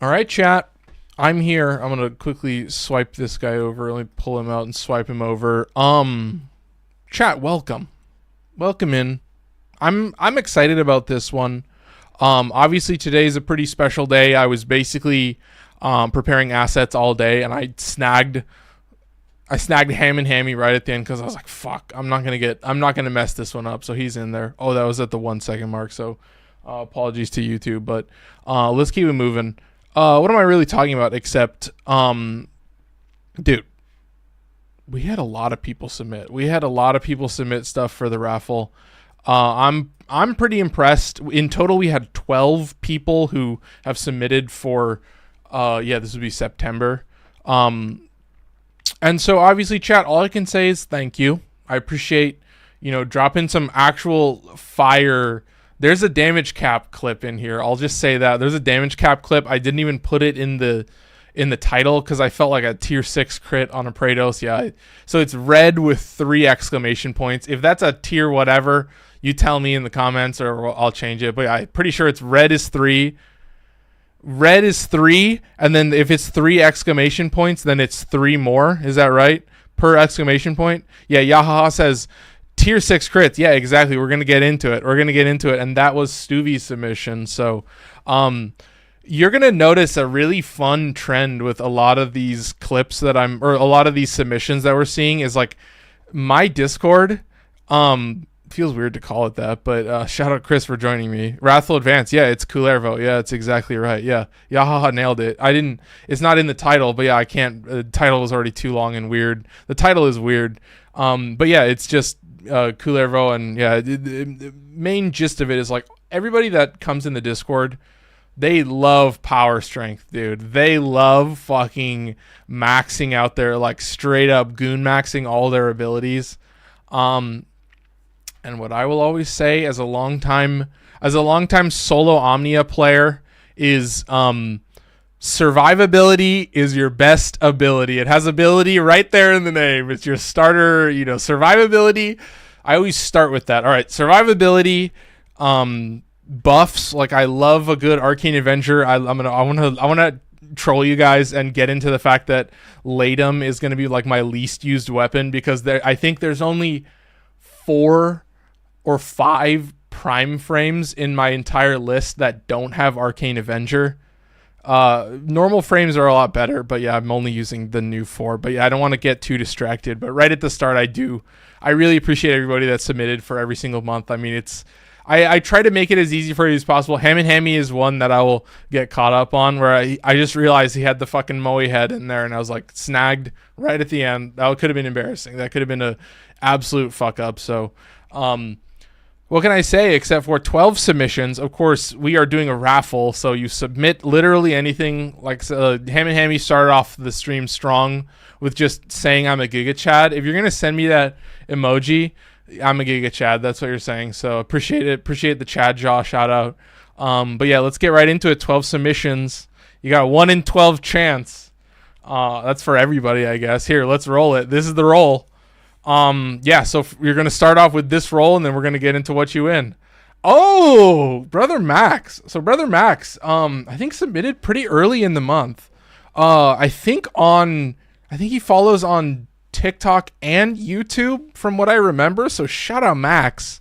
All right, chat. I'm here. I'm gonna quickly swipe this guy over. Let me pull him out and swipe him over. Chat, welcome in. I'm excited about this one. Obviously today is a pretty special day. I was basically preparing assets all day, and I snagged Ham and Hammy right at the end because I was like, fuck, I'm not gonna mess this one up. So he's in there. Oh, that was at the 1 second mark. So apologies to YouTube, but let's keep it moving. What am I really talking about except, dude, we had a lot of people submit. Stuff for the raffle. I'm pretty impressed. In total, we had 12 people who have submitted for, this would be September. And so obviously, chat, all I can say is thank you. I appreciate, dropping some actual fire. There's a damage cap clip in here. I'll just say that there's a damage cap clip. I didn't even put it in the title because I felt like a tier 6 crit on a Praedos. Yeah. So it's red with 3 exclamation points. If that's a tier whatever, you tell me in the comments or I'll change it. But I'm pretty sure it's red is 3. Red is 3. And then if it's 3 exclamation points, then it's 3 more. Is that right? Per exclamation point. Yeah. Yahaha says, tier 6 crits. Yeah, exactly. We're going to get into it. And that was Stuvie's submission. So you're going to notice a really fun trend with a lot of these clips or a lot of these submissions that we're seeing is like my Discord. Feels weird to call it that, but shout out Chris for joining me. Raffle Advance. Yeah, it's Coulervo. Yeah, it's exactly right. Yeah. Yahaha nailed it. It's not in the title, but yeah, I can't. The title was already too long and weird. The title is weird. But yeah, it's just Coulervo, and yeah, the main gist of it is like everybody that comes in the Discord, they love power strength, dude. They love fucking maxing out their like straight up goon maxing all their abilities. And what I will always say as a long time solo Omnia player is survivability is your best ability. It has ability right there in the name. It's your starter, survivability. I always start with that. All right, survivability, buffs. Like I love a good Arcane Avenger. I want to troll you guys and get into the fact that Latum is going to be like my least used weapon because I think there's only 4 or 5 prime frames in my entire list that don't have Arcane Avenger. Normal frames are a lot better, but yeah, I'm only using the new 4. But yeah, I don't want to get too distracted. But right at the start, I really appreciate everybody that submitted for every single month. I mean, I try to make it as easy for you as possible. Ham and Hammy is one that I will get caught up on where I just realized he had the fucking Moe head in there and I was like snagged right at the end. That could have been embarrassing. That could have been a absolute fuck up. So, what can I say except for 12 submissions? Of course, we are doing a raffle, so you submit literally anything. Like Ham and Hammy started off the stream strong with just saying I'm a Giga Chad. If you're going to send me that emoji, I'm a Giga Chad. That's what you're saying. So appreciate it. Appreciate the Chad Jaw shout out. But yeah, let's get right into it. 12 submissions. You got 1 in 12 chance. That's for everybody, I guess. Here, let's roll it. This is the roll. So you're going to start off with this roll and then we're going to get into what you win. Oh, Brother Max. So Brother Max, I think submitted pretty early in the month. I think he follows on TikTok and YouTube from what I remember. So shout out Max.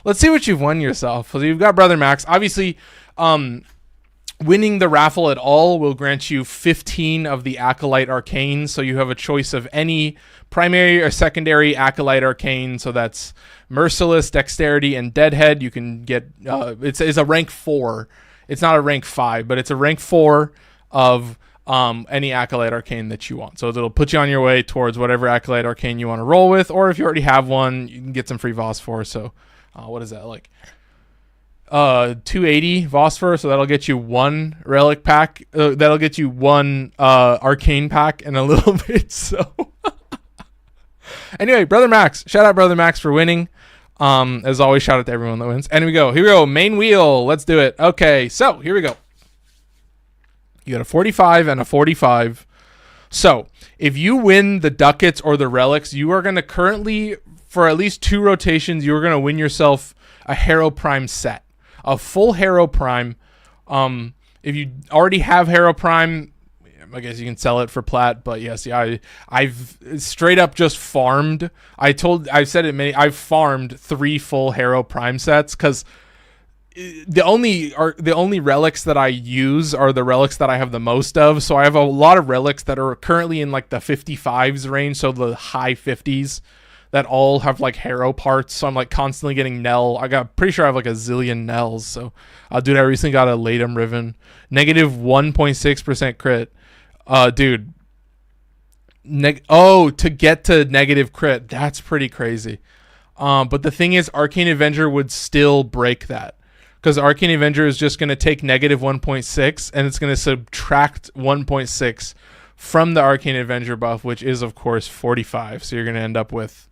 Let's see what you've won yourself. So you've got Brother Max. Obviously, winning the raffle at all will grant you 15 of the Acolyte Arcane. So you have a choice of any primary or secondary Acolyte Arcane. So that's Merciless, Dexterity, and Deadhead. You can get, it's a rank 4. It's not a rank 5, but it's a rank 4 of any Acolyte Arcane that you want. So it'll put you on your way towards whatever Acolyte Arcane you want to roll with. Or if you already have one, you can get some free Voss for. So what is that like? 280 Vosphor, so that'll get you 1 relic pack. That'll get you 1 arcane pack and a little bit. So anyway, Brother Max, shout out Brother Max for winning. As always, shout out to everyone that wins. And here we go. Main wheel. Let's do it. Okay, so here we go. You got a 45 and a 45. So if you win the ducats or the relics, you are going to currently, for at least 2 rotations, you're going to win yourself a Hero Prime set. A full Hero Prime. If you already have Hero Prime, I guess you can sell it for plat, but yes, yeah, I've straight up just farmed. I've said it I've farmed 3 full Hero Prime sets, because the only relics that I use are the relics that I have the most of. So I have a lot of relics that are currently in like the 55s range, so the high 50s, that all have like Hero parts. So I'm like constantly getting Nell. Pretty sure I have like a zillion Nells. So dude, I recently got a Latum Riven, negative 1.6% crit. Dude, to get to negative crit, that's pretty crazy. But the thing is, Arcane Avenger would still break that, because Arcane Avenger is just going to take negative 1.6 and it's going to subtract 1.6 from the Arcane Avenger buff, which is of course 45. So you're going to end up with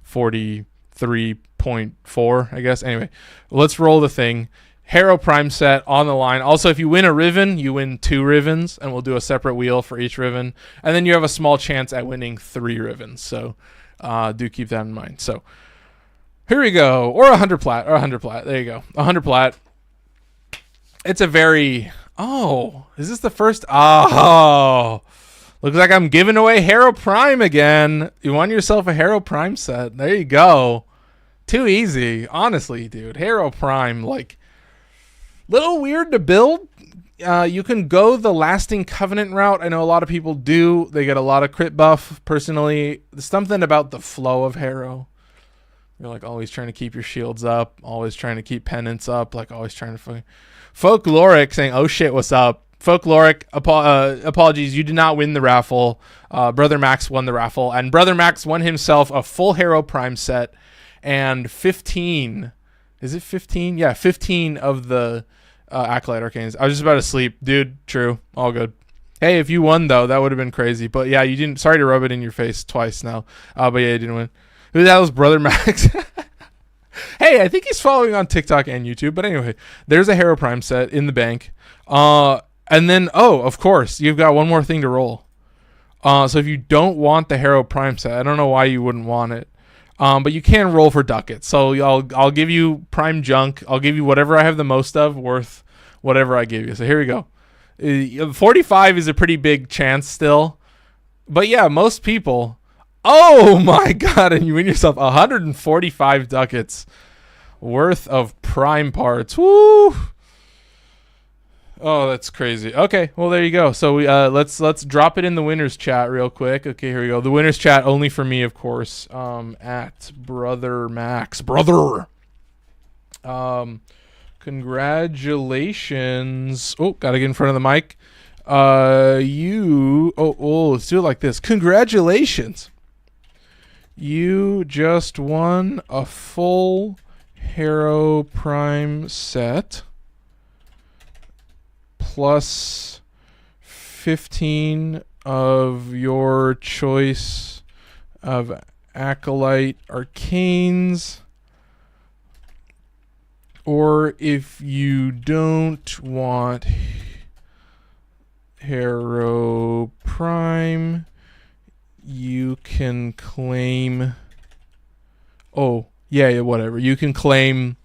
43.4, I guess. Anyway, let's roll the thing. Hero Prime set on the line. Also, if you win a Riven, you win 2 Rivens, and we'll do a separate wheel for each Riven. And then you have a small chance at winning 3 Rivens. So do keep that in mind. So here we go. Or 100 plat. There you go. 100 plat. It's a very... Oh, is this the first? Oh, looks like I'm giving away Hero Prime again. You won yourself a Hero Prime set. There you go. Too easy. Honestly, dude. Hero Prime, like... Little weird to build. You can go the Lasting Covenant route. I know a lot of people do. They get a lot of crit buff. Personally, there's something about the flow of Hero. You're like always trying to keep your shields up, always trying to keep penance up, like always trying to... Folkloric saying, oh shit, what's up? Folkloric, apologies, you did not win the raffle. Brother Max won the raffle, and Brother Max won himself a full Hero Prime set and 15... Is it 15? Yeah, 15 of the Acolyte Arcanes. I was just about to sleep. Dude, true. All good. Hey, if you won, though, that would have been crazy. But yeah, you didn't... Sorry to rub it in your face twice now. But yeah, you didn't win. Who that was? Brother Max. Hey, I think he's following on TikTok and YouTube. But anyway, there's a Hero Prime set in the bank. And then, of course, you've got one more thing to roll. So if you don't want the Hero Prime set, I don't know why you wouldn't want it. But you can roll for ducats. So I'll give you prime junk. I'll give you whatever I have the most of, worth whatever I give you. So here we go. 45 is a pretty big chance still. But yeah, most people... Oh my god, and you win yourself 145 ducats worth of prime parts. Woo! Oh, that's crazy. Okay, well there you go. So we let's drop it in the winners chat real quick. Okay, here we go. The winners chat only for me, of course. At Brother Max. Brother. Congratulations. Oh, gotta get in front of the mic. Let's do it like this. Congratulations. You just won a full Hero Prime set plus 15 of your choice of Acolyte Arcanes. Or if you don't want Hero Prime, you can claim... Oh, yeah, whatever. You can claim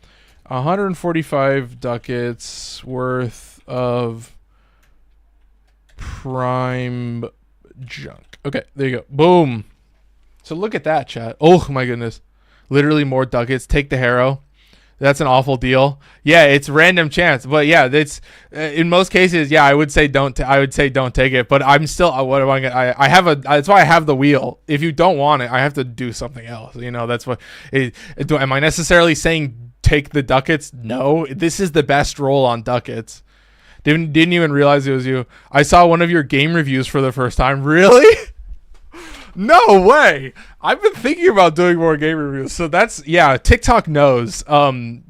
145 ducats worth of prime junk. Okay, there you go. Boom. So look at that, chat. Oh, my goodness. Literally more ducats. Take the Hero. That's an awful deal. Yeah, it's random chance, but yeah, that's in most cases. Yeah, I would say don't. I would say don't take it. But I'm still. What am I gonna? I have a. That's why I have the wheel. If you don't want it, I have to do something else. You know, that's what. Am I necessarily saying take the ducats? No, this is the best roll on ducats. Didn't even realize it was you. I saw one of your game reviews for the first time. Really? No way. I've been thinking about doing more game reviews. So that's, yeah, TikTok knows.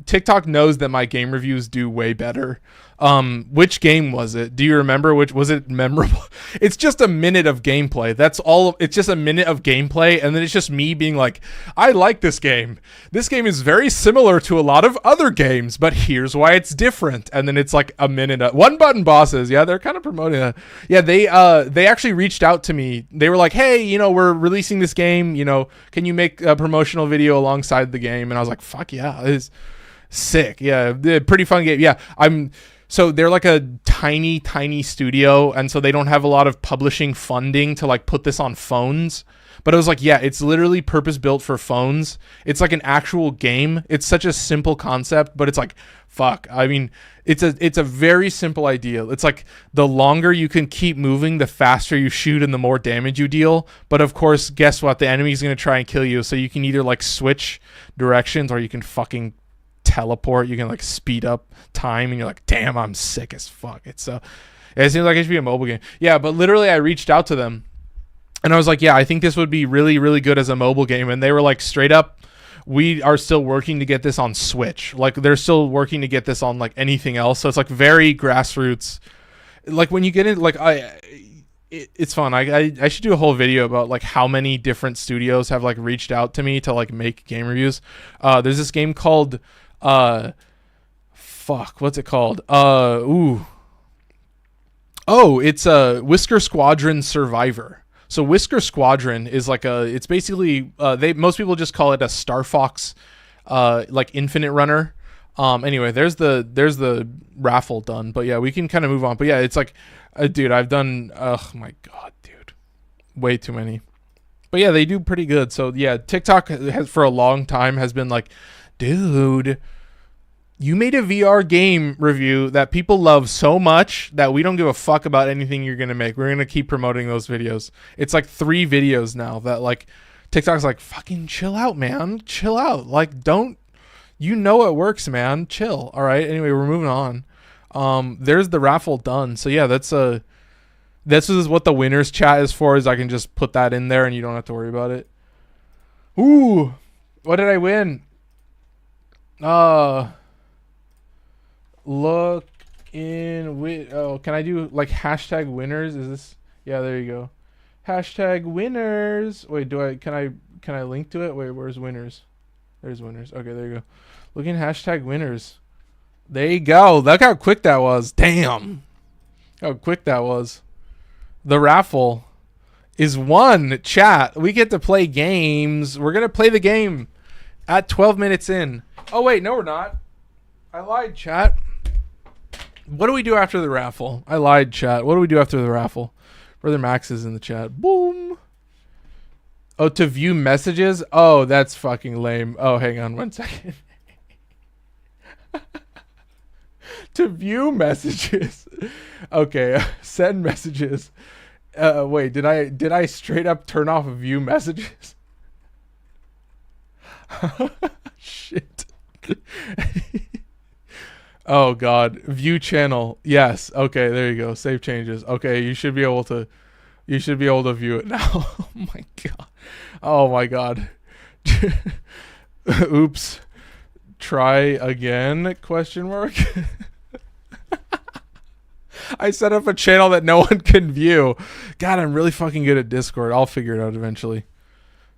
TikTok knows that my game reviews do way better. Which game was it? Do you remember which? Was it memorable? It's just a minute of gameplay. That's all. It's just a minute of gameplay. And then it's just me being like, I like this game. This game is very similar to a lot of other games, but here's why it's different. And then it's like a minute of one button bosses. Yeah, they're kind of promoting that. Yeah, they actually reached out to me. They were like, hey, you know, we're releasing this game, you know, can you make a promotional video alongside the game? And I was like, fuck yeah, it's sick. Yeah, pretty fun game. Yeah, So they're like a tiny studio, and so they don't have a lot of publishing funding to like put this on phones. But it was like, yeah, it's literally purpose built for phones. It's like an actual game. It's such a simple concept, but it's like, fuck. I mean, it's a very simple idea. It's like the longer you can keep moving, the faster you shoot and the more damage you deal. But of course, guess what? The enemy's going to try and kill you. So you can either like switch directions or you can fucking teleport. You can like speed up time, and you're like, damn, I'm sick as fuck. It seems like it should be a mobile game. Yeah, but literally I reached out to them and I was like, yeah, I think this would be really, really good as a mobile game. And they were like, straight up, we are still working to get this on Switch. Like they're still working to get this on like anything else. So it's like very grassroots. Like when you get in, like it's fun. I should do a whole video about like how many different studios have like reached out to me to like make game reviews. There's this game called what's it called? It's Whisker Squadron Survivor. So Whisker Squadron is like it's basically most people just call it a Star Fox like infinite runner. Anyway, there's the raffle done, but yeah, we can kind of move on. But yeah, it's like dude, I've done oh my god, dude, way too many. But yeah, they do pretty good. So yeah, TikTok has for a long time has been like, dude, you made a VR game review that people love so much that we don't give a fuck about anything you're going to make. We're going to keep promoting those videos. It's like 3 videos now that like TikTok's like, fucking chill out, man. Chill out. Like, don't, you know, it works, man. Chill. All right. Anyway, we're moving on. There's the raffle done. So yeah, this is what the winners chat is for, is I can just put that in there and you don't have to worry about it. Ooh, what did I win? Look in can I do like hashtag winners? Is this, yeah, there you go. Hashtag winners. Wait, can I link to it? Wait, where's winners? There's winners. Okay, there you go. Look in hashtag winners. There you go. Look how quick that was. Damn. How quick that was. The raffle is won, chat. We get to play games. We're gonna play the game at 12 minutes in. Oh wait, no we're not. I lied, chat. What do we do after the raffle? I lied, chat. What do we do after the raffle? Brother Max is in the chat. Boom. Oh, to view messages? Oh, that's fucking lame. Oh, hang on 1 second. To view messages. Okay, send messages. Wait, did I straight up turn off view messages? Shit. Oh god, view channel. Yes. Okay, there you go. Save changes. Okay, you should be able to view it now. Oh my god. Oh my god. Oops. Try again? Question mark. I set up a channel that no one can view. God, I'm really fucking good at Discord. I'll figure it out eventually.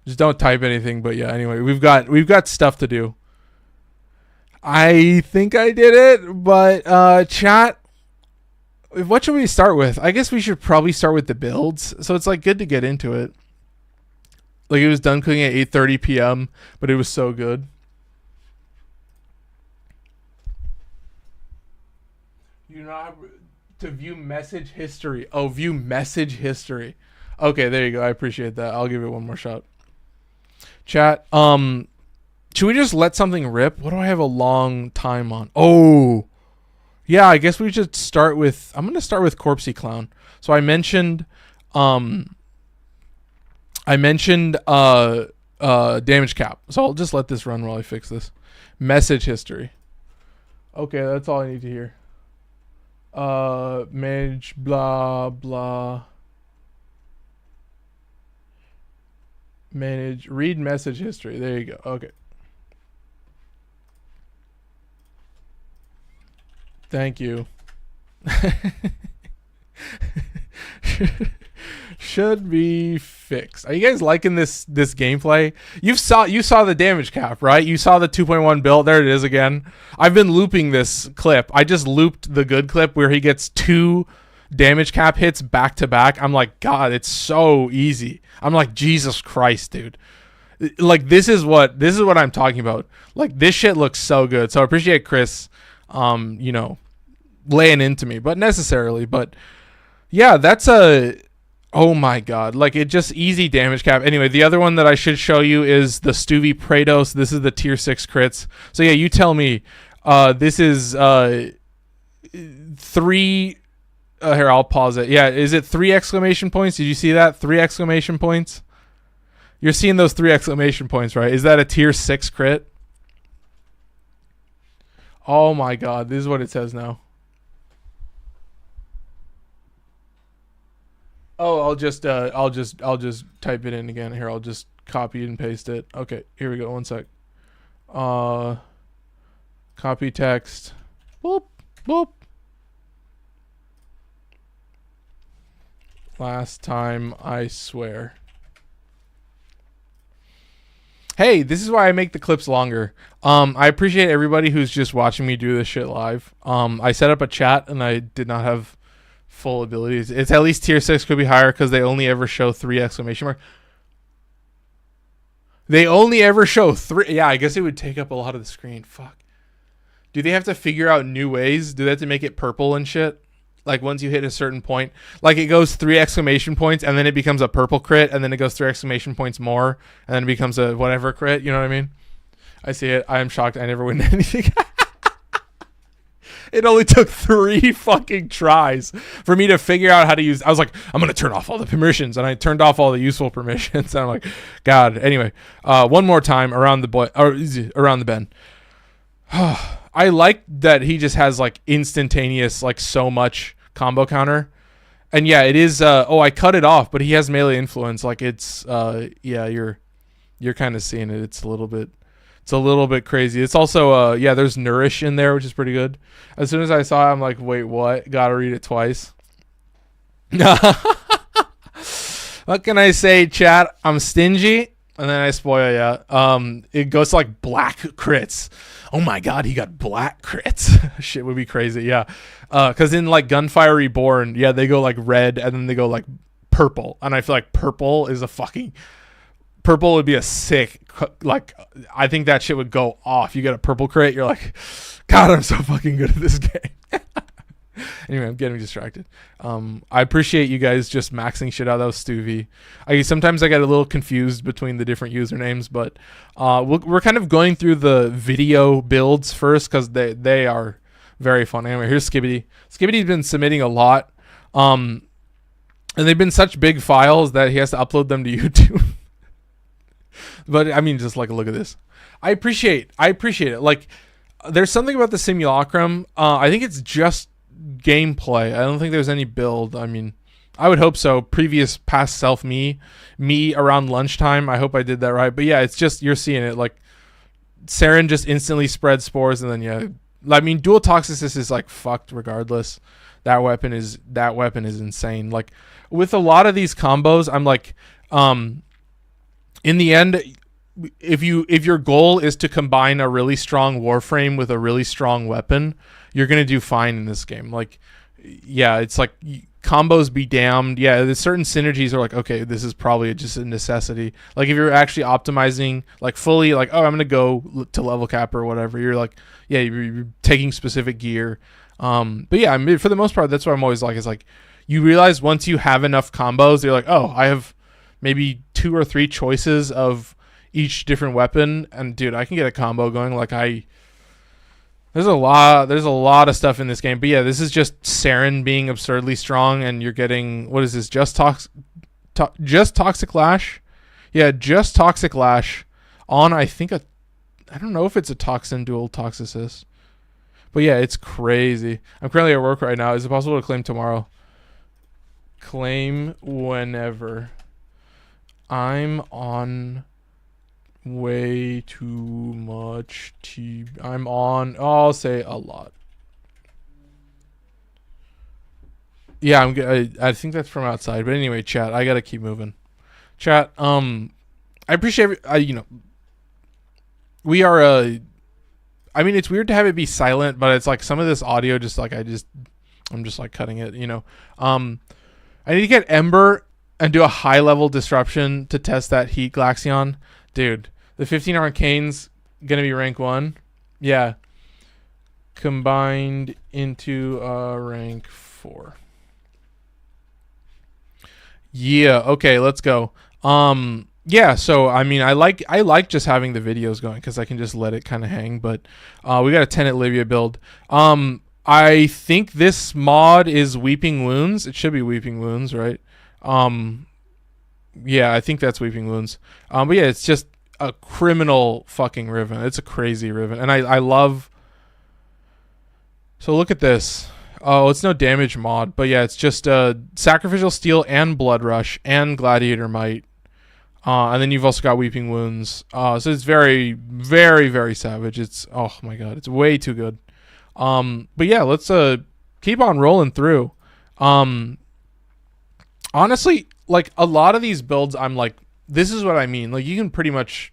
Just don't type anything, but yeah, anyway, we've got stuff to do. I think I did it, but chat, what should we start with? I guess we should probably start with the builds. So it's like good to get into it. Like it was done cooking at 8:30 p.m., but it was so good. You know how to view message history. Oh, view message history. Okay, there you go. I appreciate that. I'll give it one more shot. Chat, should we just let something rip? What do I have a long time on? Oh, yeah, I guess we should start with, I'm going to start with Corpsey Clown. So I mentioned damage cap. So I'll just let this run while I fix this. Message history. Okay, that's all I need to hear. Manage, blah, blah. Manage, read message history. There you go. Okay. Thank you. Should be fixed. Are you guys liking this gameplay? You saw the damage cap, right? You saw the 2.1 build. There it is again. I've been looping this clip. I just looped the good clip where he gets 2 damage cap hits back to back. I'm like, God, it's so easy. I'm like, Jesus Christ, dude. Like this is what I'm talking about. Like this shit looks so good. So I appreciate Chris, you know, laying into me, but necessarily. But yeah, that's a, oh my god, like it just easy damage cap. Anyway, the other one that I should show you is the Stuvie Praedos. This is the tier 6 crits. So yeah, you tell me. This is 3. Here, I'll pause it. Yeah, is it 3 exclamation points? Did you see that? 3 exclamation points. You're seeing those 3 exclamation points, right? Is that a tier 6 crit? Oh my god, this is what it says now. Oh, I'll just type it in again. Here, I'll just copy and paste it. Okay, here we go. One sec. Copy text. Boop, boop. Last time, I swear. Hey, this is why I make the clips longer. I appreciate everybody who's just watching me do this shit live. I set up a chat and I did not have full abilities. It's at least tier 6, could be higher because they only ever show 3 exclamation mark. They only ever show 3. Yeah, I guess it would take up a lot of the screen. Fuck. Do they have to figure out new ways? Do they have to make it purple and shit? Like once you hit a certain point, like it goes 3 exclamation points and then it becomes a purple crit and then it goes 3 exclamation points more and then it becomes a whatever crit. You know what I mean? I see it. I am shocked. I never win anything. It only took 3 fucking tries for me to figure out how to use. I was like, I'm going to turn off all the permissions. And I turned off all the useful permissions. And I'm like, God. Anyway, one more time around the bend. I like that he just has like instantaneous, like so much combo counter. And yeah, it is. I cut it off, but he has melee influence. Like it's, yeah, you're kind of seeing it. It's a little bit crazy. It's also, yeah, there's Nourish in there, which is pretty good. As soon as I saw it, I'm like, wait, what? Gotta read it twice. What can I say, chat? I'm stingy, and then I spoil ya. It goes to like black crits. Oh my god, he got black crits. Shit would be crazy, yeah. Because in like Gunfire Reborn, yeah, they go like red, and then they go like purple. And I feel like purple is a fucking... Purple would be a sick, like, I think that shit would go off. You get a purple crit, you're like, God, I'm so fucking good at this game. Anyway, I'm getting distracted. I appreciate you guys just maxing shit out. That was Stuvie. Sometimes I get a little confused between the different usernames, but we're kind of going through the video builds first because they are very fun. Anyway, here's Skibbity. Skibbity's been submitting a lot, and they've been such big files that he has to upload them to YouTube. But I mean, just like, look at this. I appreciate it. Like, there's something about the simulacrum. I think it's just gameplay. I don't think there's any build. I mean, I would hope so. Past self me around lunchtime. I hope I did that right. But yeah, it's just, you're seeing it. Like, Saryn just instantly spreads spores, and then yeah. I mean, dual toxicity is like fucked regardless. That weapon is insane. Like, with a lot of these combos, I'm like, in the end, if your goal is to combine a really strong Warframe with a really strong weapon, you're gonna do fine in this game. Like, yeah, it's like combos be damned. Yeah, there's certain synergies are like, okay, this is probably just a necessity. Like if you're actually optimizing, like fully, like, oh, I'm gonna go to level cap or whatever. You're like, yeah, you're taking specific gear. But yeah, I mean, for the most part, that's what I'm always like. Is like, you realize once you have enough combos, you're like, oh, I have maybe 2 or 3 choices of each different weapon, and dude, I can get a combo going. Like there's a lot of stuff in this game. But yeah, this is just Saryn being absurdly strong, and you're getting, what is this? Just Toxic Lash. Yeah, just Toxic Lash on, I think I don't know if it's a Toxin dual Toxicist. But yeah, it's crazy. I'm currently at work right now. Is it possible to claim tomorrow? Claim whenever. I'm on way too much I'm on, I'll say a lot. Yeah, I think that's from outside. But anyway, chat, I gotta keep moving. Chat, I appreciate we are I mean, it's weird to have it be silent, but it's like some of this audio just like I'm just like cutting it, you know. I need to get Ember and do a high level disruption to test that heat Glaxion. Dude, the 15 Arcane's gonna be rank 1. Yeah. combined into rank 4. Yeah, okay, let's go. Yeah, so I mean, I like just having the videos going because I can just let it kind of hang. But we got a Tenet Livia build. I think this mod is Weeping Wounds. It should be Weeping Wounds, right? Yeah, I think that's Weeping Wounds. But yeah, it's just a criminal fucking Riven. It's a crazy Riven, and I love. So look at this. Oh, it's no damage mod, but yeah, it's just Sacrificial Steel and Blood Rush and Gladiator Might. And then you've also got Weeping Wounds. So it's very, very, very savage. It's, oh my god, it's way too good. But yeah, let's keep on rolling through. Honestly, like a lot of these builds, I'm like, this is what I mean. Like you can pretty much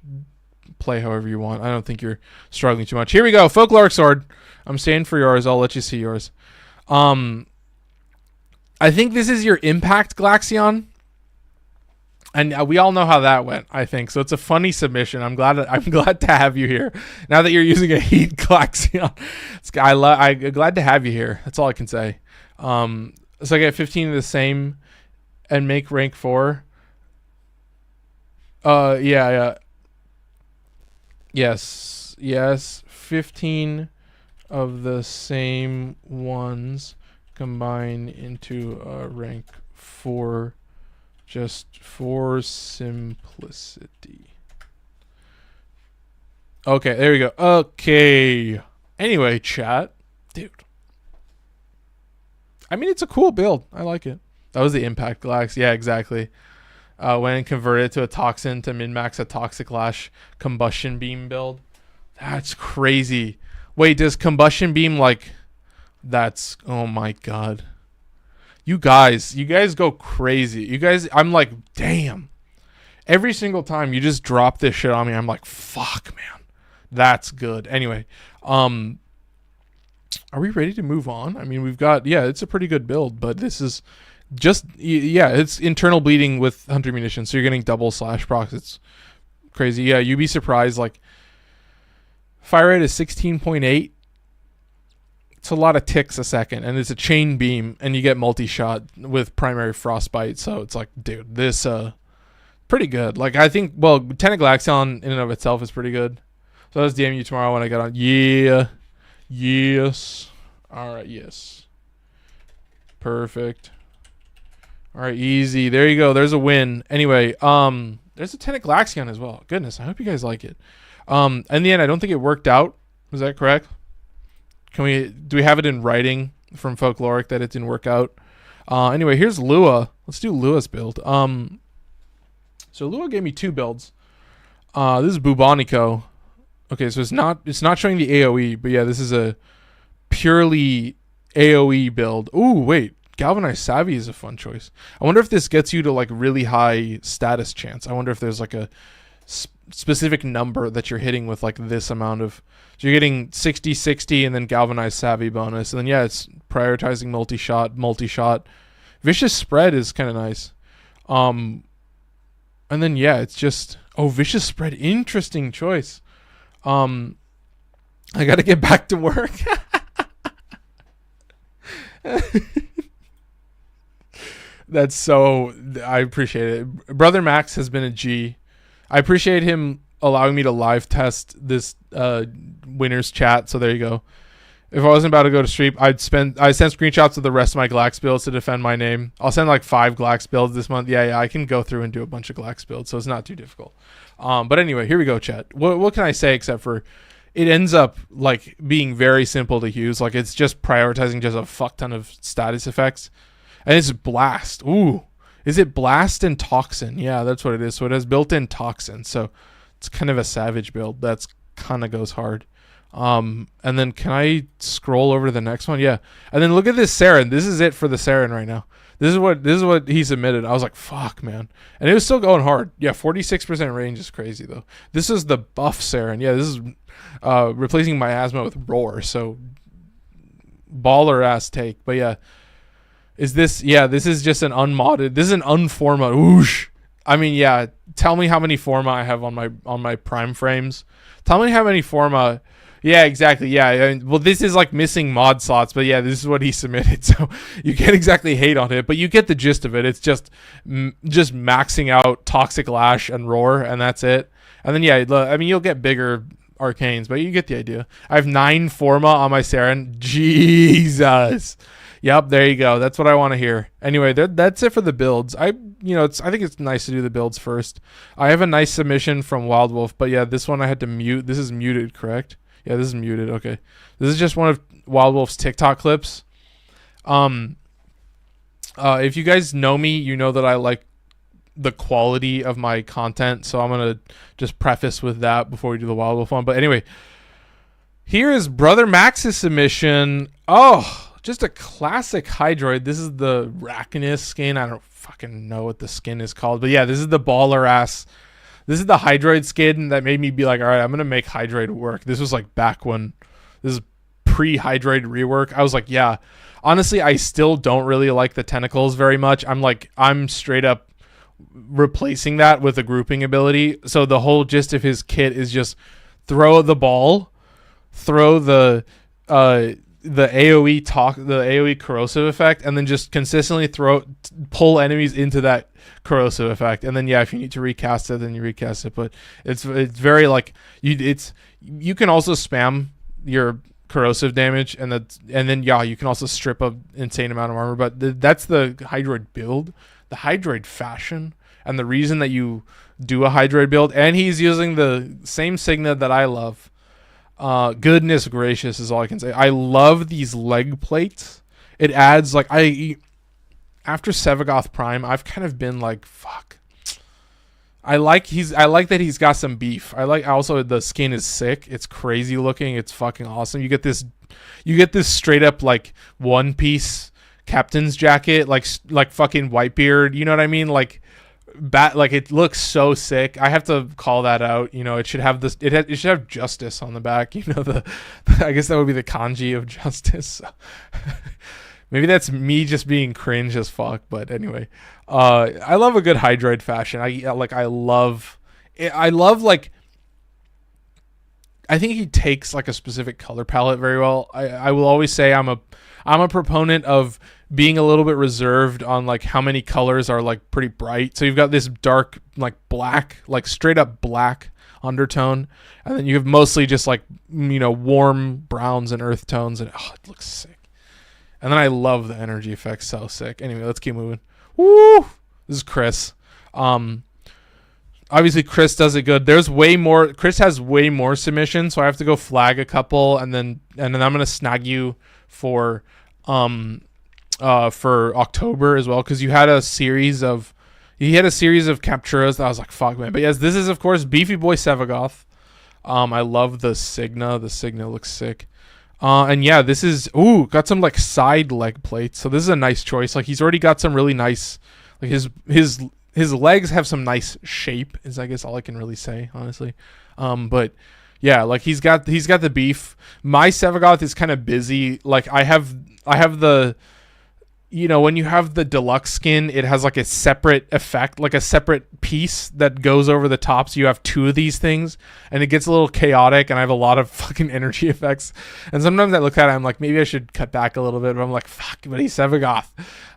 play however you want. I don't think you're struggling too much. Here we go, Folkloric Sword. I'm staying for yours. I'll let you see yours. I think this is your Impact Glaxion. And we all know how that went, I think. So it's a funny submission. I'm glad to have you here. Now that you're using a Heat Glaxion. I'm glad to have you here. That's all I can say. So I get 15 of the same and make rank 4. Yeah. Yes. 15 of the same ones combine into rank 4. Just for simplicity. Okay, there we go. Okay. Anyway, chat. Dude. I mean, it's a cool build. I like it. That was the Impact Glax. Yeah, exactly. When converted to a Toxin to min-max a Toxic Lash Combustion Beam build. That's crazy. Wait, does Combustion Beam, like... That's... Oh my god. You guys go crazy. You guys, I'm like, damn. Every single time you just drop this shit on me, I'm like, fuck, man. That's good. Anyway, are we ready to move on? I mean, we've got, yeah, it's a pretty good build, but this is just, yeah, it's internal bleeding with Hunter Munitions, so you're getting double slash procs. It's crazy. Yeah, you'd be surprised. Like, fire rate is 16.8. It's a lot of ticks a second, and it's a chain beam, and you get multi-shot with primary frostbite. So it's like, dude, this pretty good. Like I think, well, Tenet Glaxion in and of itself is pretty good. So I was DMing you tomorrow when I got on. Yeah, yes, all right, yes, perfect. All right, easy. There you go. There's a win. Anyway, there's a Tenet Glaxion as well. Goodness, I hope you guys like it. In the end, I don't think it worked out. Is that correct? Do we have it in writing from Folkloric that it didn't work out? Anyway, here's Lua. Let's do Lua's build. So Lua gave me 2 builds. This is Bubonico. Okay, so it's not showing the AoE, but yeah, this is a purely AoE build. Ooh, wait. Galvanized Savvy is a fun choice. I wonder if this gets you to like really high status chance. I wonder if there's like a specific number that you're hitting with like this amount of. So you're getting 60-60 and then Galvanized Savvy bonus. And then, yeah, it's prioritizing multi-shot. Vicious Spread is kind of nice. And then, yeah, it's just... Oh, Vicious Spread. Interesting choice. I got to get back to work. That's so... I appreciate it. Brother Max has been a G. I appreciate him allowing me to live test this winner's chat. So there you go. If I wasn't about to go to stream, I send screenshots of the rest of my Glax builds to defend my name. I'll send like 5 Glax builds this month. Yeah, I can go through and do a bunch of Glax builds, so it's not too difficult. But anyway, here we go, chat. What can I say except for it ends up like being very simple to use. Like it's just prioritizing just a fuck ton of status effects, and it's Blast. Ooh, is it Blast and Toxin? Yeah, that's what it is. So it has built-in Toxin. So it's kind of a savage build. That's kind of goes hard. And then can I scroll over to the next one? Yeah. And then look at this Saryn. This is it for the Saryn right now. This is what he submitted. I was like, fuck, man. And it was still going hard. Yeah, 46% range is crazy though. This is the buff Saryn. Yeah, this is replacing Miasma with Roar. So baller ass take. But yeah. This is just an unmodded. This is an unforma. Whoosh. I mean, yeah, tell me how many forma I have on my prime frames. Tell me how many forma. Yeah, exactly. Yeah. Well, this is like missing mod slots, but yeah, this is what he submitted. So you can't exactly hate on it, but you get the gist of it. It's just maxing out Toxic Lash and Roar, and that's it. And then yeah, I mean, you'll get bigger arcanes, but you get the idea. I have 9 Forma on my Saryn. Jesus. Yep, there you go. That's what I want to hear. Anyway, that's it for the builds. I think it's nice to do the builds first. I have a nice submission from Wild Wolf, but yeah, this one I had to mute. This is muted, correct? Yeah, this is muted. Okay. This is just one of Wild Wolf's TikTok clips. If you guys know me, you know that I like the quality of my content, so I'm going to just preface with that before we do the Wild Wolf one. But anyway, here is Brother Max's submission. Oh, just a classic Hydroid. This is the Rackinus skin. I don't fucking know what the skin is called, but yeah, this is the baller ass. This is the Hydroid skin that made me be like, all right, I'm going to make Hydroid work. This was like back when this is pre-Hydroid rework. I was like, yeah, honestly, I still don't really like the tentacles very much. I'm straight up replacing that with a grouping ability. So the whole gist of his kit is just throw the ball, throw the AoE corrosive effect, and then just consistently pull enemies into that corrosive effect. And then yeah, if you need to recast it, then you recast it. But it's very like you can also spam your corrosive damage, and then yeah, you can also strip a insane amount of armor. But that's the Hydroid build, the Hydroid fashion, and the reason that you do a Hydroid build. And he's using the same Signa that I love. Goodness gracious is all I can say. I love these leg plates. It adds like after Sevagoth Prime, I've kind of been like, fuck. I like that he's got some beef. I like also the skin is sick. It's crazy looking. It's fucking awesome. You get this straight up like One Piece captain's jacket, like fucking Whitebeard. You know what I mean? Like it looks so sick. I have to call that out. You know, it should have this. It should have justice on the back. You know, I guess that would be the kanji of justice. Maybe that's me just being cringe as fuck. But anyway, I love a good Hydroid fashion. I love like. I think he takes like a specific color palette very well. I will always say I'm a proponent of being a little bit reserved on like how many colors are like pretty bright. So you've got this dark like black, like straight up black undertone, and then you have mostly just like, you know, warm browns and earth tones, and it looks sick. And then I love the energy effects, so sick. Anyway, let's keep moving. Woo! This is Chris. Obviously Chris does it good. Chris has way more submissions, so I have to go flag a couple, and then I'm gonna snag you for October as well, because he had a series of capturas that I was like, fuck man. But yes, this is of course Beefy Boy Sevagoth. I love the Signa. The Signa looks sick. And yeah, this is got some like side leg plates. So this is a nice choice. Like he's already got some really nice, like his legs have some nice shape, is I guess all I can really say, honestly. But yeah, like he's got the beef. My Sevagoth is kind of busy. Like I have the, you know, when you have the deluxe skin, it has like a separate effect, like a separate piece that goes over the top. So you have 2 of these things, and it gets a little chaotic, and I have a lot of fucking energy effects. And sometimes I look at it, I'm like, maybe I should cut back a little bit, but I'm like, fuck, but he's Sevagoth.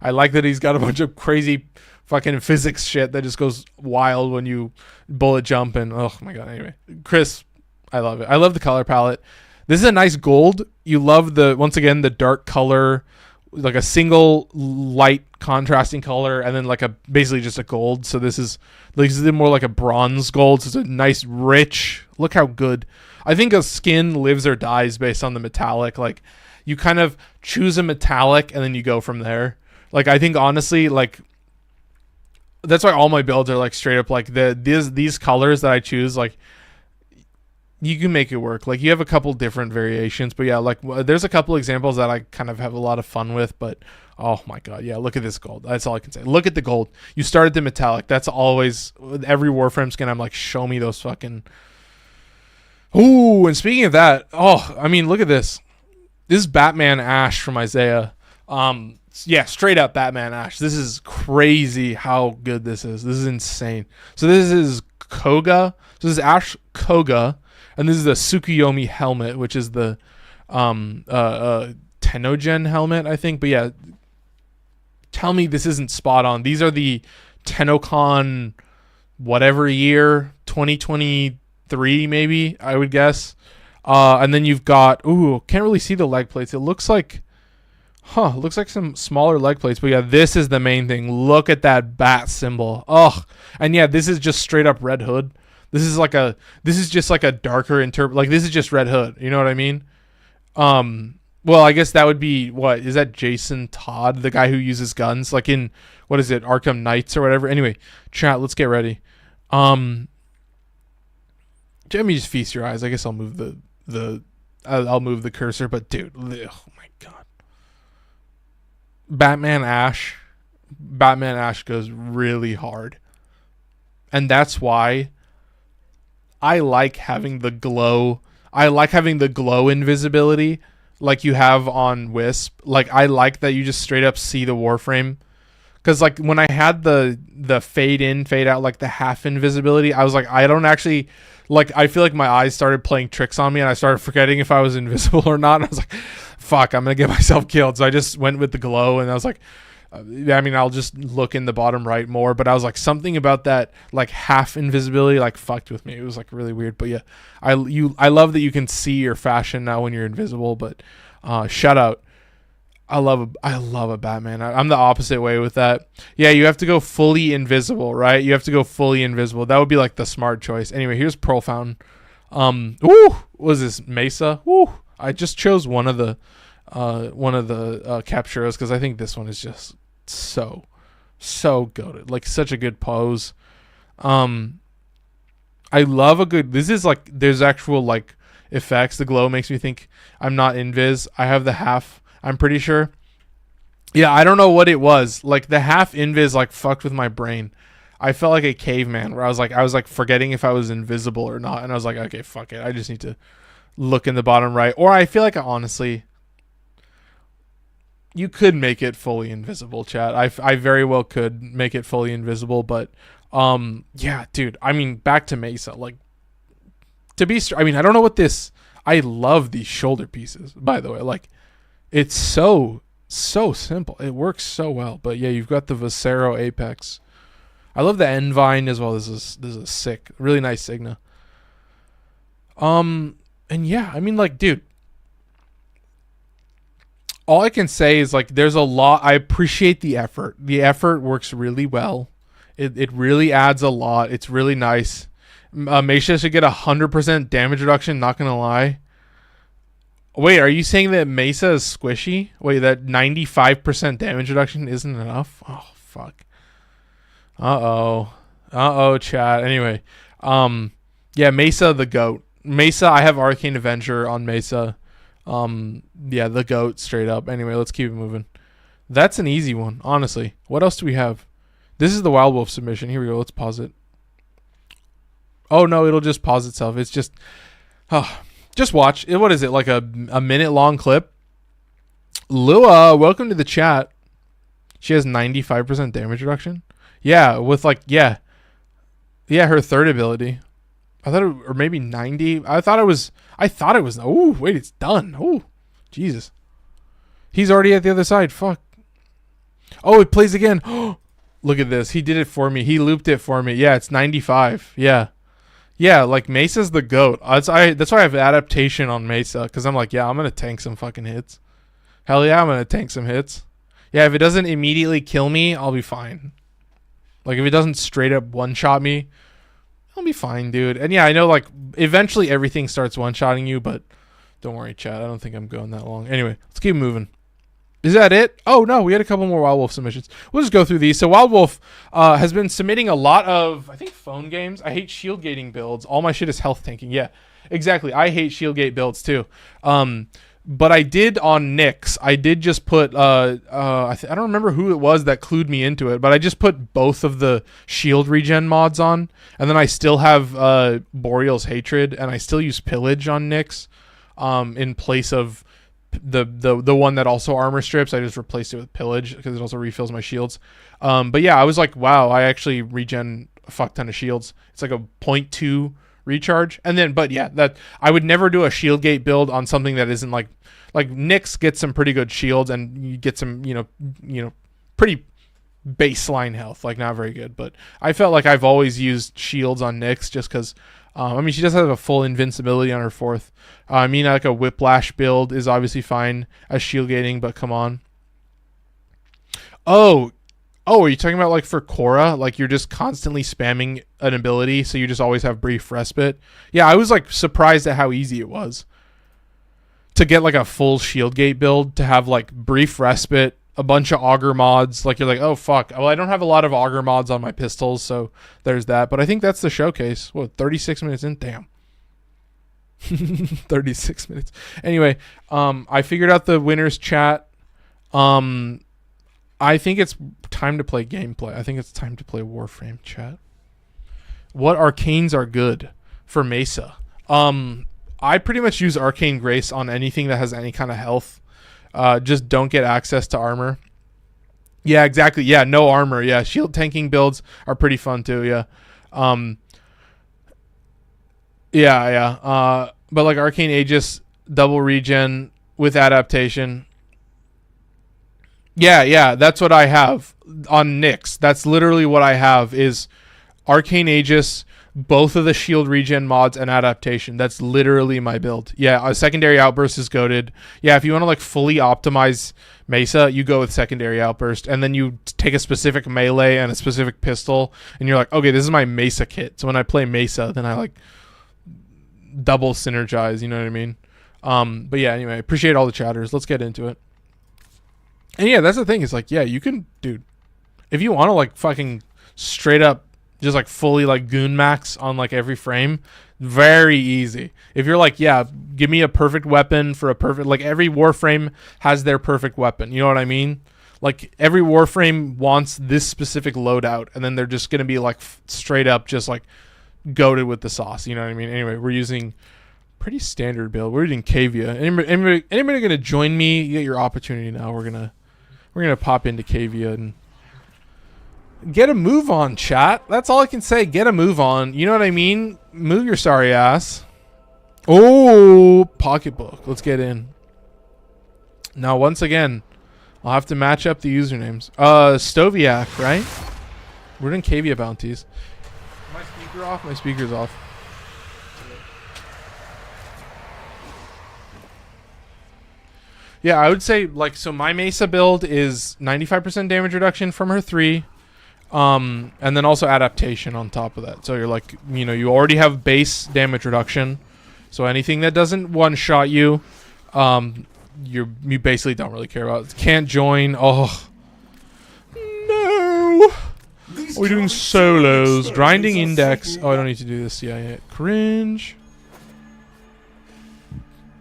I like that he's got a bunch of crazy fucking physics shit that just goes wild when you bullet jump, and oh my god. Anyway, Chris, I love it. I love the color palette. This is a nice gold. You love once again the dark color, like a single light contrasting color, and then like basically just a gold. So this is more like a bronze gold. So it's a nice rich. Look how good. I think a skin lives or dies based on the metallic. Like you kind of choose a metallic and then you go from there. Like I think honestly, like that's why all my builds are like straight up like these colors that I choose, like you can make it work. Like you have a couple different variations, but yeah, like there's a couple examples that I kind of have a lot of fun with, but oh my god, yeah, look at this gold. That's all I can say. Look at the gold. You started the metallic. That's always with every Warframe skin. I'm like, show me those fucking. Ooh, and speaking of that, I mean, look at this. This is Batman Ash from Isaiah. Yeah, straight up Batman Ash. This is crazy how good this is. This is insane. So this is Koga. So this is Ash Koga. And this is the Tsukuyomi helmet, which is the Tenogen helmet, I think. But yeah, tell me this isn't spot on. These are the TennoCon whatever year, 2023 maybe, I would guess. And then you've got, can't really see the leg plates. It looks like some smaller leg plates. But yeah, this is the main thing. Look at that bat symbol. Oh, and yeah, this is just straight up Red Hood. This is just like a darker like this is just Red Hood. You know what I mean? Well, I guess that would be, what is that, Jason Todd, the guy who uses guns, like in, what is it, Arkham Knights or whatever. Anyway, chat, let's get ready. Let me just feast your eyes. I guess I'll move I'll move the cursor, but dude, oh my god, Batman Ash goes really hard, and that's why I like having the glow. I like having the glow invisibility like you have on Wisp. Like, I like that you just straight up see the Warframe. Because, like, when I had the fade in, fade out, like the half invisibility, I was like, I don't actually, like, I feel like my eyes started playing tricks on me and I started forgetting if I was invisible or not. And I was like, fuck, I'm going to get myself killed. So I just went with the glow, and I was like, I mean, I'll just look in the bottom right more. But I was like, something about that, like, half invisibility, like, fucked with me. It was, like, really weird. But yeah, I love that you can see your fashion now when you're invisible. But shout out. I love a Batman. I'm the opposite way with that. Yeah, you have to go fully invisible, right? You have to go fully invisible. That would be like the smart choice. Anyway, here's Pearl Fountain. What was this, Mesa? I just chose one of the capturas because I think this one is just so goated. Like, such a good pose. I love a good, this is like, there's actual like effects. The glow makes me think I'm not invis. I have the half, I'm pretty sure. Yeah, I don't know what it was. Like, the half invis like fucked with my brain. I felt like a caveman where I was like forgetting if I was invisible or not, and I was like, okay, fuck it. I just need to look in the bottom right. Or I feel like honestly, you could make it fully invisible, chat. I very well could make it fully invisible, but yeah, dude. I mean, back to Mesa. Like, I mean, I don't know what this. I love these shoulder pieces, by the way. Like, it's so simple. It works so well. But yeah, you've got the Viscero Apex. I love the Envine as well. This is a sick, really nice Signa. And yeah, I mean, like, dude, all I can say is, like, there's a lot. I appreciate the effort. The effort works really well. It really adds a lot. It's really nice. Mesa should get 100% damage reduction, not gonna lie. Wait, are you saying that Mesa is squishy? Wait, that 95% damage reduction isn't enough? Oh, fuck. Uh-oh, chat. Anyway, yeah, Mesa the GOAT. Mesa, I have Arcane Avenger on Mesa. Yeah, the GOAT, straight up. Anyway, let's keep it moving. That's an easy one, honestly. What else do we have? This is the Wild Wolf submission. Here we go. Let's pause it. Oh, no, it'll just pause itself. It's just... just watch. What is it, like a minute-long clip? Lua, welcome to the chat. She has 95% damage reduction? Yeah, with, like, yeah, her third ability. I thought or maybe 90. I thought it was... Oh, wait, it's done. Oh, Jesus. He's already at the other side. Fuck. Oh, it plays again. Look at this. He did it for me. He looped it for me. Yeah, it's 95. Yeah. Yeah, like, Mesa's the GOAT. That's why I have adaptation on Mesa, because I'm like, yeah, I'm going to tank some fucking hits. Hell yeah, I'm going to tank some hits. Yeah, if it doesn't immediately kill me, I'll be fine. Like, if it doesn't straight up one-shot me, I'll be fine, dude. And yeah, I know, like, eventually everything starts one-shotting you, but don't worry, chat. I don't think I'm going that long. Anyway, let's keep moving. Is that it? Oh, no, we had a couple more Wild Wolf submissions. We'll just go through these. So Wild Wolf has been submitting a lot of, I think, phone games. I hate shield gating builds. All my shit is health tanking. Yeah, exactly. I hate shield gate builds, too. But I did on Nyx. I did just put, I don't remember who it was that clued me into it, but I just put both of the shield regen mods on. And then I still have Boreal's Hatred, and I still use Pillage on Nyx in place of the one that also armor strips. I just replaced it with Pillage because it also refills my shields. But yeah, I was like, wow, I actually regen a fuck ton of shields. It's like a 0.2 recharge. And then, but yeah, that I would never do a shield gate build on something that isn't like Nyx gets some pretty good shields and you get some, pretty baseline health, like not very good. But I felt like I've always used shields on Nyx just because, she does have a full invincibility on her 4th. Like a Whiplash build is obviously fine as shield gating, but come on. Oh, are you talking about like for Korra? Like you're just constantly spamming an ability, so you just always have brief respite? Yeah, I was like surprised at how easy it was to get like a full shield gate build, to have like brief respite, a bunch of auger mods. Like you're like, oh fuck, well I don't have a lot of auger mods on my pistols, so there's that. But I think that's the showcase. What, 36 minutes in? Damn. 36 minutes. Anyway, I figured out the winners chat. I think it's time to play gameplay. I think it's time to play Warframe, chat. What arcanes are good for Mesa? I pretty much use Arcane Grace on anything that has any kind of health. Just don't get access to armor. Yeah, exactly. Yeah, no armor. Yeah, shield tanking builds are pretty fun too. Yeah. But like Arcane Aegis, double regen with adaptation. Yeah, that's what I have on Nyx. That's literally what I have is Arcane Aegis, both of the shield regen mods, and adaptation. That's literally my build. Yeah, a secondary outburst is goated. Yeah, if you want to like fully optimize Mesa, you go with secondary outburst, and then you take a specific melee and a specific pistol, and you're like, okay, this is my Mesa kit. So when I play Mesa, then I like double synergize, you know what I mean? But yeah, anyway, appreciate all the chatters. Let's get into it. And yeah, that's the thing. Is like, yeah, you can, dude, if you want to like fucking straight up just like fully like goon max on like every frame, very easy. If you're like, yeah, give me a perfect weapon for a perfect, like every Warframe has their perfect weapon. You know what I mean? Like every Warframe wants this specific loadout, and then they're just going to be like straight up just like goated with the sauce. You know what I mean? Anyway, we're using pretty standard build. We're using Cavia. Anybody going to join me? You get your opportunity now. We're going to pop into Cavia and get a move on, chat. That's all I can say. Get a move on. You know what I mean? Move your sorry ass. Oh, pocketbook. Let's get in. Now, once again, I'll have to match up the usernames. Stoviak, right? We're doing Cavia bounties. My speaker off? My speaker's off. Yeah, I would say, like, so my Mesa build is 95% damage reduction from her 3. And then also adaptation on top of that. So you're like, you already have base damage reduction. So anything that doesn't one-shot you, you basically don't really care about. Can't join. Oh. No. We're doing solos. Grinding index. Oh, I don't need to do this. Yeah. Cringe.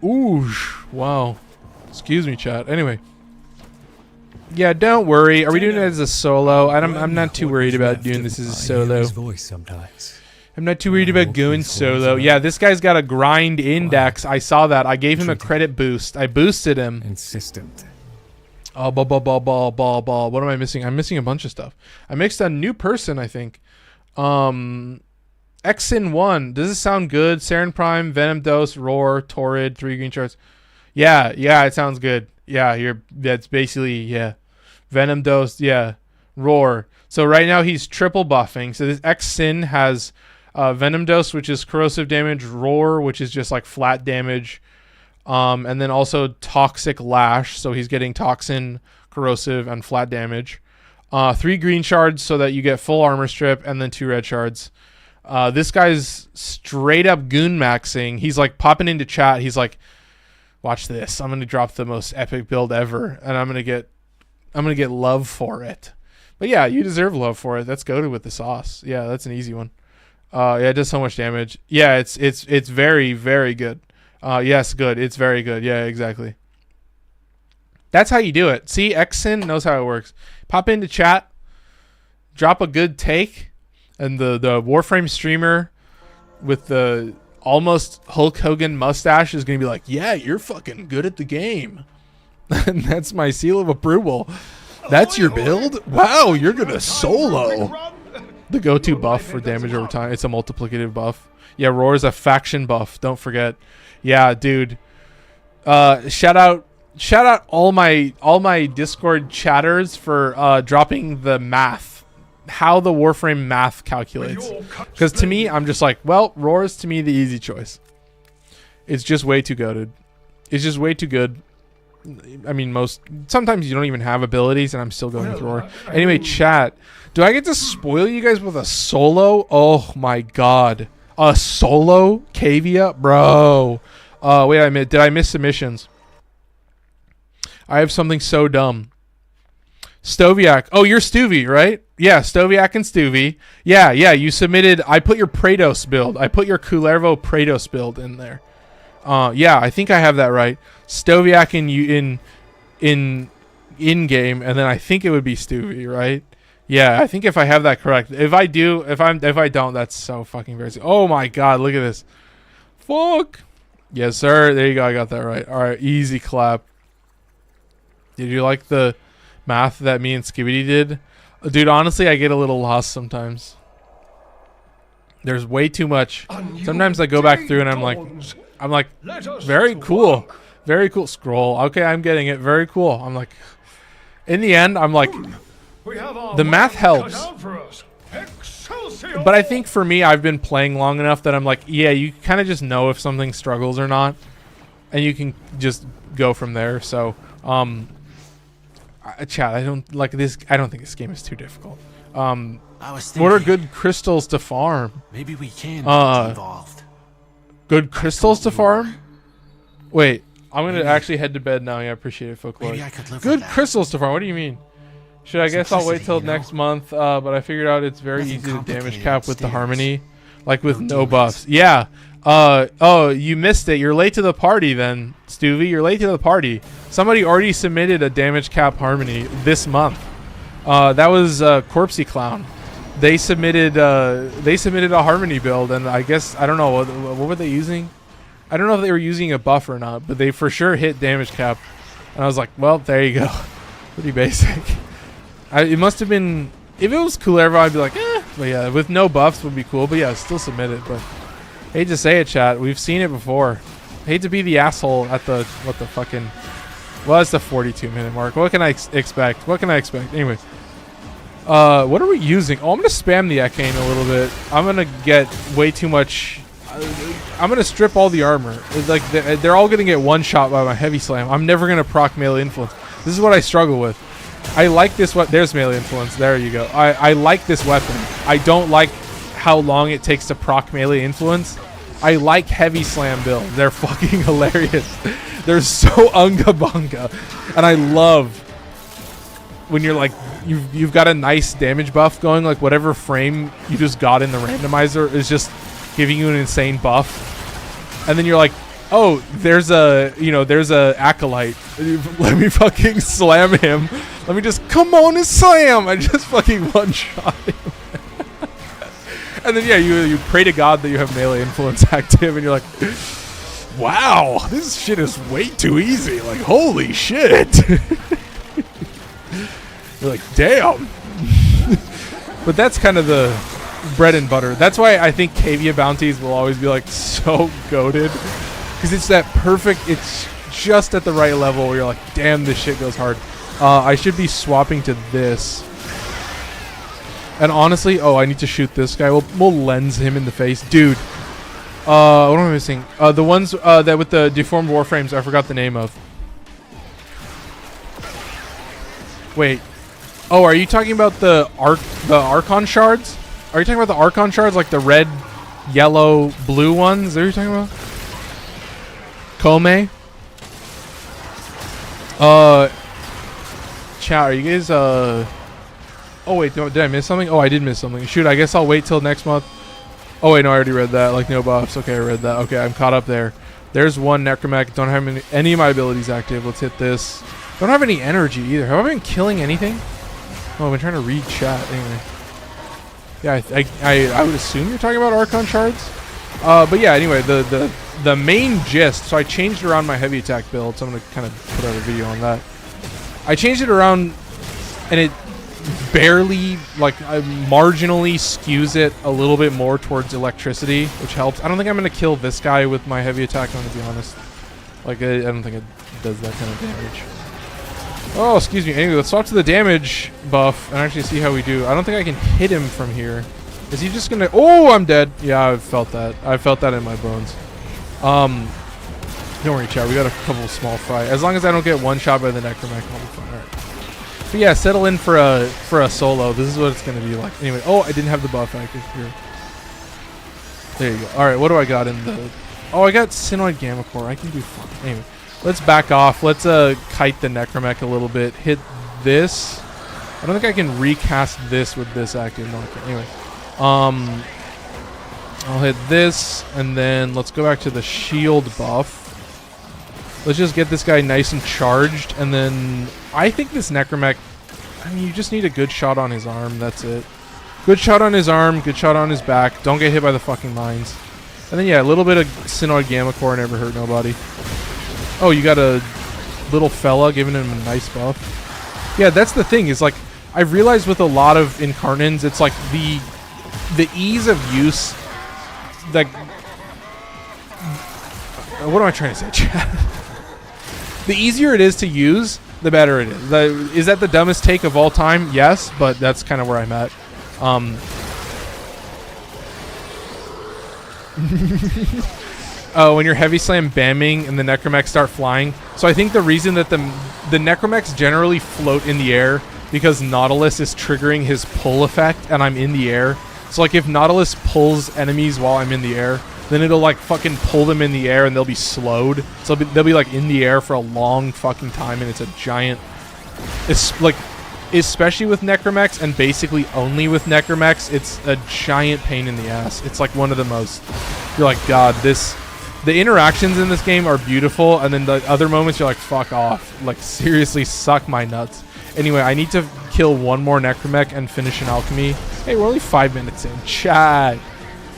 Ooh. Wow. Excuse me, chat. Anyway. Yeah, don't worry. Are we doing it as a solo? I'm not too worried about doing this as a solo. I'm not too worried about going solo. Yeah, this guy's got a grind index. I saw that. I gave him a credit boost. I boosted him. Insistent. Oh, ball. What am I missing? I'm missing a bunch of stuff. I mixed a new person, I think. X in 1. Does this sound good? Saryn Prime, Venom Dose, Roar, Torrid, 3 green charts. Yeah, it sounds good. Yeah, that's basically, yeah. Venom Dose, yeah. Roar. So right now he's triple buffing. So this X-Sin has Venom Dose, which is corrosive damage, Roar, which is just like flat damage, and then also Toxic Lash. So he's getting Toxin, corrosive, and flat damage. 3 green shards so that you get full armor strip, and then 2 red shards. This guy's straight up goon maxing. He's like popping into chat. He's like, watch this. I'm going to drop the most epic build ever, and I'm going to get love for it. But yeah, you deserve love for it. That's goated with the sauce. Yeah, that's an easy one. Yeah, it does so much damage. Yeah, it's very, very good. Yes, good. It's very good. Yeah, exactly. That's how you do it. See, Xsin knows how it works. Pop into chat, drop a good take, and the Warframe streamer with the almost Hulk Hogan mustache is going to be like, yeah, you're fucking good at the game. And that's my seal of approval. That's your build? Wow, you're going to solo. The go-to buff for damage over time. It's a multiplicative buff. Yeah, Roar's a faction buff. Don't forget. Yeah, dude. Shout out all my Discord chatters for dropping the math, how the Warframe math calculates. Because to me, I'm just like, well, Roar's to me the easy choice. It's just way too goated. It's just way too good. I mean, sometimes you don't even have abilities, and I'm still going with Roar. Anyway, chat. Do I get to spoil you guys with a solo? Oh my god. A solo Cavia? Bro. Wait, did I miss submissions? I have something so dumb. Stoviak. Oh, you're Stuvie, right? Yeah, Stoviak and Stuvie. Yeah, you submitted. I put your Praedos build. I put your Kullervo Praedos build in there. Yeah, I think I have that right. Stoviak in game, and then I think it would be Stuvie, right? Yeah, I think if I have that correct. If I don't, that's so fucking embarrassing. Oh my god, look at this. Fuck. Yes, sir. There you go. I got that right. All right, easy clap. Did you like the math that me and Skibidi did? Dude, honestly, I get a little lost sometimes. There's way too much. Sometimes I go back through and I'm like, very cool. Very cool. Scroll. Okay, I'm getting it. Very cool. I'm like, in the end, I'm like, the math helps. But I think for me, I've been playing long enough that I'm like, yeah, you kind of just know if something struggles or not. And you can just go from there. So, chat, I don't like this. I don't think this game is too difficult. What are good crystals to farm? Maybe we can get involved. Good crystals to farm? Wait, I'm going to actually head to bed now. Yeah, I appreciate it, Folklore. Maybe I could live Good with that. crystals to farm. What do you mean? Should I guess I'll wait till you know? next month, but I figured out it's very Nothing easy to damage complicated cap with the upstairs. harmony, like with No no demons. buffs. Yeah. Oh, you missed it. You're late to the party then, Stuvie. You're late to the party. Somebody already submitted a damage cap harmony this month. That was Corpsey Clown. They submitted a harmony build, and I guess I don't know what were they using. I don't know if they were using a buff or not, but they for sure hit damage cap. And I was like, well, there you go. Pretty basic. It must have been, if it was Kullervo, I'd be like, eh. But yeah, with no buffs would be cool. But yeah, still submit it. But hate to say it, chat. We've seen it before. Hate to be the asshole at the, well, it's the 42-minute mark. What can I expect? What can I expect? Anyway. What are we using? Oh, I'm going to spam the Arcane a little bit. I'm going to get way too much. I'm going to strip all the armor. It's like they're all going to get one shot by my heavy slam. I'm never going to proc melee influence. This is what I struggle with. I like this weapon. There's melee influence. There you go. I like this weapon. I don't like how long it takes to proc melee influence. I like heavy slam builds. They're fucking hilarious. They're so unga bunga. And I love when you're like, you've got a nice damage buff going, like whatever frame you just got in the randomizer is just giving you an insane buff. And then you're like, oh, there's a acolyte. Let me fucking slam him. Let me just come on and slam. I just fucking one shot him. And then yeah, you pray to God that you have melee influence active, and you're like, wow, this shit is way too easy. Like, holy shit. You're like, damn. But that's kind of the bread and butter. That's why I think Cavia bounties will always be like so goated. Because it's that perfect, it's just at the right level where you're like, damn, this shit goes hard. I should be swapping to this. And honestly, oh, I need to shoot this guy. We'll lens him in the face. Dude. What am I missing? The ones that with the deformed warframes, I forgot the name of. Wait. Oh, are you talking about the Archon shards? Are you talking about the Archon shards, like the red, yellow, blue ones? Are you talking about? Kome? Chat, are you guys, oh wait, did I miss something? Oh, I did miss something. Shoot, I guess I'll wait till next month. Oh wait, no, I already read that. Like, no buffs. Okay, I read that. Okay, I'm caught up there. There's one Necromech. Don't have any of my abilities active. Let's hit this. Don't have any energy either. Have I been killing anything? Oh, I've been trying to read chat. Anyway. Yeah, I would assume you're talking about Archon shards. But yeah, anyway, the main gist. So I changed around my heavy attack build. So I'm gonna kind of put out a video on that. I changed it around, and it barely, like, marginally skews it a little bit more towards electricity, which helps. I don't think I'm going to kill this guy with my heavy attack, I'm going to be honest. Like, I don't think it does that kind of damage. Oh, excuse me. Anyway, let's swap to the damage buff and actually see how we do. I don't think I can hit him from here. Is he just going to... Oh, I'm dead. Yeah, I've felt that. I felt that in my bones. Don't worry, chat. We got a couple of small fry. As long as I don't get one shot by the necromech, I'll be fine. All right. But yeah, settle in for a solo. This is what it's going to be like. Anyway, oh, I didn't have the buff active here. There you go. All right, what do I got in the... Oh, I got Synoid Gamma Core. I can do fun. Anyway, let's back off. Let's kite the necromech a little bit. Hit this. I don't think I can recast this with this active. No, okay. Anyway, I'll hit this, and then let's go back to the shield buff. Let's just get this guy nice and charged, and then I think this necromech, I mean, you just need a good shot on his arm. That's it. Good shot on his arm, good shot on his back. Don't get hit by the fucking mines. And then, yeah, a little bit of Synoid Gamma Core never hurt nobody. Oh, you got a little fella giving him a nice buff. Yeah, that's the thing, is like, I've realized with a lot of Incarnins, it's like the ease of use, like, what am I trying to say, Chad? The easier it is to use, the better it is. Is that the dumbest take of all time? Yes, but that's kind of where I'm at. When you're heavy slam bamming and the necromechs start flying. So I think the reason that the necromechs generally float in the air because Nautilus is triggering his pull effect and I'm in the air. So like if Nautilus pulls enemies while I'm in the air, then it'll like fucking pull them in the air and they'll be slowed. So they'll be like in the air for a long fucking time, and it's a giant... It's like, especially with necromechs and basically only with necromechs, it's a giant pain in the ass. It's like one of the most... You're like, God, this... The interactions in this game are beautiful, and then the other moments you're like, fuck off. Like, seriously, suck my nuts. Anyway, I need to kill one more necromech and finish an alchemy. Hey, we're only 5 minutes in. Chat.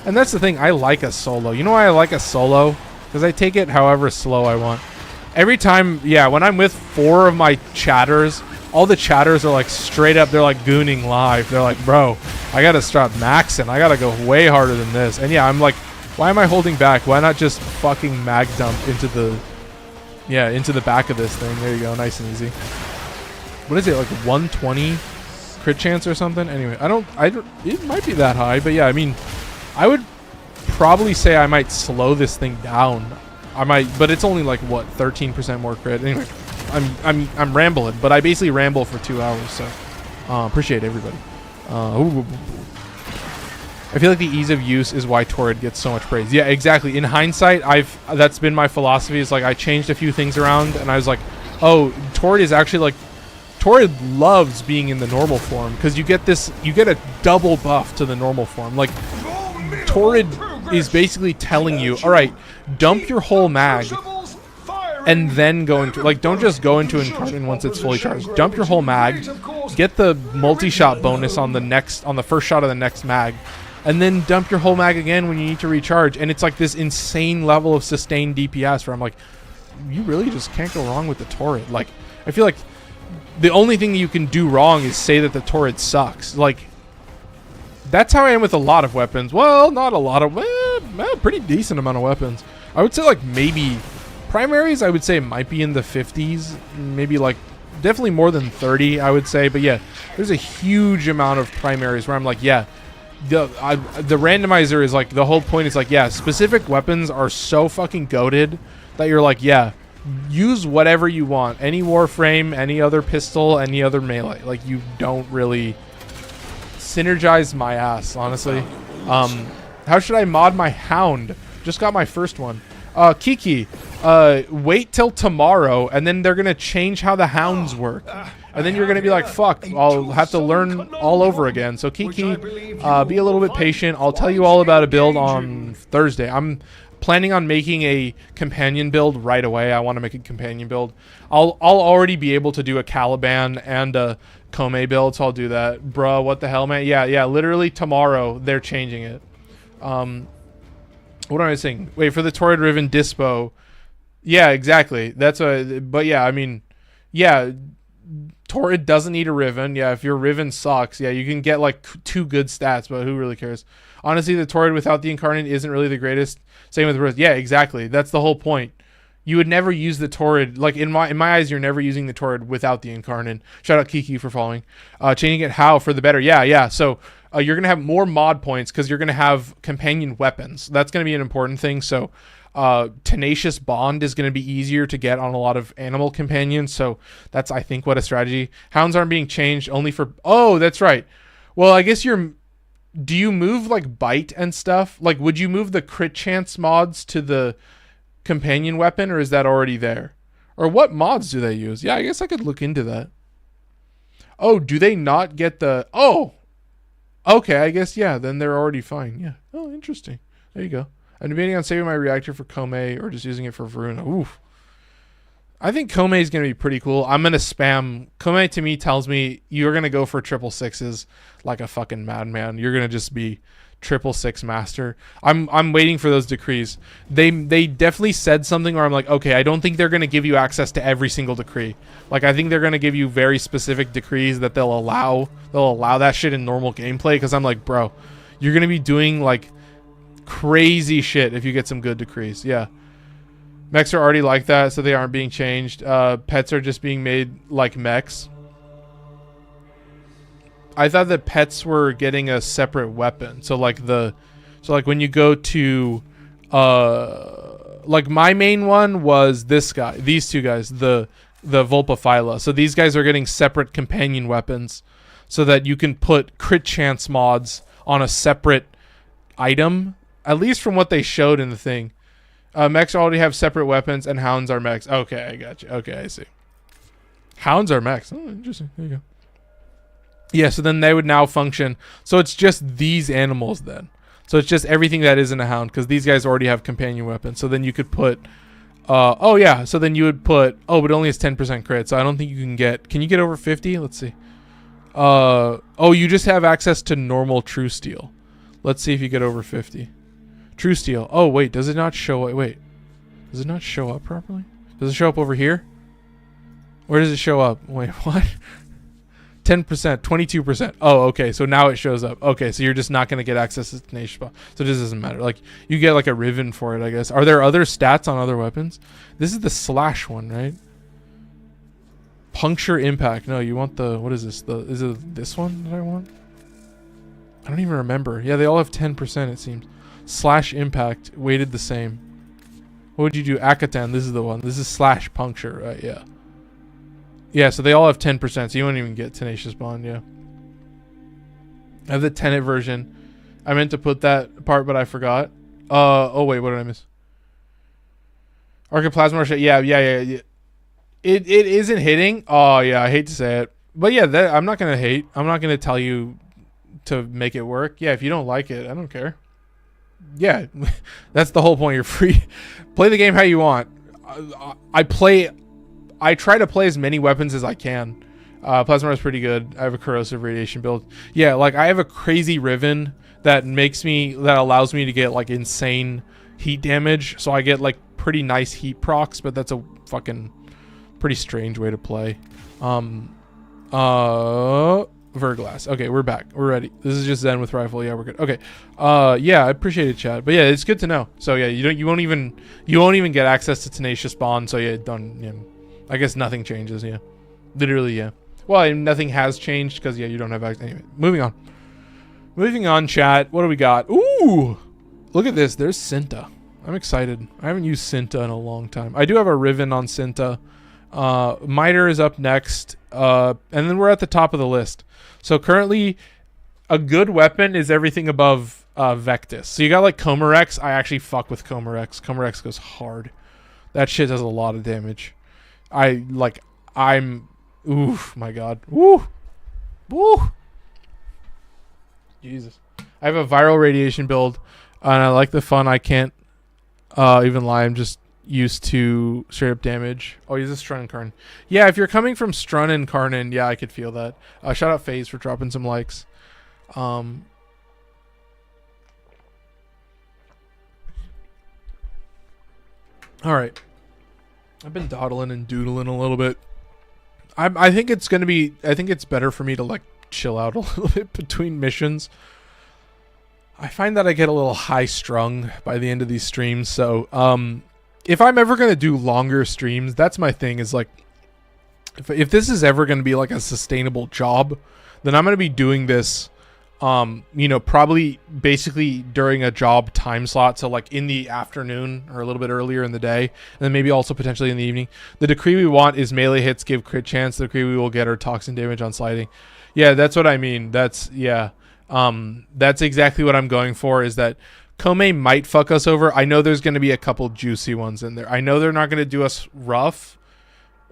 And that's the thing, I like a solo. You know why I like a solo? Because I take it however slow I want. Every time, yeah, when I'm with 4 of my chatters, all the chatters are like straight up, they're like gooning live. They're like, bro, I gotta start maxing. I gotta go way harder than this. And yeah, I'm like, why am I holding back? Why not just fucking mag dump into the, yeah, into the back of this thing? There you go, nice and easy. What is it, like 120 crit chance or something? Anyway, I don't, it might be that high, but yeah, I mean, I would probably say I might slow this thing down. I might, but it's only like what, 13% more crit. Anyway, I'm rambling, but I basically ramble for 2 hours. So appreciate everybody. I feel like the ease of use is why Torrid gets so much praise. Yeah, exactly. In hindsight, that's been my philosophy. Is like I changed a few things around, and I was like, oh, Torrid is actually like, Torrid loves being in the normal form because you get a double buff to the normal form. Like, Torrid is basically telling you, all right, dump your whole mag and then go into, like, don't just go into Incarnate once it's fully charged. Dump your whole mag, get the multi-shot bonus on the first shot of the next mag, and then dump your whole mag again when you need to recharge. And it's like this insane level of sustained DPS where I'm like, you really just can't go wrong with the Torrid. Like, I feel like the only thing you can do wrong is say that the Torrid sucks. Like, that's how I am with a lot of weapons. Well, not a lot of... Well, pretty decent amount of weapons. I would say, like, maybe... Primaries, I would say, might be in the 50s. Maybe, like, definitely more than 30, I would say. But, yeah, there's a huge amount of primaries where I'm like, yeah, the randomizer is, like, the whole point is, like, yeah, specific weapons are so fucking goated that you're like, yeah, use whatever you want. Any Warframe, any other pistol, any other melee. Like, you don't really... synergize my ass, honestly. How should I mod my hound? Just got my first one. Kiki, wait till tomorrow, and then they're gonna change how the hounds work, and then you're gonna be like, fuck, I'll have to learn all over again. So Kiki, be a little bit patient. I'll tell you all about a build on Thursday. I'm planning on making a companion build right away. I want to make a companion build. I'll already be able to do a Caliban and a Kome build, so I'll do that. Bruh, what the hell, man? Yeah, literally tomorrow they're changing it. What am I saying? Wait, for the Torrid Riven Dispo. Yeah, exactly. That's a... But yeah, I mean... Yeah, Torrid doesn't need a Riven. Yeah, if your Riven sucks, yeah, you can get like 2 good stats, but who really cares? Honestly, the Torrid without the Incarnate isn't really the greatest. Same with Rose. Yeah, exactly. That's the whole point. You would never use the Torrid. Like, in my eyes, you're never using the Torrid without the Incarnate. Shout out Kiki for following. Changing it how for the better. Yeah. So you're going to have more mod points because you're going to have companion weapons. That's going to be an important thing. So Tenacious Bond is going to be easier to get on a lot of animal companions. So that's, I think, what a strategy. Hounds aren't being changed only for... Oh, that's right. Well, I guess you're... Do you move like bite and stuff? Like, would you move the crit chance mods to the companion weapon, or is that already there? Or what mods do they use? Yeah, I guess I could look into that. Oh, do they not get the... Oh! Okay, I guess, yeah, then they're already fine. Yeah. Oh, interesting. There you go. I'm debating on saving my reactor for Kome or just using it for Varuna. Oof. I think Kome is going to be pretty cool. I'm going to spam. Kome to me tells me you're going to go for 666s like a fucking madman. You're going to just be 666 master. I'm waiting for those decrees. They definitely said something where I'm like, okay, I don't think they're going to give you access to every single decree. Like, I think they're going to give you very specific decrees that they'll allow that shit in normal gameplay, because I'm like, bro, you're going to be doing like crazy shit if you get some good decrees. Yeah. Mechs are already like that, so they aren't being changed. Pets are just being made like mechs. I thought that pets were getting a separate weapon. So like when you go to like my main one was this guy, these 2 guys, the Vulpaphyla. So these guys are getting separate companion weapons so that you can put crit chance mods on a separate item, at least from what they showed in the thing. Mechs already have separate weapons, and hounds are mechs. Okay, I got you. Okay, I see. Hounds are mechs. Oh, interesting. There you go. Yeah, so then they would now function. So it's just these animals then. So it's just everything that isn't a hound, because these guys already have companion weapons. So then you could put... oh, yeah. So then you would put... Oh, but only has 10% crit. So I don't think you can get... Can you get over 50? Let's see. Oh, you just have access to normal True Steel. Let's see if you get over 50. True Steel. Oh, wait. Does it not show... Wait. Does it not show up properly? Does it show up over here? Where does it show up? Wait, what? 10%, 22%. Oh, okay. So now it shows up. Okay, so you're just not going to get access to Tenacious Bond. So it just doesn't matter. Like, you get like a Riven for it, I guess. Are there other stats on other weapons? This is the slash one, right? Puncture impact. No, you want the... What is this? Is it this one that I want? I don't even remember. Yeah, they all have 10%, it seems. Slash impact weighted the same. What would you do? Akatan, this is the one. This is slash puncture, right? Yeah. Yeah, so they all have 10%, so you won't even get Tenacious Bond, yeah. I have the Tenet version. I meant to put that part, but I forgot. Oh wait, what did I miss? Archiplasma, yeah. It isn't hitting. Oh yeah, I hate to say it. But yeah, I'm not going to hate. I'm not going to tell you to make it work. Yeah, if you don't like it, I don't care. Yeah, that's the whole point. You're free. Play the game how you want. I try to play as many weapons as I can. Plasma is pretty good. I have a corrosive radiation build. Yeah, like I have a crazy Riven that allows me to get like insane heat damage. So I get like pretty nice heat procs, but that's a fucking pretty strange way to play. Verglass. Okay, we're back. We're ready. This is just Zen with Rifle. Yeah, we're good. Okay. Yeah, I appreciate it, chat. But yeah, it's good to know. So yeah, you won't even get access to Tenacious Bond. So yeah, done. Yeah. I guess nothing changes. Yeah, literally. Yeah. Well, nothing has changed because yeah, you don't have access. Anyway, moving on, chat. What do we got? Ooh, look at this. There's Cinta. I'm excited. I haven't used Cinta in a long time. I do have a Riven on Cinta. Miter is up next. And then we're at the top of the list. So currently, a good weapon is everything above Vectis. So you got like Comarex. I actually fuck with Comarex. Comarex goes hard. That shit does a lot of damage. Oof, my god. Woo! Woo! Jesus. I have a viral radiation build, and I like the fun. I can't even lie. I'm just used to straight up damage. Oh, he's a Strun Karn. Yeah, if you're coming from Strun and Karnan, yeah, I could feel that. Shout out FaZe for dropping some likes. All right. I've been dawdling and doodling a little bit. I think it's gonna be. I think it's better for me to like chill out a little bit between missions. I find that I get a little high strung by the end of these streams. So if I'm ever gonna do longer streams, that's my thing. Is like if this is ever gonna be like a sustainable job, then I'm gonna be doing this. You know, probably basically during a job time slot. So like in the afternoon or a little bit earlier in the day, and then maybe also potentially in the evening. The decree we want is melee hits give crit chance. The decree we will get our toxin damage on sliding. Yeah, that's what I mean. That's exactly what I'm going for, is that Kome might fuck us over. I know there's going to be a couple juicy ones in there. I know they're not going to do us rough,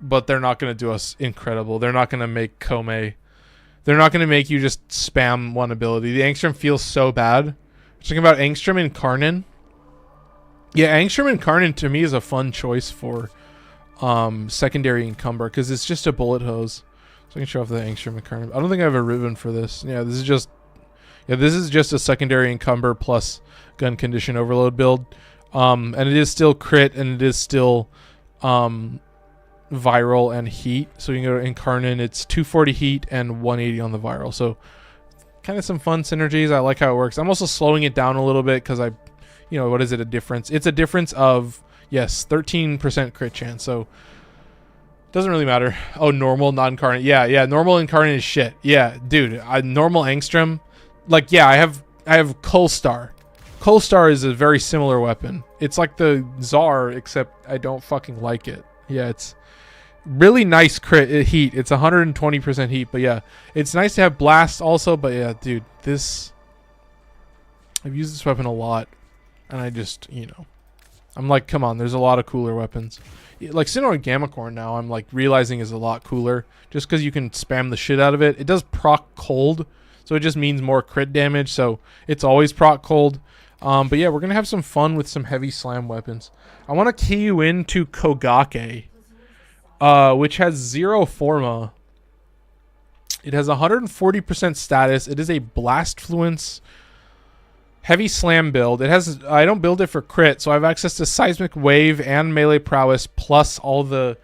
but they're not going to do us incredible. They're not going to make Kome... They're not going to make you just spam one ability. The Angstrom feels so bad. Talking about Angstrom and Karnan. Yeah, Angstrom and Karnan to me is a fun choice for secondary encumber, because it's just a bullet hose. So I can show off the Angstrom and Karnan. I don't think I have a ribbon for this. Yeah, this is just a secondary encumber plus gun condition overload build. And it is still crit, and it is still viral and heat. So you can go to Incarnate. It's 240 heat and 180 on the viral. So kind of some fun synergies. I like how it works. I'm also slowing it down a little bit because what is it a difference? It's a difference of, yes, 13% crit chance. So doesn't really matter. Oh, normal, not incarnate. Yeah, normal incarnate is shit. Yeah, dude, normal Angstrom. Like, yeah, I have Kolstar. Kolstar is a very similar weapon. It's like the Tsar, except I don't fucking like it. Yeah, it's really nice crit heat. It's 120% heat, but yeah, it's nice to have blast also. But yeah, dude, I've used this weapon a lot, and I just, I'm like, come on, there's a lot of cooler weapons. Like Sinnoh Gammacorn now, I'm like realizing is a lot cooler, just because you can spam the shit out of it. It does proc cold, so it just means more crit damage. So it's always proc cold. But yeah, we're gonna have some fun with some heavy slam weapons. I want to key you into Kogake, which has 0 forma. It has 140% status. It is a blast fluence heavy slam build. It has, I don't build it for crit, so I have access to seismic wave and melee prowess plus all the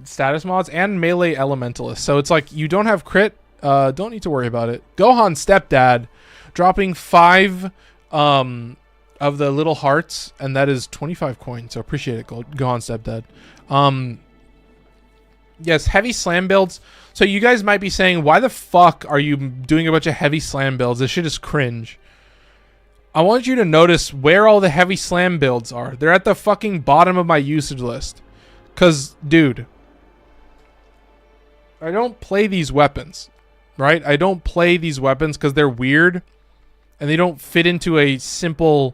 status mods and melee elementalist. So it's like you don't have crit, don't need to worry about it. Gohan Stepdad dropping 5 of the little hearts, and that is 25 coins, so appreciate it, Gohan Stepdad. Yes, heavy slam builds. So you guys might be saying, why the fuck are you doing a bunch of heavy slam builds? This shit is cringe. I want you to notice where all the heavy slam builds are. They're at the fucking bottom of my usage list. Because, dude, I don't play these weapons, right? I don't play these weapons because they're weird, and they don't fit into a simple,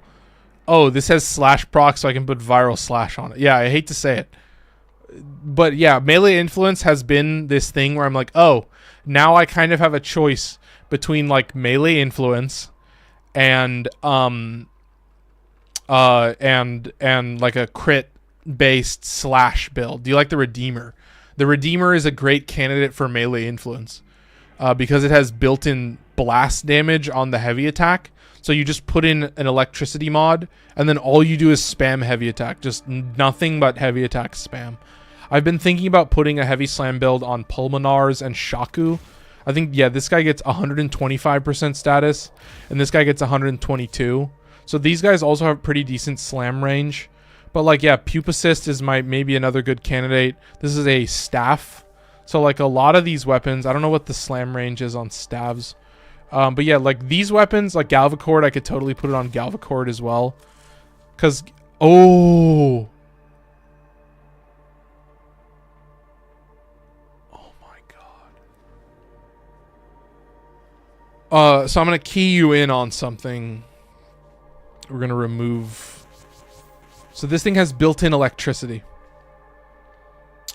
oh, this has slash proc, so I can put viral slash on it. Yeah, I hate to say it. But yeah, melee influence has been this thing where I'm like, oh, now I kind of have a choice between like melee influence and like a crit based slash build. Do you like the Redeemer? The Redeemer is a great candidate for melee influence because it has built-in blast damage on the heavy attack. So you just put in an electricity mod, and then all you do is spam heavy attack. Just nothing but heavy attack spam. I've been thinking about putting a heavy slam build on Pulmonars and Shaku. I think, yeah, this guy gets 125% status, and this guy gets 122. So these guys also have pretty decent slam range. But, like, yeah, Pupacist is maybe another good candidate. This is a staff. So, like, a lot of these weapons, I don't know what the slam range is on staves. But, yeah, like, these weapons, like Galvacord, I could totally put it on Galvacord as well. Because, oh... So I'm going to key you in on something. We're going to remove... So this thing has built-in electricity.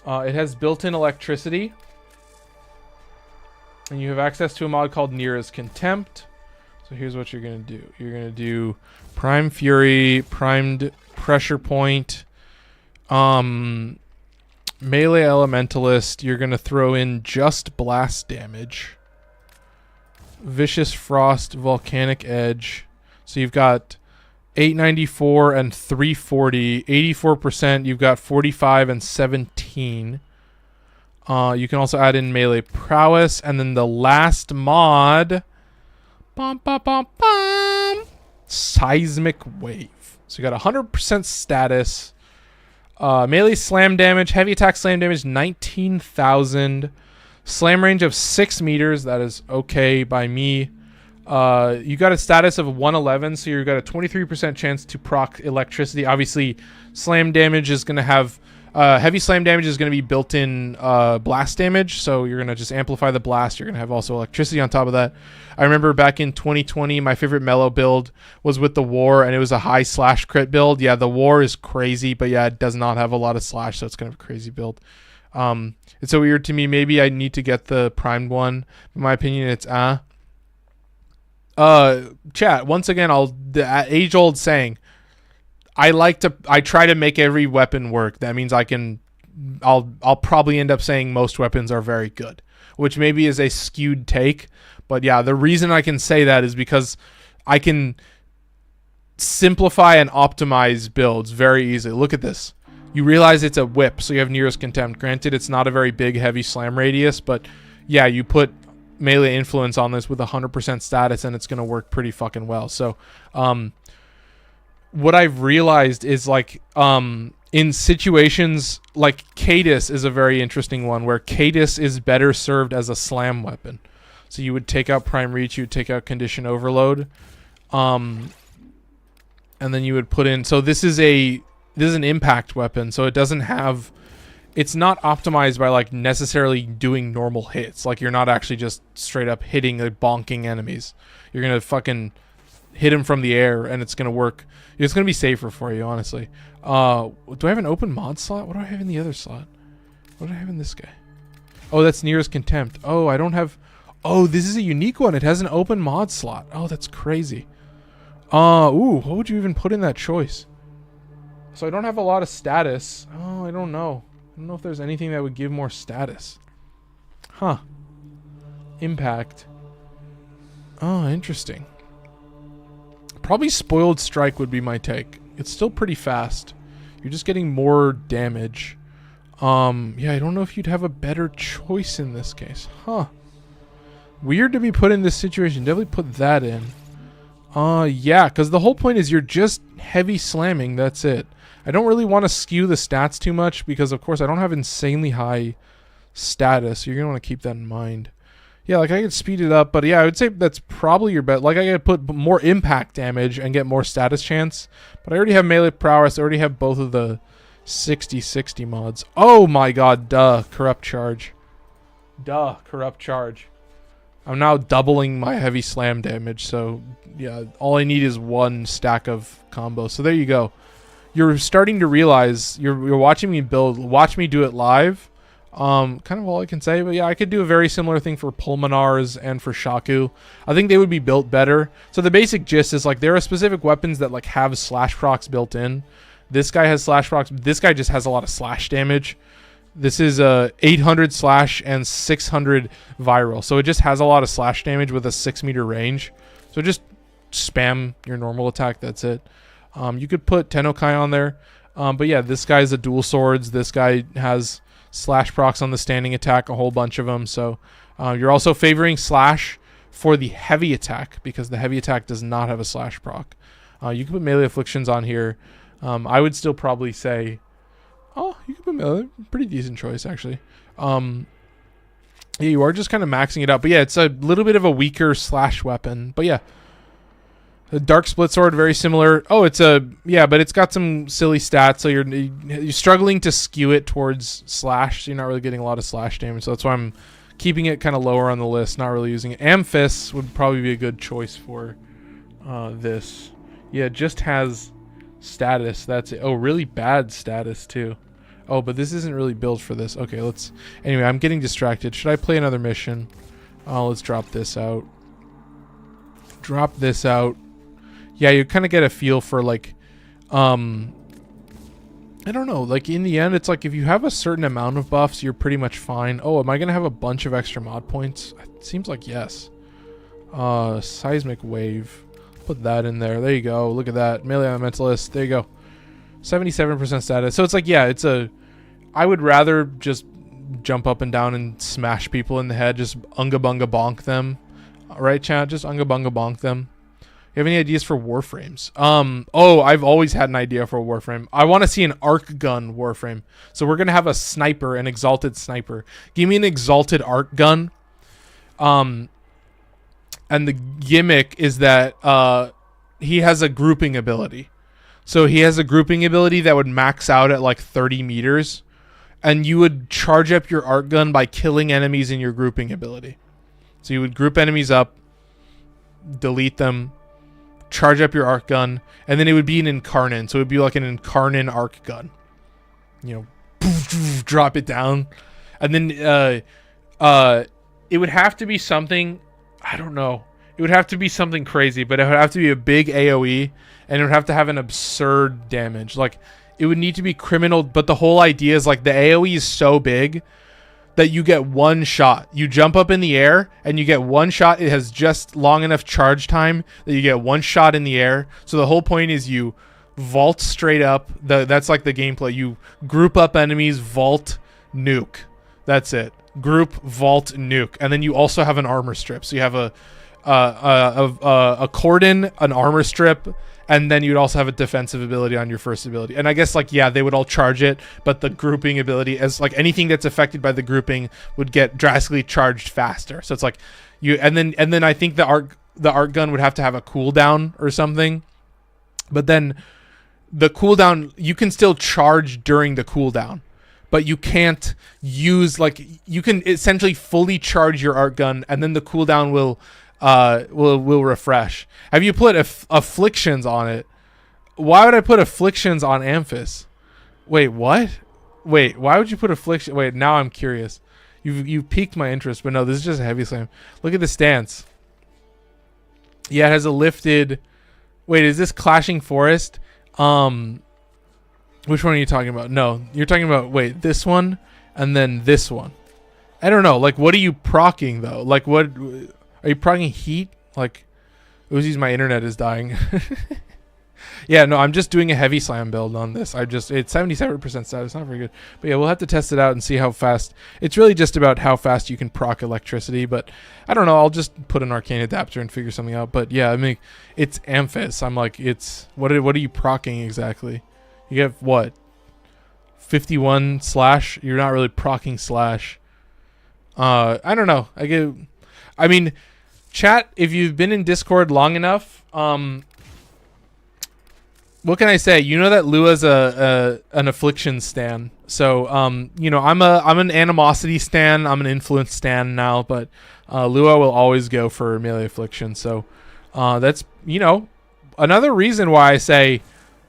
It has built-in electricity. And you have access to a mod called Nira's Contempt. So here's what you're going to do. You're going to do Prime Fury, Primed Pressure Point, Melee Elementalist. You're going to throw in just blast damage. Vicious Frost, Volcanic Edge. So you've got 894 and 340. 84%. You've got 45 and 17. You can also add in melee prowess, and then the last mod, seismic wave. So you got 100% status, melee slam damage, heavy attack slam damage 19,000, slam range of 6 meters. That is okay by me. You got a status of 111, so you've got a 23% chance to proc electricity. Obviously, slam damage is going to have heavy slam damage is going to be built-in blast damage, so you're going to just amplify the blast. You're going to have also electricity on top of that. I remember back in 2020, my favorite mellow build was with the War, and it was a high slash crit build. Yeah, the War is crazy, but yeah, it does not have a lot of slash, so it's kind of a crazy build. It's so weird to me. Maybe I need to get the primed one. In my opinion, it's chat, once again, the age-old saying, I try to make every weapon work. That means I'll probably end up saying most weapons are very good, which maybe is a skewed take. But yeah, the reason I can say that is because I can simplify and optimize builds very easily. Look at this. You realize it's a whip, so you have nearest contempt. Granted, it's not a very big, heavy slam radius, but yeah, you put melee influence on this with 100% status, and it's going to work pretty fucking well. So, what I've realized is like, in situations like Praedos is a very interesting one, where Praedos is better served as a slam weapon. So you would take out Prime Reach, you would take out Condition Overload, and then you would put in. So this is an impact weapon, so it doesn't have. It's not optimized by like necessarily doing normal hits. Like you're not actually just straight up hitting like bonking enemies. You're gonna fucking hit them from the air, and it's gonna work. It's gonna be safer for you, honestly. Do I have an open mod slot? What do I have in the other slot? What do I have in this guy? Oh, that's nearest contempt. Oh, I don't have. Oh, this is a unique one. It has an open mod slot. Oh, that's crazy. Ooh, what would you even put in that choice? So I don't have a lot of status. Oh, I don't know. I don't know if there's anything that would give more status. Huh. Impact. Oh, interesting. Probably Spoiled Strike would be my take. It's still pretty fast. You're just getting more damage. Yeah, I don't know if you'd have a better choice in this case. Huh. Weird to be put in this situation. Definitely put that in. Yeah, because the whole point is you're just heavy slamming. That's it. I don't really want to skew the stats too much because, of course, I don't have insanely high status. So you're going to want to keep that in mind. Yeah, like I could speed it up, but yeah, I would say that's probably your bet. Like I could put more impact damage and get more status chance, but I already have melee prowess. I already have both of the 60/60 mods. Oh my god, duh, corrupt charge. Duh, corrupt charge. I'm now doubling my heavy slam damage, so yeah, all I need is one stack of combos. So there you go. You're starting to realize, you're watching me build, watch me do it live. Kind of all I can say, but yeah, I could do a very similar thing for Pulmonars and for Shaku. I think they would be built better. So the basic gist is like there are specific weapons that like have slash procs built in. This guy has slash procs. This guy just has a lot of slash damage. This is 800 slash and 600 viral. So it just has a lot of slash damage with a 6 meter range. So just spam your normal attack. That's it. You could put Tennokai on there. But yeah, this guy's a dual swords. This guy has slash procs on the standing attack, a whole bunch of them. So you're also favoring slash for the heavy attack because the heavy attack does not have a slash proc. You can put melee afflictions on here. I would still probably say, oh, you can put melee. Pretty decent choice, actually. Yeah, you are just kind of maxing it out. But yeah, it's a little bit of a weaker slash weapon. But yeah, the Dark Split Sword, very similar. Oh, it's yeah, but it's got some silly stats, so you're struggling to skew it towards slash, so you're not really getting a lot of slash damage. So that's why I'm keeping it kind of lower on the list, not really using it. Amphis would probably be a good choice for this. Yeah, it just has status. That's it. Oh, really bad status too. Oh, but this isn't really built for this. Okay, let's. Anyway, I'm getting distracted. Should I play another mission? Oh, let's drop this out. Drop this out. Yeah, you kind of get a feel for like, I don't know, like in the end, it's like if you have a certain amount of buffs, you're pretty much fine. Oh, am I going to have a bunch of extra mod points? It seems like yes. Seismic Wave. Put that in there. There you go. Look at that. Melee Elementalist. There you go. 77% status. So it's like, yeah, it's a, I would rather just jump up and down and smash people in the head. Just unga bunga bonk them. Right, chat? Just unga bunga bonk them. You have any ideas for warframes? Oh, I've always had an idea for a warframe. I want to see an arc gun warframe. So we're gonna have a sniper, an exalted sniper. Give me an exalted arc gun. And the gimmick is that he has a grouping ability. So he has a grouping ability that would max out at like 30 meters, and you would charge up your arc gun by killing enemies in your grouping ability. So you would group enemies up, delete them, charge up your arc gun, and then it would be an incarnate. So it would be like an incarnate arc gun. You know, drop it down, and then it would have to be something. I don't know. It would have to be something crazy, but it would have to be a big AoE, and it would have to have an absurd damage. Like, it would need to be criminal, but the whole idea is like the AoE is so big that you get one shot. You jump up in the air and you get one shot. It has just long enough charge time that you get one shot in the air. So the whole point is you vault straight up. That's like the gameplay. You group up enemies, vault, nuke. That's it. Group, vault, nuke. And then you also have an armor strip. So you have a cordon, an armor strip, and then you'd also have a defensive ability on your first ability. And I guess, like, yeah, they would all charge it, but the grouping ability, as like anything that's affected by the grouping, would get drastically charged faster. So it's like you, and then I think the arc gun would have to have a cooldown or something. But then the cooldown, you can still charge during the cooldown, but you can't use, like, you can essentially fully charge your arc gun, and then the cooldown will refresh. Have you put afflictions on it? Why would I put afflictions on Amphis? Wait, what? Wait, why would you put affliction? Wait, now I'm curious. You've piqued my interest, but no, this is just a heavy slam. Look at the stance. Yeah, it has a lifted. Wait, is this Clashing Forest? Which one are you talking about? No, you're talking about, wait, this one and then this one. I don't know. Like, what are you procking though? Like, what are you procking? Heat? Like, Uzi's my internet is dying. Yeah, no, I'm just doing a heavy slam build on this. It's 77% status, not very good. But yeah, we'll have to test it out and see how fast. It's really just about how fast you can proc electricity. But I don't know. I'll just put an arcane adapter and figure something out. But yeah, I mean, it's Amphis. I'm like, what are you procking exactly? You get what? 51 slash? You're not really procking slash. I don't know. I mean, chat, if you've been in Discord long enough, what can I say? You know that Lua's an affliction stan. So, you know, I'm an animosity stan. I'm an influence stan now, but Lua will always go for melee affliction. So, that's, you know, another reason why I say,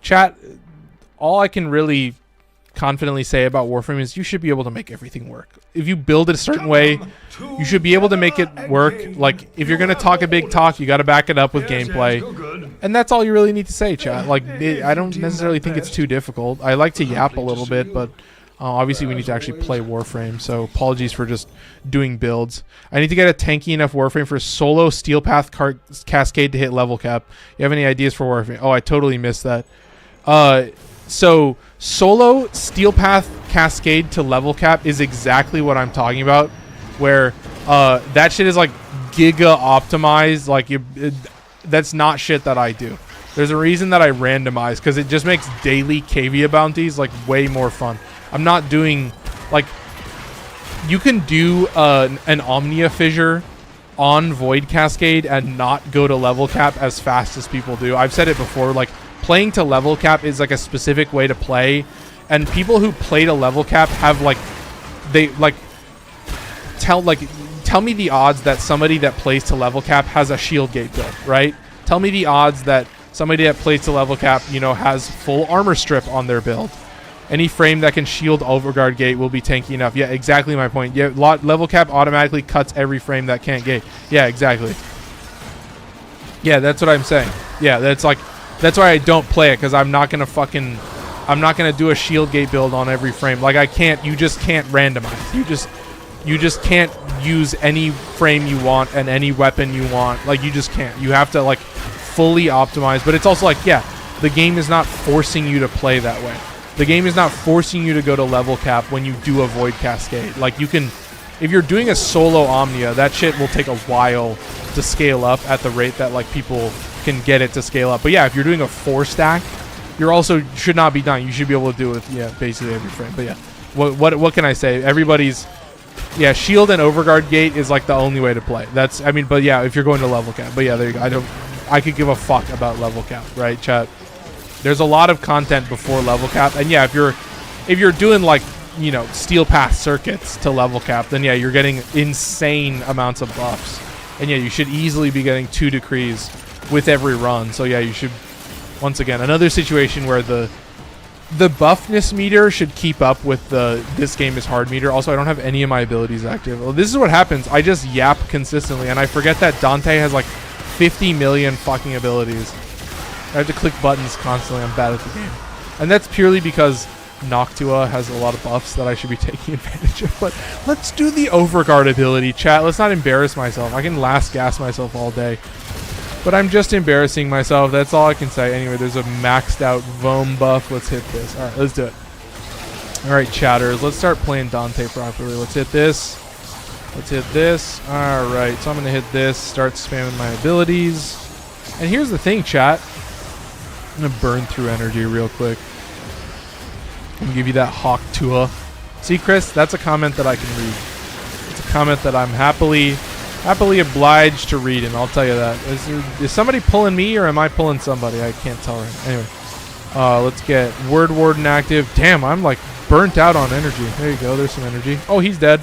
chat, all I can really confidently say about Warframe is you should be able to make everything work. If you build it a certain way, you should be able to make it work. Like, if you're going to talk a big talk, you got to back it up with gameplay. And that's all you really need to say, chat. Like, I don't necessarily think it's too difficult. I like to yap a little bit, but obviously we need to actually play Warframe. So apologies for just doing builds. I need to get a tanky enough Warframe for solo Steel Path Cascade to hit level cap. You have any ideas for Warframe? Oh, I totally missed that. So solo Steel Path Cascade to level cap is exactly what I'm talking about, where that shit is like giga optimized. Like, that's not shit that I do. There's a reason that I randomize, because it just makes daily Cavia bounties like way more fun. I'm not doing, like, you can do an Omnia Fissure on Void Cascade and not go to level cap as fast as people do. I've said it before, like, playing to level cap is like a specific way to play, and people who play to level cap have like, they like tell me the odds that somebody that plays to level cap has a shield gate build, right? Tell me the odds that somebody that plays to level cap, you know, has full armor strip on their build. Any frame that can shield overguard gate will be tanky enough. Yeah, exactly my point. Yeah, level cap automatically cuts every frame that can't gate. Yeah, exactly. Yeah, that's what I'm saying. Yeah, that's why I don't play it, because I'm not gonna do a shield gate build on every frame. Like, I can't. You just can't randomize. You just can't use any frame you want and any weapon you want. Like, you just can't. You have to, like, fully optimize. But it's also like, yeah, the game is not forcing you to play that way. The game is not forcing you to go to level cap when you do avoid cascade. Like, you can, if you're doing a solo Omnia, that shit will take a while to scale up at the rate that like people can get it to scale up. But yeah, if you're doing a 4 stack, you're also should not be dying. You should be able to do it with, yeah, basically every frame. But yeah, what can I say? Everybody's, yeah, shield and overguard gate is like the only way to play. That's, I mean, but yeah, if you're going to level cap. But yeah, there you go. I could give a fuck about level cap, right, chat? There's a lot of content before level cap, and yeah, if you're doing like, you know, steel path circuits to level cap, then yeah, you're getting insane amounts of buffs, and yeah, you should easily be getting 2 decrees with every run. So yeah, you should, once again, another situation where the buffness meter should keep up with the this game is hard meter. Also, I don't have any of my abilities active. Well, this is what happens. I just yap consistently, and I forget that Dante has like 50 million fucking abilities. I have to click buttons constantly. I'm bad at the game. And that's purely because Noctua has a lot of buffs that I should be taking advantage of. But let's do the overguard ability, chat. Let's not embarrass myself. I can last gas myself all day, but I'm just embarrassing myself. That's all I can say. Anyway, there's a maxed out Vom buff. Let's hit this. All right, let's do it. All right, chatters. Let's start playing Dante properly. Let's hit this. Let's hit this. All right, so I'm going to hit this. Start spamming my abilities. And here's the thing, chat. I'm going to burn through energy real quick. I'm going to give you that Hawk Tua. See, Chris, that's a comment that I can read. It's a comment that I'm happily obliged to read, and I'll tell you that. Is somebody pulling me, or am I pulling somebody? I can't tell right now. Anyway, let's get Word Warden active. Damn, I'm like burnt out on energy. There you go. There's some energy. Oh, he's dead.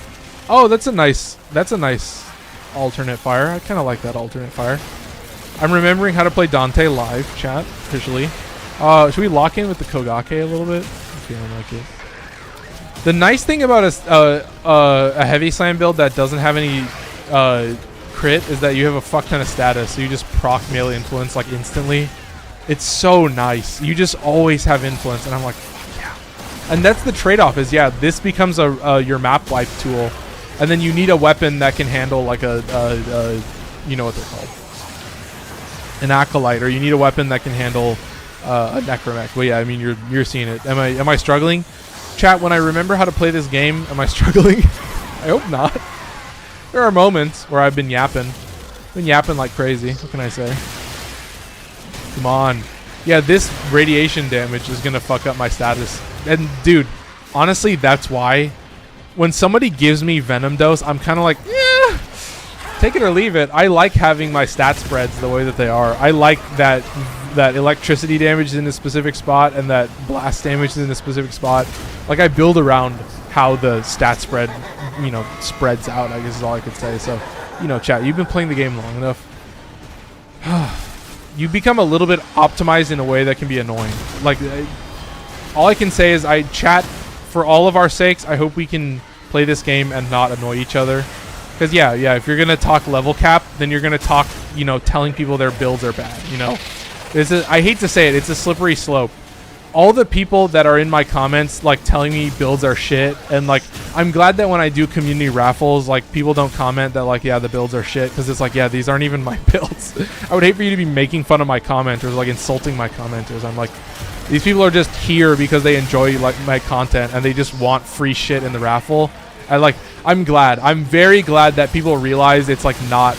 Oh, that's a nice alternate fire. I kind of like that alternate fire. I'm remembering how to play Dante live, chat, officially. Should we lock in with the Kogake a little bit? I'm feeling like it. The nice thing about a heavy slam build that doesn't have any crit is that you have a fuck ton of status, so you just proc melee influence like instantly. It's so nice. You just always have influence, and I'm like, fuck yeah. And that's the trade-off is, yeah, this becomes your map wipe tool, and then you need a weapon that can handle like you know what they're called, an acolyte, or you need a weapon that can handle a necromech. Well, yeah, I mean you're seeing it. Am I struggling, chat? When I remember how to play this game, am I struggling? I hope not. There are moments where I've been yapping like crazy. What can I say? Come on. Yeah, this radiation damage is gonna fuck up my status. And dude, honestly, that's why when somebody gives me Venom Dose, I'm kind of like, yeah, take it or leave it. I like having my stat spreads the way that they are. I like that electricity damage is in a specific spot and that blast damage is in a specific spot. Like, I build around how the stat spread, you know, spreads out, I guess is all I could say. So, you know, chat, you've been playing the game long enough. You become a little bit optimized in a way that can be annoying. Like, all I can say is chat, for all of our sakes, I hope we can play this game and not annoy each other. Because, yeah, if you're going to talk level cap, then you're going to talk, you know, telling people their builds are bad, you know. I hate to say it, it's a slippery slope. All the people that are in my comments, like, telling me builds are shit, and, like, I'm glad that when I do community raffles, like, people don't comment that, like, yeah, the builds are shit, because it's like, yeah, these aren't even my builds. I would hate for you to be making fun of my commenters, like, insulting my commenters. I'm like, these people are just here because they enjoy, like, my content, and they just want free shit in the raffle. I'm glad. I'm very glad that people realize it's, like, not,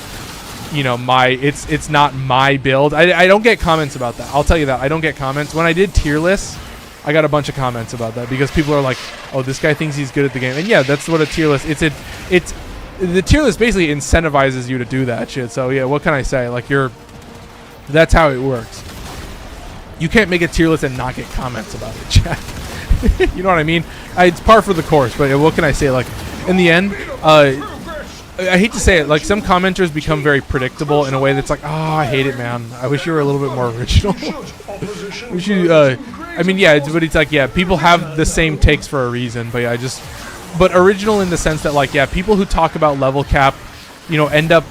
you know, it's not my build. I don't get comments about that. I'll tell you that. I don't get comments. When I did tier lists, I got a bunch of comments about that because people are like, oh, this guy thinks he's good at the game. And yeah, that's what a tier list, it's the tier list basically incentivizes you to do that shit. So yeah, what can I say? Like, that's how it works. You can't make a tier list and not get comments about it, chat. You know what I mean? It's par for the course, but what can I say? Like, in the end, I hate to say it, like, some commenters become very predictable in a way that's like, oh, I hate it, man. I wish you were a little bit more original. Wish you, I mean, yeah, but it's like, yeah, people have the same takes for a reason, but yeah, but original in the sense that, like, yeah, people who talk about level cap, you know, end up,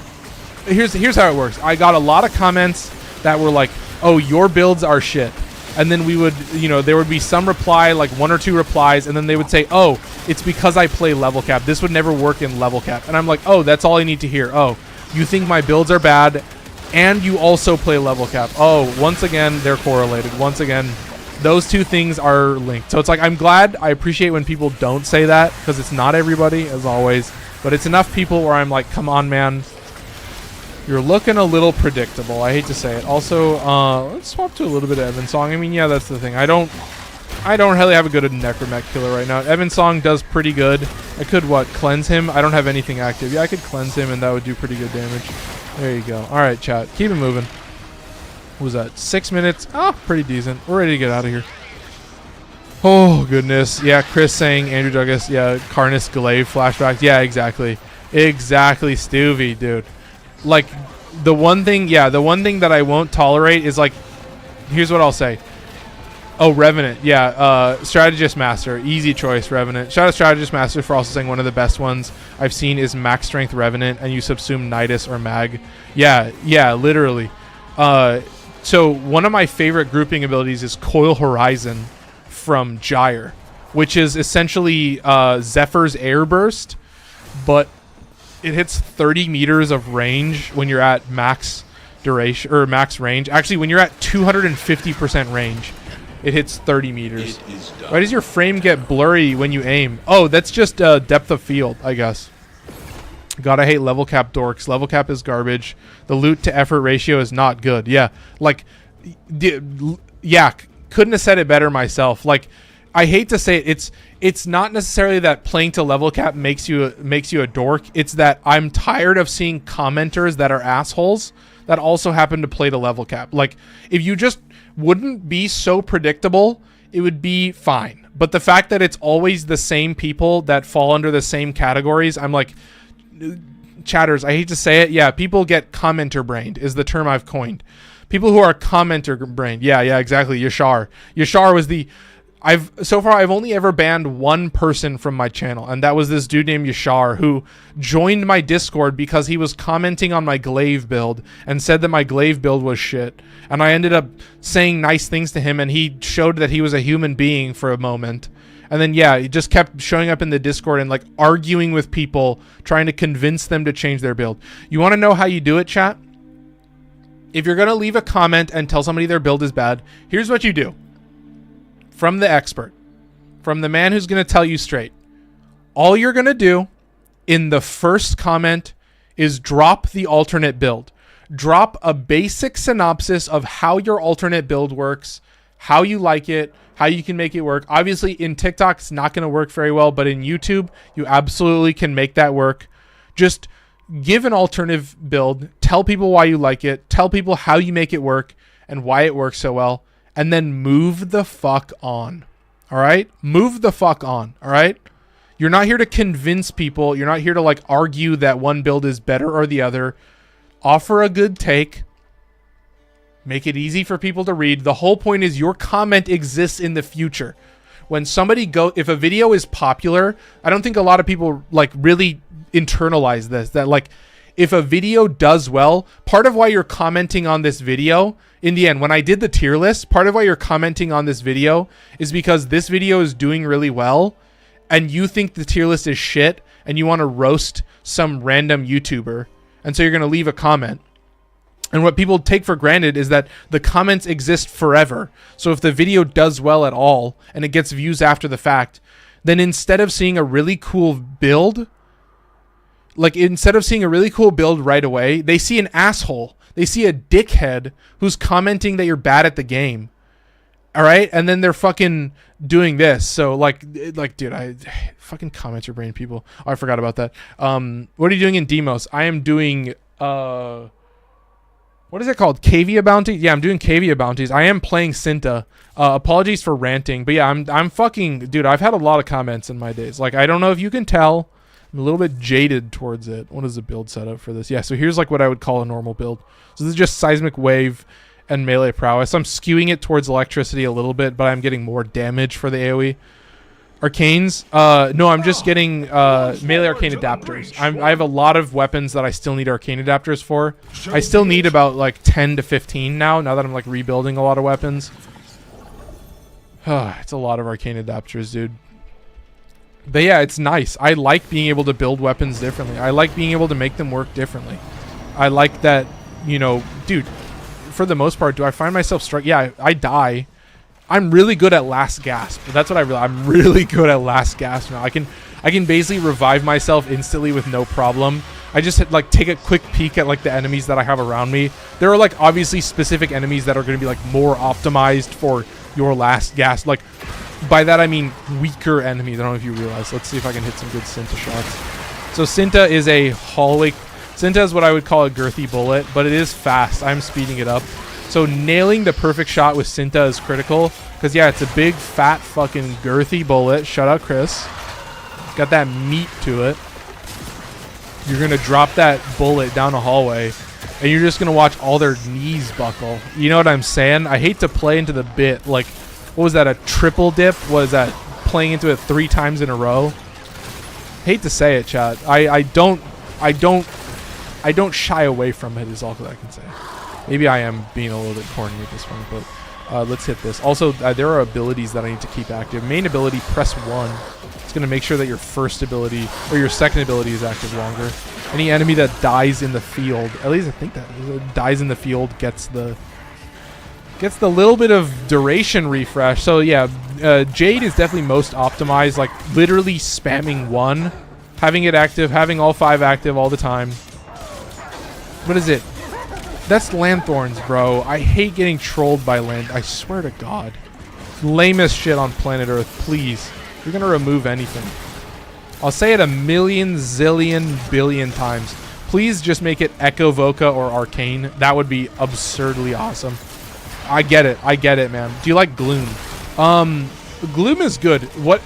here's how it works. I got a lot of comments that were like, oh, your builds are shit. And then we would, you know, there would be some reply, like 1 or 2 replies, and then they would say, oh, it's because I play level cap. This would never work in level cap. And I'm like, oh, that's all I need to hear. Oh, you think my builds are bad, and you also play level cap. Oh, once again, they're correlated. Once again, Those two things are linked. So it's like, I'm glad, I appreciate when people don't say that, because it's not everybody, as always, but it's enough people where I'm like, come on, man, you're looking a little predictable. I hate to say it. Also, let's swap to a little bit of Evensong. I mean, yeah, that's the thing. I don't really have a good Necromech killer right now. Evensong does pretty good. I could, cleanse him? I don't have anything active. Yeah, I could cleanse him, and that would do pretty good damage. There you go. All right, chat. Keep it moving. What was that? 6 minutes? Oh, pretty decent. We're ready to get out of here. Oh, goodness. Yeah, Chris saying Andrew Douglas. Yeah, Carnus Glaive flashbacks. Yeah, exactly. Exactly, Stuvie, dude. Like, the one thing that I won't tolerate is, like, here's what I'll say. Oh, Revenant. Yeah, Strategist Master. Easy choice, Revenant. Shout out Strategist Master for also saying one of the best ones I've seen is Max Strength Revenant, and you subsume Nidus or Mag. Yeah, literally. So one of my favorite grouping abilities is Coil Horizon from Gyre, which is essentially Zephyr's Air Burst, but it hits 30 meters of range when you're at max duration or max range. Actually, when you're at 250% range, it hits 30 meters. Why does your frame get blurry when you aim? Oh, that's just depth of field, I guess. God, I hate level cap dorks. Level cap is garbage. The loot to effort ratio is not good. Yeah, like, yeah, couldn't have said it better myself. Like, I hate to say it, it's not necessarily that playing to level cap makes you a dork. It's that I'm tired of seeing commenters that are assholes that also happen to play to level cap. Like, if you just wouldn't be so predictable, it would be fine. But the fact that it's always the same people that fall under the same categories, I'm like, chatters, I hate to say it. Yeah, people get commenter brained is the term I've coined. People who are commenter brained. Yeah, exactly. Yashar was the... So far I've only ever banned one person from my channel, and that was this dude named Yashar, who joined my Discord because he was commenting on my glaive build and said that my glaive build was shit. And I ended up saying nice things to him, and he showed that he was a human being for a moment. And then, yeah, he just kept showing up in the Discord and, like, arguing with people, trying to convince them to change their build. You want to know how you do it, chat? If you're going to leave a comment and tell somebody their build is bad, here's what you do. From the expert. From the man who's going to tell you straight. All you're going to do in the first comment is drop the alternate build. Drop a basic synopsis of how your alternate build works, how you like it, how you can make it work. Obviously, in TikTok, it's not going to work very well, but in YouTube, you absolutely can make that work. Just give an alternative build, tell people why you like it, tell people how you make it work and why it works so well, and then move the fuck on. All right? Move the fuck on. All right? You're not here to convince people. You're not here to, like, argue that one build is better or the other. Offer a good take. Make it easy for people to read. The whole point is your comment exists in the future. When somebody if a video is popular, I don't think a lot of people, like, really internalize this. That, like, if a video does well, part of why you're commenting on this video, in the end, when I did the tier list, part of why you're commenting on this video is because this video is doing really well and you think the tier list is shit and you want to roast some random YouTuber. And so you're going to leave a comment. And what people take for granted is that the comments exist forever. So if the video does well at all and it gets views after the fact, then instead of seeing a really cool build, right away, they see an asshole. They see a dickhead who's commenting that you're bad at the game. All right? And then they're fucking doing this. So, like, dude, I fucking commenter brain people. Oh, I forgot about that. What are you doing in Demos? I am doing, what is it called? Cavia bounties? Yeah, I'm doing Cavia bounties. I am playing Cinta. Apologies for ranting, but yeah, I'm fucking, dude, I've had a lot of comments in my days. Like, I don't know if you can tell. I'm a little bit jaded towards it. What is the build setup for this? Yeah, so here's, like, what I would call a normal build. So this is just Seismic Wave and Melee Prowess. I'm skewing it towards electricity a little bit, but I'm getting more damage for the AoE. Arcanes? No, I'm just getting melee arcane adapters. I have a lot of weapons that I still need arcane adapters for. I still need about, like, 10 to 15 now that I'm, like, rebuilding a lot of weapons. It's a lot of arcane adapters, dude. But yeah, it's nice. I like being able to build weapons differently. I like being able to make them work differently. I like that, you know, dude, for the most part, do I find myself struck? Yeah, I die I'm really good at last gasp. That's what I'm really good at last gasp now. I can basically revive myself instantly with no problem. I just hit, like, take a quick peek at, like, the enemies that I have around me. There are, like, obviously specific enemies that are going to be, like, more optimized for your last gasp. Like, by that I mean weaker enemies. I don't know if you realize. Let's see if I can hit some good Cinta shots. So Cinta is a hallway. Cinta is what I would call a girthy bullet, but it is fast. I'm speeding it up. So nailing the perfect shot with Cinta is critical. Because, yeah, it's a big, fat, fucking girthy bullet. Shout out, Chris. Got that meat to it. You're going to drop that bullet down a hallway, and you're just going to watch all their knees buckle. You know what I'm saying? I hate to play into the bit. Like, what was that, a triple dip? Was that playing into it 3 times in a row? Hate to say it, chat. I don't shy away from it is all that I can say. Maybe I am being a little bit corny with this one, but let's hit this. Also, there are abilities that I need to keep active. Main ability, press 1. It's going to make sure that your first ability or your second ability is active longer. Any enemy that dies in the field, at least I think that dies in the field, gets the little bit of duration refresh. So yeah, Jade is definitely most optimized, like literally spamming 1, having it active, having all 5 active all the time. What is it? That's Lanthorns, bro. I hate getting trolled by land. I swear to God. Lamest shit on planet Earth, please. You're going to remove anything. I'll say it a million, zillion, billion times. Please just make it Echo Voca or Arcane. That would be absurdly awesome. I get it, man. Do you like Gloom? Gloom is good. What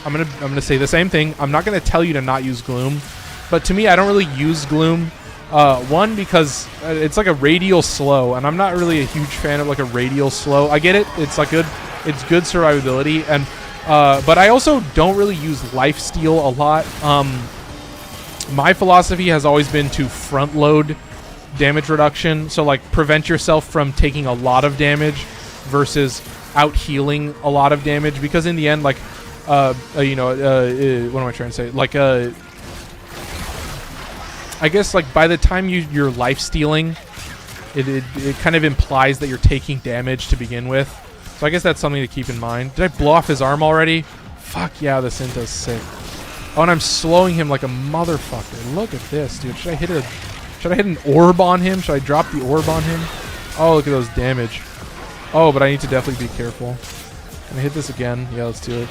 I'm gonna say the same thing. I'm not gonna tell you to not use Gloom, but to me, I don't really use Gloom. One, because it's like a radial slow, and I'm not really a huge fan of like a radial slow. I get it. It's like good. It's good survivability, and but I also don't really use lifesteal a lot. My philosophy has always been to front load damage reduction, so like prevent yourself from taking a lot of damage versus out healing a lot of damage, because in the end, like what am I trying to say, like I guess like by the time you're life stealing, it kind of implies that you're taking damage to begin with, so I guess that's something to keep in mind. Did I blow off his arm already? Fuck yeah, the Cinta's sick. Oh, and I'm slowing him like a motherfucker. Look at this, dude. Should I hit an orb on him? Should I drop the orb on him? Oh, look at those damage. Oh, but I need to definitely be careful. Can I hit this again? Yeah, let's do it.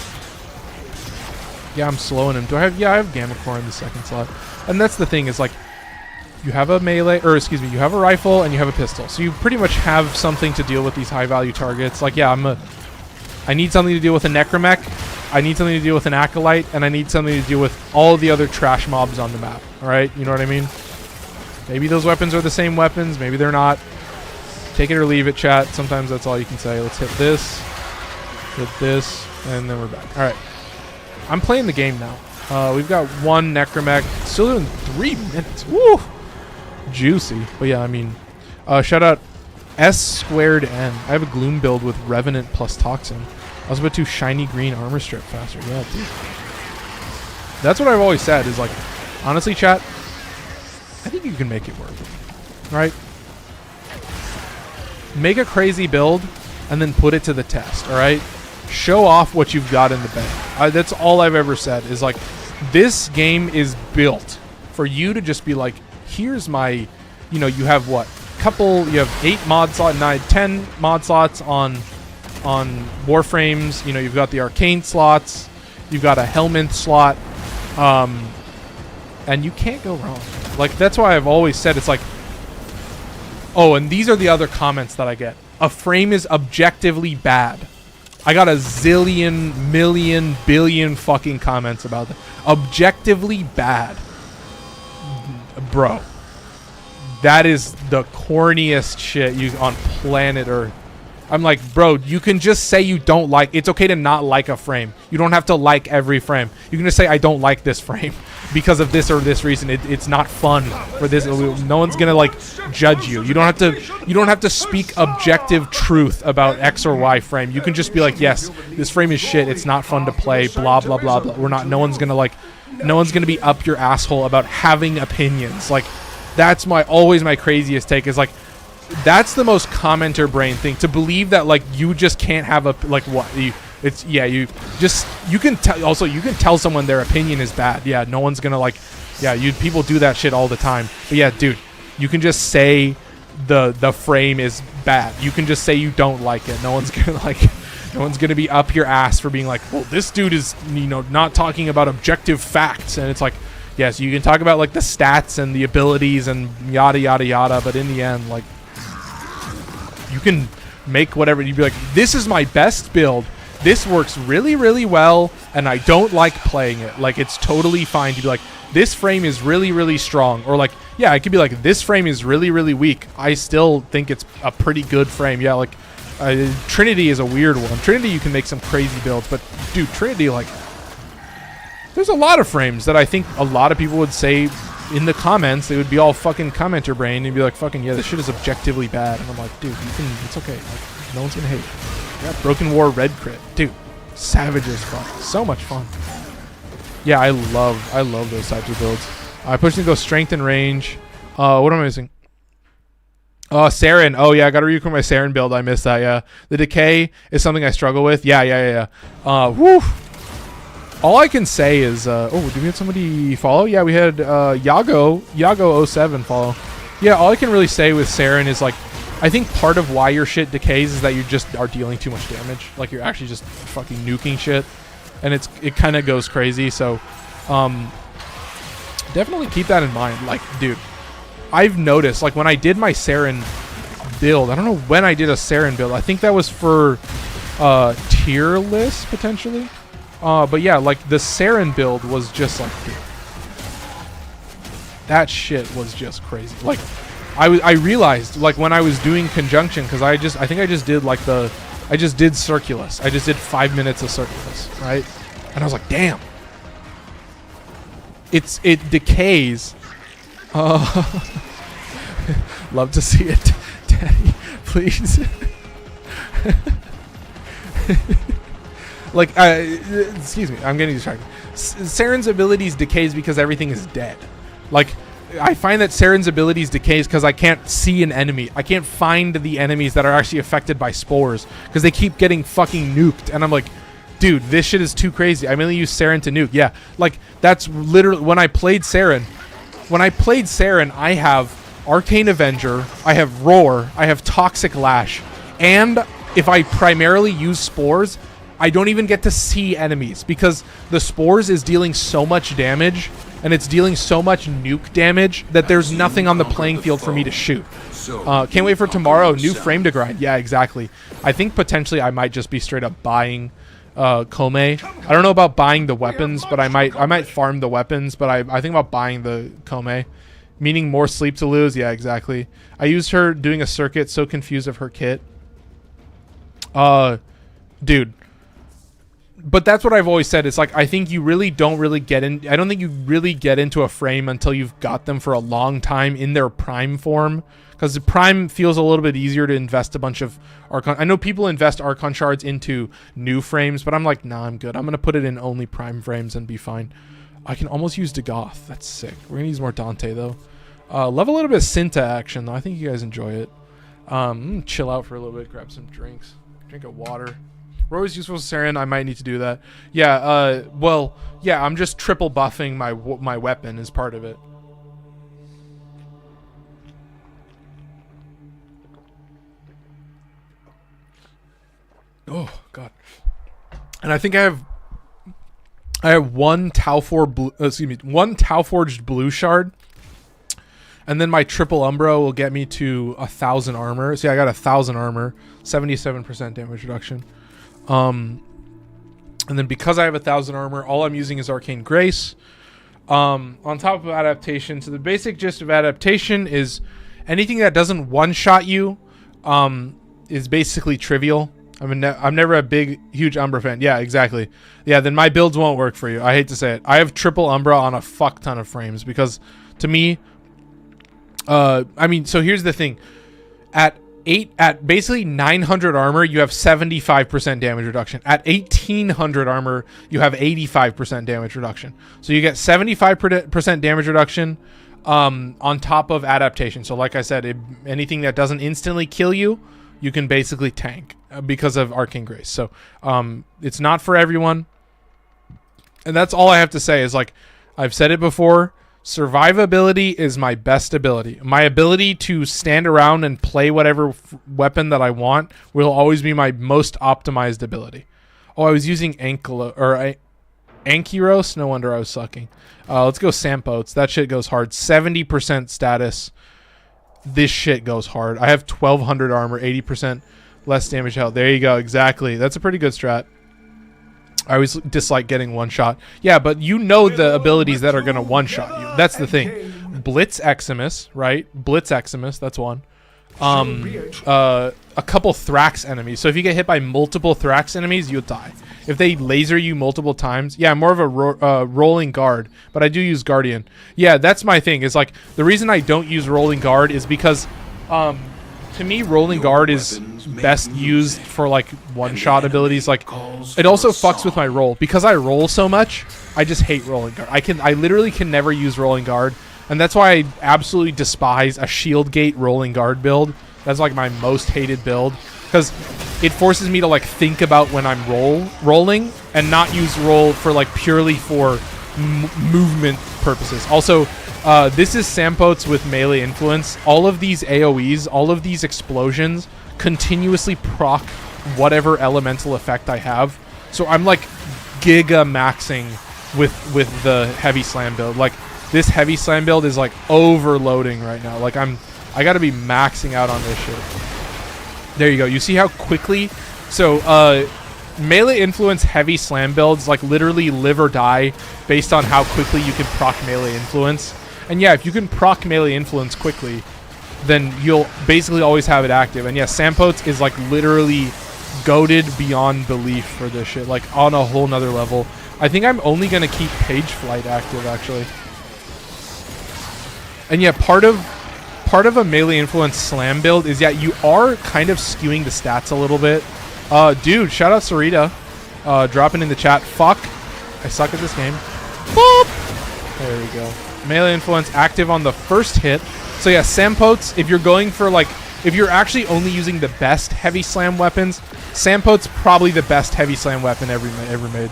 Yeah, I'm slowing him. Do I have... Yeah, I have Gamma Core in the second slot. And that's the thing, is like, you have a melee... Or, excuse me, you have a rifle and you have a pistol. So you pretty much have something to deal with these high-value targets. Like, yeah, I need something to deal with a Necromech. I need something to deal with an Acolyte. And I need something to deal with all the other trash mobs on the map. Alright? You know what I mean? Maybe those weapons are the same weapons. Maybe they're not. Take it or leave it, chat. Sometimes that's all you can say. Let's hit this, and then we're back. All right. I'm playing the game now. We've got 1 Necromech. Still doing 3 minutes. Woo! Juicy. But yeah, I mean, shout out S2N. I have a Gloom build with Revenant plus Toxin. I was about to shiny green armor strip faster. Yeah, dude. That's what I've always said is like, honestly, chat, I think you can make it work, right? Make a crazy build and then put it to the test, all right? Show off what you've got in the bank. That's all I've ever said is like, this game is built for you to just be like, here's my, you know, you have what? You have 8 mod slots, 10 mod slots on Warframes. You know, you've got the Arcane slots. You've got a Helminth slot. And you can't go wrong. Like, that's why I've always said it's like... Oh, and these are the other comments that I get. A frame is objectively bad. I got a zillion, million, billion fucking comments about that. Objectively bad. Bro. That is the corniest shit on planet Earth. I'm like, bro, you can just say you don't like... It's okay to not like a frame. You don't have to like every frame. You can just say, I don't like this frame because of this or this reason. It's not fun for this. No one's gonna like judge you. You don't have to speak objective truth about X or Y frame. You can just be like, yes, this frame is shit. It's not fun to play. Blah blah blah blah. No one's gonna be up your asshole about having opinions. Like, that's always my craziest take is like, that's the most commenter brain thing, to believe that like you just can't have a like what you. It's you can tell. Also, you can tell someone their opinion is bad. Yeah, no one's gonna like. Yeah, people do that shit all the time. But yeah, dude, you can just say the frame is bad. You can just say you don't like it. No one's gonna like. No one's gonna be up your ass for being like, well, this dude is not talking about objective facts. And it's like, yes, you can talk about like the stats and the abilities and yada yada yada. But in the end, like, you can make whatever. You'd be like, this is my best build. This works really, really well, and I don't like playing it. Like, it's totally fine to be like, this frame is really, really strong. Or like, yeah, I could be like, this frame is really, really weak. I still think it's a pretty good frame. Yeah, like, Trinity is a weird one. Trinity, you can make some crazy builds. But, dude, Trinity, like, there's a lot of frames that I think a lot of people would say in the comments. They would be all fucking commenter brain and be like, fucking, yeah, this shit is objectively bad. And I'm like, dude, it's okay. Like, no one's gonna hate. Yeah, Broken War Red Crit. Dude, savage as fuck. So much fun. Yeah, I love those types of builds. I push to go strength and range. What am I missing? Saryn. Oh, yeah, I got to record my Saryn build. I missed that, yeah. The decay is something I struggle with. Yeah. Woo. All I can say is, did we have somebody follow? Yeah, we had Yago07 follow. Yeah, all I can really say with Saryn is, like, I think part of why your shit decays is that you just are dealing too much damage. Like, you're actually just fucking nuking shit. And it kind of goes crazy. So, definitely keep that in mind. Like, dude, I've noticed, like, when I did my Saryn build, I don't know when I did a Saryn build. I think that was for tier list, potentially. But yeah, like, the Saryn build was just like, dude, that shit was just crazy. Like, I realized, like, when I was doing conjunction, because I think I just did like I just did Circulus. I just did 5 minutes of Circulus, right? And I was like, damn. It decays. Love to see it, Daddy. Please. Like, excuse me, I'm getting distracted. Saryn's abilities decays because everything is dead. Like, I find that Saryn's abilities decays because I can't see an enemy. I can't find the enemies that are actually affected by spores because they keep getting fucking nuked. And I'm like, dude, this shit is too crazy. I mainly use Saryn to nuke. Yeah, like, that's literally when I played Saryn. When I played Saryn, I have Arcane Avenger, I have Roar, I have Toxic Lash, and if I primarily use spores, I don't even get to see enemies because the spores is dealing so much damage and it's dealing so much nuke damage that there's nothing on the playing field for me to shoot. Can't wait for tomorrow. New frame to grind. Yeah, exactly. I think potentially I might just be straight up buying Kome. I don't know about buying the weapons, but I might farm the weapons, but I think about buying the Kome. Meaning more sleep to lose. Yeah, exactly. I used her doing a circuit, so confused of her kit. Dude. But that's what I've always said. It's like, I think you really don't really get in. I don't think you really get into a frame until you've got them for a long time in their prime form. Because the prime feels a little bit easier to invest a bunch of Archon. I know people invest Archon shards into new frames, but I'm like, nah, I'm good. I'm going to put it in only prime frames and be fine. I can almost use Dagoth. That's sick. We're going to use more Dante, though. Love a little bit of Synta action, though. I think you guys enjoy it. Chill out for a little bit. Grab some drinks. Drink of water. We're always useful to Saryn. I might need to do that. Yeah, well, yeah, I'm just triple buffing my weapon as part of it. Oh, God. And I think I have one one Tau Forged Blue Shard. And then my triple Umbro will get me to 1,000 armor. See, I got 1,000 armor, 77% damage reduction. And then because I have 1,000 armor, all I'm using is Arcane Grace. On top of adaptation, so the basic gist of adaptation is anything that doesn't one-shot you is basically trivial. I'm never a huge Umbra fan. Yeah, exactly. Yeah, then my builds won't work for you. I hate to say it. I have triple Umbra on a fuck ton of frames because, to me, I mean, so here's the thing. At basically 900 armor, you have 75% damage reduction. At 1800 armor, you have 85% damage reduction. So you get 75% damage reduction, on top of adaptation. So like I said, anything that doesn't instantly kill you, you can basically tank because of Arcane Grace. So it's not for everyone. And that's all I have to say is, like, I've said it before, survivability is my best ability. My ability to stand around and play whatever weapon that I want will always be my most optimized ability. Oh, I was using Ankyros. No wonder I was sucking. Let's go Sampotes. That shit goes hard. 70% status. This shit goes hard. I have 1200 armor, 80% less damage health. There you go. Exactly. That's a pretty good strat. I always dislike getting one shot. Yeah, but you know the abilities that are going to one shot you. That's the thing. Blitz Eximus, right? Blitz Eximus, that's one. A couple Thrax enemies. So if you get hit by multiple Thrax enemies, you'll die. If they laser you multiple times, yeah, more of a rolling guard, but I do use Guardian. Yeah, that's my thing. Is like the reason I don't use rolling guard is because to me, rolling guard is best used for like one-shot abilities. Like, it also fucks with my roll because I roll so much. I just hate rolling guard. I literally can never use rolling guard, and that's why I absolutely despise a shield gate rolling guard build. That's like my most hated build because it forces me to like think about when I'm rolling and not use roll for like purely for movement purposes. Also, this is Sampotes with melee influence. All of these AoEs, all of these explosions continuously proc whatever elemental effect I have. So I'm like giga maxing with the heavy slam build. Like this heavy slam build is like overloading right now. Like I gotta be maxing out on this shit. There you go. You see how quickly? So melee influence heavy slam builds like literally live or die based on how quickly you can proc melee influence. And yeah, if you can proc melee influence quickly, then you'll basically always have it active. And yeah, Sampotes is like literally goated beyond belief for this shit, like on a whole nother level. I think I'm only gonna keep Page Flight active actually. And yeah, part of a melee influence slam build is that you are kind of skewing the stats a little bit. Dude, shout out Sarita, dropping in the chat. Fuck, I suck at this game. Boop. There we go. Melee influence active on the first hit. So yeah, Sampotes, if you're going for like, if you're actually only using the best heavy slam weapons, Sampotes probably the best heavy slam weapon ever made.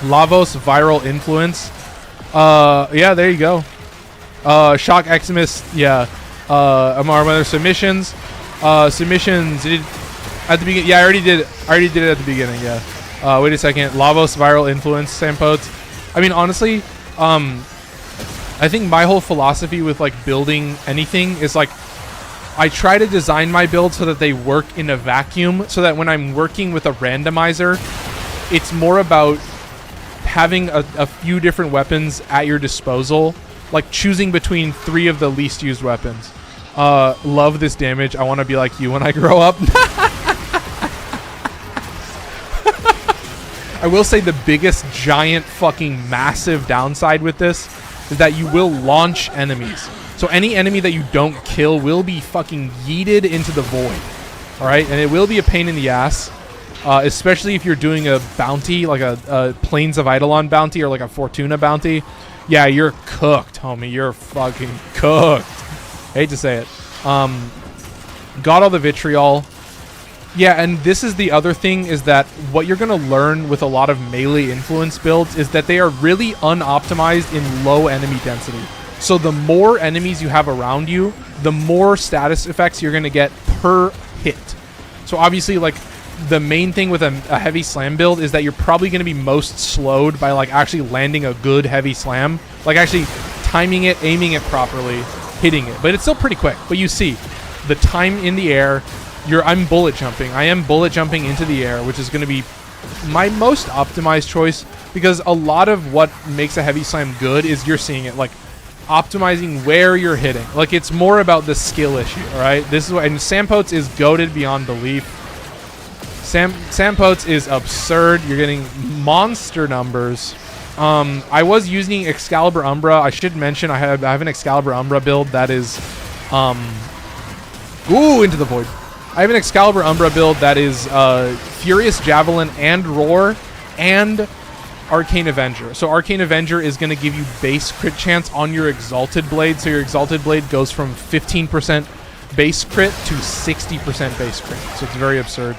Lavos viral influence. Yeah, there you go. Shock Eximus, yeah. Amar other submissions. Submissions at the beginning. Yeah, I already did it at the beginning. Yeah. Wait a second. Lavos viral influence Sampotes. I mean, honestly, I think my whole philosophy with like building anything is like I try to design my build so that they work in a vacuum, so that when I'm working with a randomizer, it's more about having a few different weapons at your disposal, like choosing between 3 of the least used weapons. Love this damage. I want to be like you when I grow up. I will say the biggest giant fucking massive downside with this is that you will launch enemies. So any enemy that you don't kill will be fucking yeeted into the void. Alright? And it will be a pain in the ass. Especially if you're doing a bounty, like a Plains of Eidolon bounty or like a Fortuna bounty. Yeah, you're cooked, homie. You're fucking cooked. Hate to say it. Got all the vitriol. Yeah, and this is the other thing, is that what you're going to learn with a lot of melee influence builds is that they are really unoptimized in low enemy density. So the more enemies you have around you, the more status effects you're going to get per hit. So obviously, like, the main thing with a heavy slam build is that you're probably going to be most slowed by like actually landing a good heavy slam, like actually timing it, aiming it properly, hitting it. But it's still pretty quick. But you see the time in the air. I'm bullet jumping. I am bullet jumping into the air, which is going to be my most optimized choice, because a lot of what makes a heavy slam good is you're seeing it, like optimizing where you're hitting. Like, it's more about the skill issue. All right, this is what, and Sampotes is goated beyond belief. Sampotes is absurd. You're getting monster numbers. I was using Excalibur Umbra. I should mention I have an Excalibur Umbra build that is into the void. I have an Excalibur Umbra build that is Furious Javelin and Roar and Arcane Avenger. So Arcane Avenger is going to give you base crit chance on your Exalted Blade. So your Exalted Blade goes from 15% base crit to 60% base crit. So it's very absurd.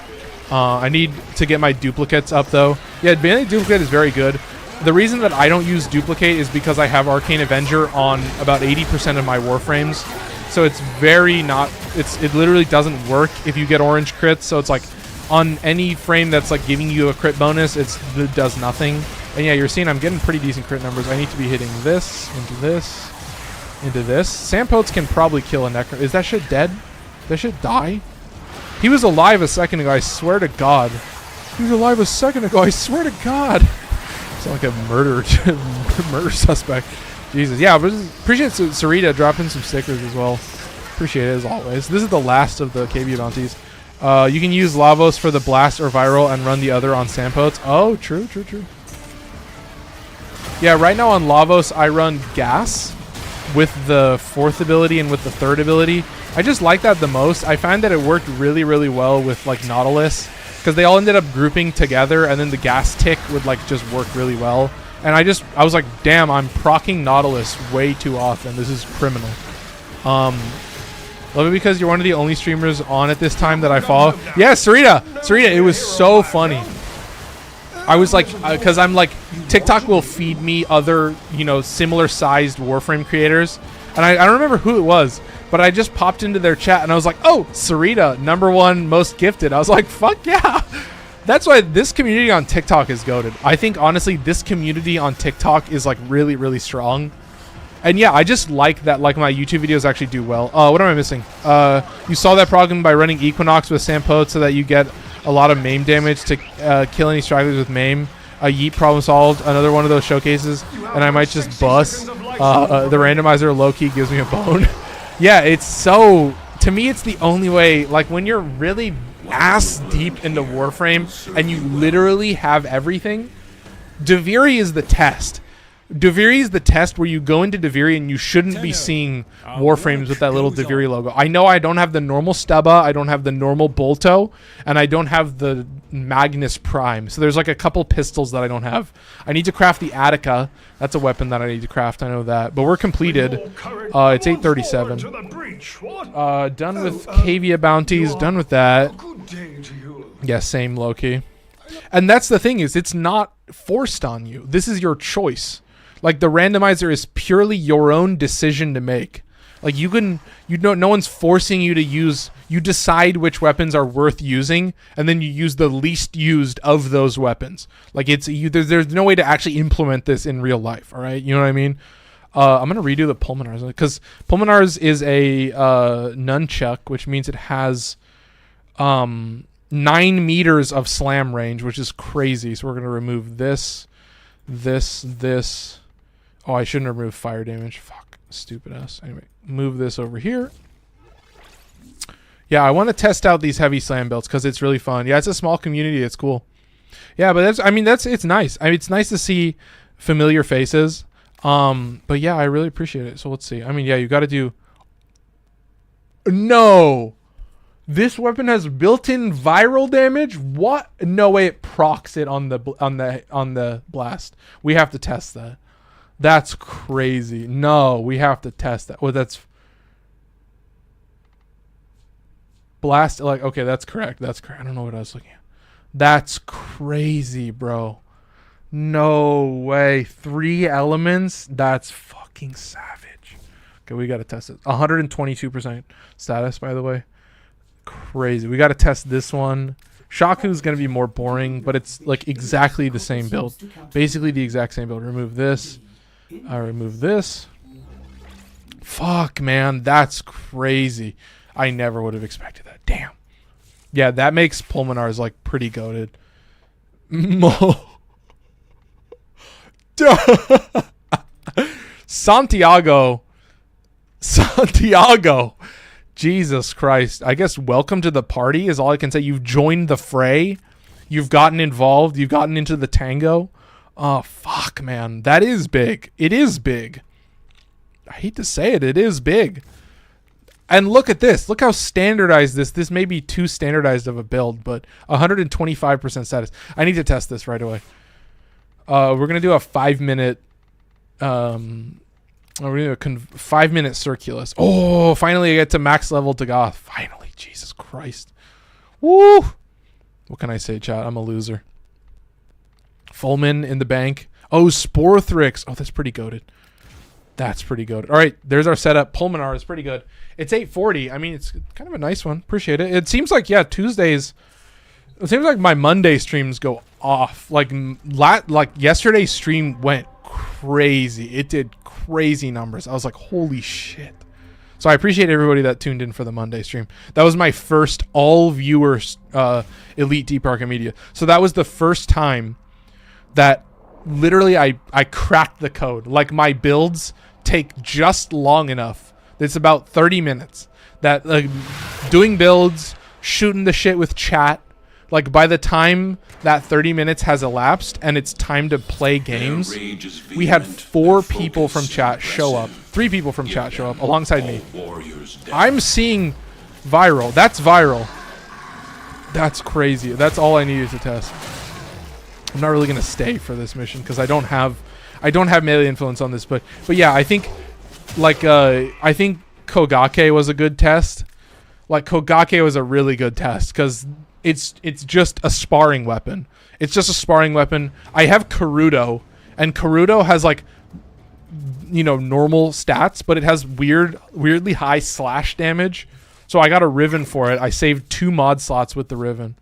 I need to get my duplicates up though. Yeah, Advantage Duplicate is very good. The reason that I don't use Duplicate is because I have Arcane Avenger on about 80% of my Warframes. So it's very not... It literally doesn't work if you get orange crits. So it's like on any frame that's like giving you a crit bonus, it does nothing. And yeah, you're seeing I'm getting pretty decent crit numbers. I need to be hitting this, into this, into this. Sandpotes can probably kill a Necro. Is that shit dead? Did that shit die? He was alive a second ago, I swear to God. He was alive a second ago, I swear to God. Sound like a murder suspect. Jesus. Yeah, but appreciate Sarita dropping some stickers as well. Appreciate it as always. This is the last of the KB bounties. You can use Lavos for the blast or viral and run the other on Sandpotes. Oh, true. Yeah, right now on Lavos, I run gas with the 4th ability and with the 3rd ability. I just like that the most. I find that it worked really, really well with like Nautilus because they all ended up grouping together and then the gas tick would like just work really well. And I was like, damn, I'm proccing Nautilus way too often. This is criminal. Love it because you're one of the only streamers on at this time that I follow. Yeah, Sarita, it was so funny. I was like, because I'm like, TikTok will feed me other, similar sized Warframe creators. And I don't remember who it was, but I just popped into their chat and I was like, oh, Sarita, #1 most gifted. I was like, fuck yeah. That's why this community on TikTok is goated. I think, honestly, this community on TikTok is like really, really strong. And yeah, I just like that like my YouTube videos actually do well. What am I missing? You saw that problem by running Equinox with Sandpote so that you get a lot of MAME damage to kill any stragglers with MAME. Yeet, problem solved. Another one of those showcases. And I might just bust. The randomizer low-key gives me a bone. Yeah, it's so... To me, it's the only way. Like, when you're really ass deep into Warframe and you literally have everything, Deviri is the test. Deviri is the test where you go into Deviri and you shouldn't be seeing Warframes with that little Deviri logo. I know I don't have the normal Stubba, I don't have the normal Bolto, and I don't have the Magnus Prime. So there's like a couple pistols that I don't have. I need to craft the Attica. That's a weapon that I need to craft, I know that. But we're completed. It's 8:37. Done with Cavia bounties, done with that. Yeah, same Loki. And that's the thing is, it's not forced on you. This is your choice. Like, the randomizer is purely your own decision to make. Like, no one's forcing you to use, you decide which weapons are worth using, and then you use the least used of those weapons. Like, there's no way to actually implement this in real life, all right? You know what I mean? I'm going to redo the Pulmonars, because Pulmonars is a nunchuck, which means it has 9 meters of slam range, which is crazy. So we're going to remove this. Oh, I shouldn't remove fire damage. Fuck, stupid ass. Anyway, move this over here. Yeah, I want to test out these heavy slam belts because it's really fun. Yeah, it's a small community. It's cool. Yeah, but it's nice. I mean, it's nice to see familiar faces. But yeah, I really appreciate it. So let's see. I mean, yeah, you got to do. No, this weapon has built-in viral damage. What? No way, it procs it on the blast. We have to test that. That's crazy. No, we have to test that. Well, that's blast. Like, okay, that's correct. That's correct. I don't know what I was looking at. That's crazy, bro. No way. 3 elements. That's fucking savage. Okay, we gotta test it. 122% status, by the way. Crazy. We gotta test this one. Shaku's gonna be more boring, but it's like exactly the same build. Basically the exact same build. Remove this. I remove this. Fuck, man, that's crazy. I never would have expected that. Damn. Yeah, that makes Pulmonars like pretty goated. Santiago. Jesus Christ. I guess welcome to the party is all I can say. You've joined the fray. You've gotten involved. You've gotten into the tango. Oh, fuck, man. That is big. It is big. I hate to say it. It is big. And look at this. Look how standardized this may be too standardized of a build, but 125% status. I need to test this right away. We're gonna do a 5-minute. We're gonna do a 5-minute Circulus. Oh, finally I get to max level to Goth. Finally, Jesus Christ. Woo! What can I say, chat? I'm a loser. Fulmin in the bank. Oh, Sporthrix. Oh, that's pretty goated. That's pretty goated. All right, there's our setup. Pulmonar is pretty good. It's 840. I mean, it's kind of a nice one. Appreciate it. It seems like, yeah, Tuesdays. It seems like my Monday streams go off. Like yesterday's stream went crazy. It did crazy numbers. I was like, holy shit. So I appreciate everybody that tuned in for the Monday stream. That was my first all-viewer Elite Deep Archimedea. So that was the first time that literally I cracked the code. Like, my builds take just long enough. It's about 30 minutes. That doing builds, shooting the shit with chat. Like, by the time that 30 minutes has elapsed and it's time to play games, we had 4 people from chat show up. 3 people from chat show up alongside me. I'm seeing viral. That's viral. That's crazy. That's all I needed to test. I'm not really going to stay for this mission because I don't have melee influence on this. But yeah, I think I think Kogake was a good test. Like, Kogake was a really good test because it's just a sparring weapon. It's just a sparring weapon. I have Karudo, and Karudo has, like, you know, normal stats, but it has weirdly high slash damage. So I got a Riven for it. I saved 2 mod slots with the Riven.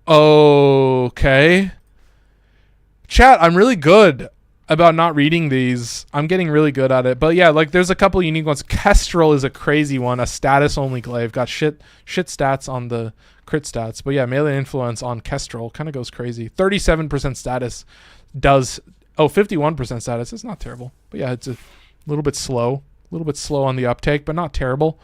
Okay. Chat, I'm really good about not reading these. I'm getting really good at it. But yeah, like, there's a couple unique ones. Kestrel is a crazy one, a status only glaive. Got shit stats on the crit stats. But yeah, melee influence on Kestrel kind of goes crazy. 37% status does 51% status. It's not terrible. But yeah, it's a little bit slow. A little bit slow on the uptake, but not terrible.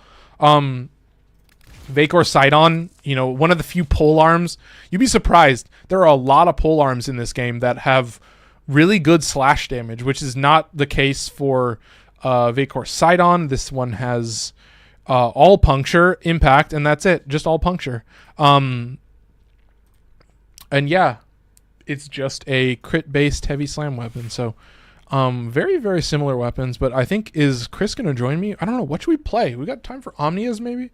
Vacor Sidon, you know, one of the few pole arms. You'd be surprised. There are a lot of pole arms in this game that have really good slash damage, which is not the case for Vacor Sidon. This one has all puncture, impact, and that's it. Just all puncture. And yeah, it's just a crit-based heavy slam weapon. So very, very similar weapons. But I think, is Chris going to join me? I don't know. What should we play? We got time for Omnias, maybe?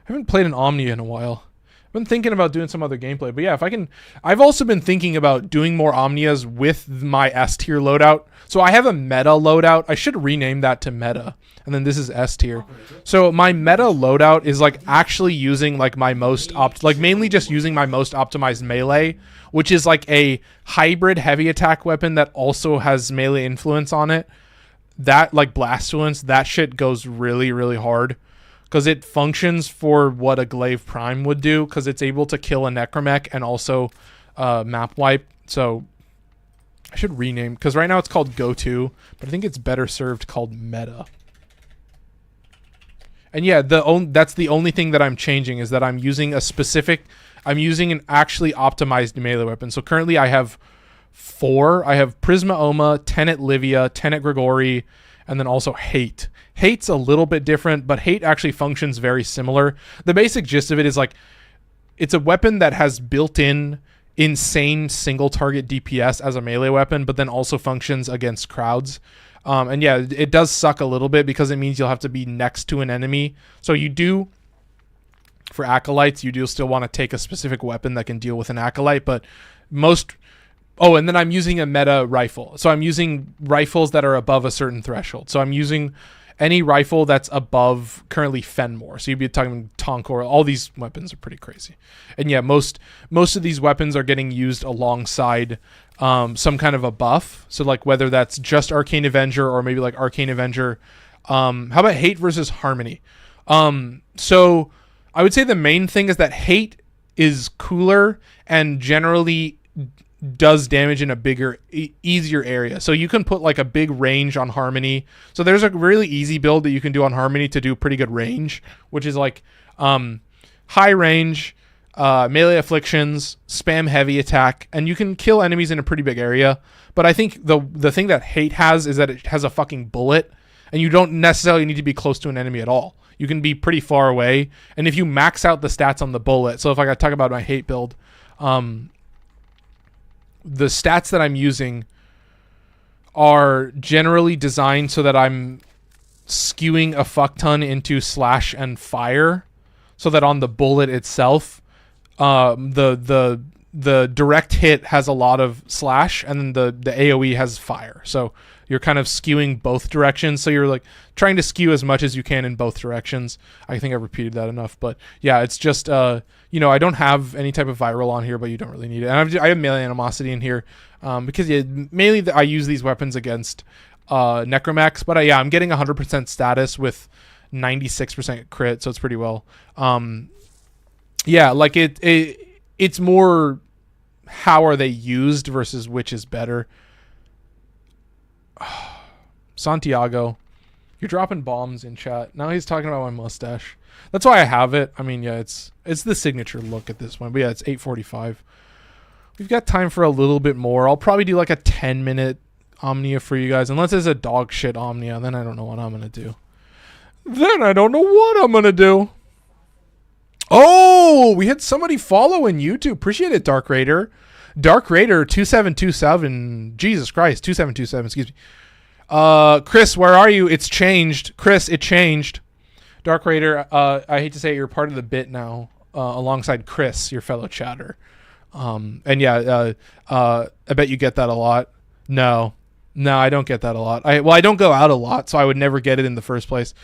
I haven't played an Omnia in a while. I've been thinking about doing some other gameplay. But yeah, if I can... I've also been thinking about doing more Omnias with my S tier loadout. So I have a meta loadout. I should rename that to meta. And then this is S tier. So my meta loadout is, like, actually using, like, my most... mainly just using my most optimized melee, which is, like, a hybrid heavy attack weapon that also has melee influence on it. That, like, Blastulence, that shit goes really, really hard. Because it functions for what a Glaive Prime would do, because it's able to kill a Necromech and also map wipe. So I should rename, because right now it's called Go-To, but I think it's better served called Meta. And yeah, that's the only thing that I'm changing, is that I'm using an actually optimized melee weapon. So currently I have 4. I have Prisma Oma, Tenet Livia, Tenet Grigori, and then also Hate. Hate's a little bit different, but Hate actually functions very similar. The basic gist of it is, like, it's a weapon that has built-in insane single target DPS as a melee weapon, but then also functions against crowds. And yeah, it does suck a little bit because it means you'll have to be next to an enemy. So you do, for Acolytes, you do still want to take a specific weapon that can deal with an Acolyte, but most... Oh, and then I'm using a meta rifle. So I'm using rifles that are above a certain threshold. So I'm using any rifle that's above currently Fenmore. So you'd be talking Tonkor. All these weapons are pretty crazy. And yeah, most of these weapons are getting used alongside some kind of a buff. So, like, whether that's just Arcane Avenger or maybe like Arcane Avenger. How about Hate versus Harmony? So I would say the main thing is that Hate is cooler and generally does damage in a bigger, easier area. So you can put, like, a big range on Harmony. So there's a really easy build that you can do on Harmony to do pretty good range, which is like high range, melee afflictions, spam heavy attack, and you can kill enemies in a pretty big area. But I think the thing that Hate has is that it has a fucking bullet, and you don't necessarily need to be close to an enemy at all. You can be pretty far away, and if you max out the stats on the bullet, so if I got to talk about my Hate build, the stats that I'm using are generally designed so that I'm skewing a fuck ton into slash and fire, so that on the bullet itself, the direct hit has a lot of slash, and then the AoE has fire. So you're kind of skewing both directions. So you're like trying to skew as much as you can in both directions. I think I've repeated that enough, but yeah, it's just you know, I don't have any type of viral on here, but you don't really need it. And I have melee animosity in here because mainly I use these weapons against necromax, but yeah, I'm getting 100% status with 96% crit, so it's pretty well. Yeah, like it's more how are they used versus which is better. Santiago, you're dropping bombs in chat. Now he's talking about my mustache. That's why I have it. I mean, yeah, it's the signature look at this point. But yeah, it's 8:45. We've got time for a little bit more. I'll probably do like a 10-minute Omnia for you guys. Unless it's a dog shit Omnia, then I don't know what I'm going to do. Oh, we had somebody follow in YouTube. Appreciate it, Dark Raider. Dark Raider 2727. Jesus Christ, 2727, excuse me. Chris, where are you? It's changed. Chris, it changed. Dark Raider, I hate to say it, you're part of the bit now, alongside Chris, your fellow chatter. And yeah, I bet you get that a lot. No, I don't get that a lot. I don't go out a lot, so I would never get it in the first place.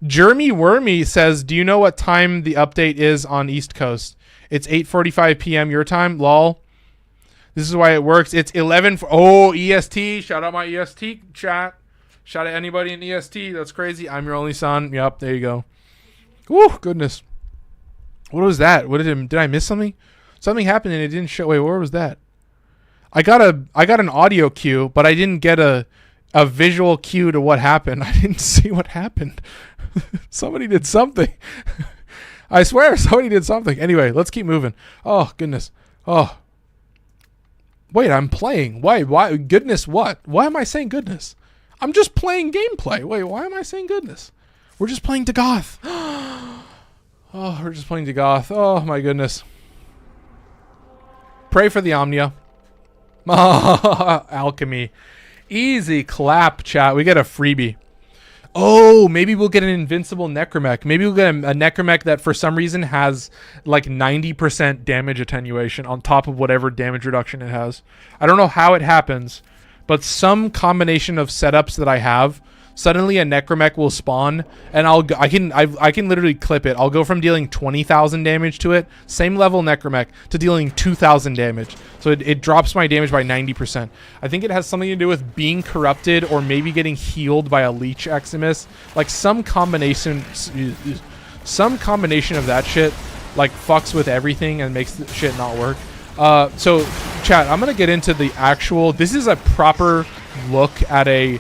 Jeremy Wormy says, do you know what time the update is on East Coast? It's 8:45 p.m. your time. Lol. This is why it works. It's 11. EST. Shout out my EST chat. Shout out anybody in EST. That's crazy. I'm your only son. Yep. There you go. Woo, goodness. What was that? Did I miss something? Something happened and it didn't show. Wait, where was that? I got an audio cue, but I didn't get a visual cue to what happened. I didn't see what happened. Somebody did something. I swear somebody did something. Anyway, let's keep moving. Oh, goodness. Oh. Wait, I'm playing. Why? Goodness what? Why am I saying goodness? I'm just playing gameplay. Wait, why am I saying goodness? We're just playing Dagoth. Oh, we're just playing Dagoth. Oh, my goodness. Pray for the Omnia. Alchemy. Easy clap, chat. We get a freebie. Oh, maybe we'll get an invincible necromech. Maybe we'll get a necromech that for some reason has like 90% damage attenuation on top of whatever damage reduction it has. I don't know how it happens, but some combination of setups that I have, suddenly a necromech will spawn, and I can literally clip it. I'll go from dealing 20,000 damage to it, same level necromech, to dealing 2,000 damage. So it drops my damage by 90%. I think it has something to do with being corrupted or maybe getting healed by a leech Eximus. Like some combination of that shit like fucks with everything and makes the shit not work. So chat, I'm gonna get into the actual. This is a proper look at a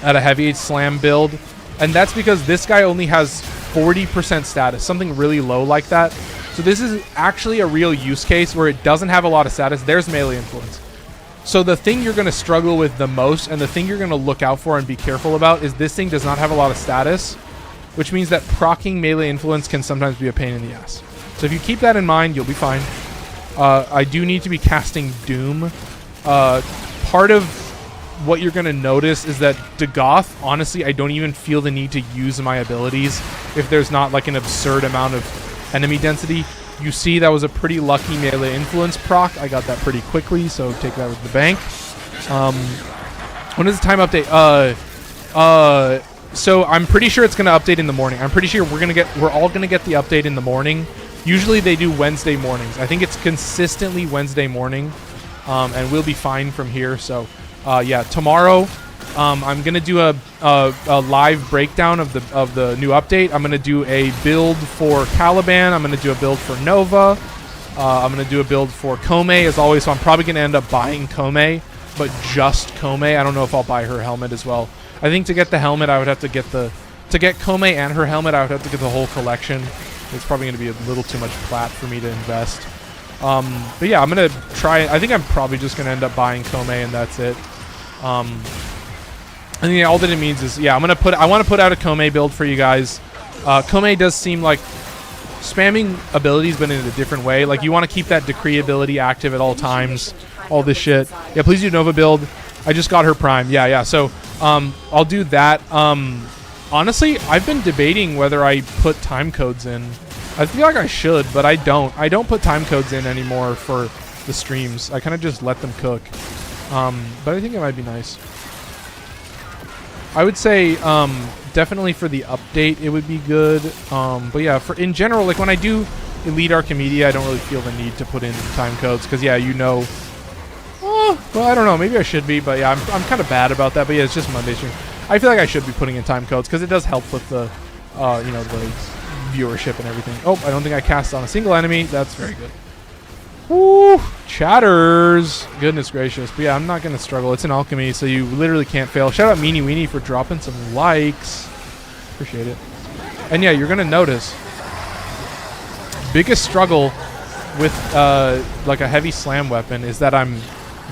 heavy slam build, and that's because this guy only has 40% status, something really low like that. So this is actually a real use case where it doesn't have a lot of status. There's melee influence. So the thing you're going to struggle with the most, and the thing you're going to look out for and be careful about, is this thing does not have a lot of status, which means that proccing melee influence can sometimes be a pain in the ass. So if you keep that in mind, you'll be fine. I do need to be casting Doom. Part of what you're going to notice is that Dagoth, honestly, I don't even feel the need to use my abilities if there's not like an absurd amount of enemy density. You see that was a pretty lucky melee influence proc. I got that pretty quickly, so take that with the bank. When is the time update? So I'm pretty sure it's going to update in the morning. I'm pretty sure we're all going to get the update in the morning. Usually they do Wednesday mornings. I think it's consistently Wednesday morning, and we'll be fine from here. So yeah, tomorrow I'm gonna do a live breakdown of the new update. I'm gonna do a build for Caliban. I'm gonna do a build for Nova. I'm gonna do a build for Kome as always. So I'm probably gonna end up buying Kome, but just Kome. I don't know if I'll buy her helmet as well. I think to get the helmet, I would have to get to get Kome and her helmet. I would have to get the whole collection. It's probably gonna be a little too much plat for me to invest. But yeah, I'm gonna try. I think I'm probably just gonna end up buying Kome, and that's it. I think all that it means is, yeah, I want to put out a Kome build for you guys. Kome does seem like spamming abilities but in a different way. Like you want to keep that decree ability active at all times. All this shit. Yeah, please do Nova build. I just got her prime. Yeah. So I'll do that. Honestly, I've been debating whether I put time codes in. I feel like I should, but I don't. I don't put time codes in anymore for the streams. I kind of just let them cook. But I think it might be nice. I would say definitely for the update it would be good. But yeah, for in general, like when I do Elite Archimedea, I don't really feel the need to put in time codes because yeah, you know. Well, I don't know. Maybe I should be, but yeah, I'm kind of bad about that. But yeah, it's just Monday stream. I feel like I should be putting in time codes because it does help with the, you know, the viewership and everything. Oh, I don't think I cast on a single enemy. That's very good. Woo! Chatters! Goodness gracious. But yeah, I'm not going to struggle. It's an alchemy, so you literally can't fail. Shout out Meanie Weenie for dropping some likes. Appreciate it. And yeah, you're going to notice biggest struggle with like a heavy slam weapon is that I'm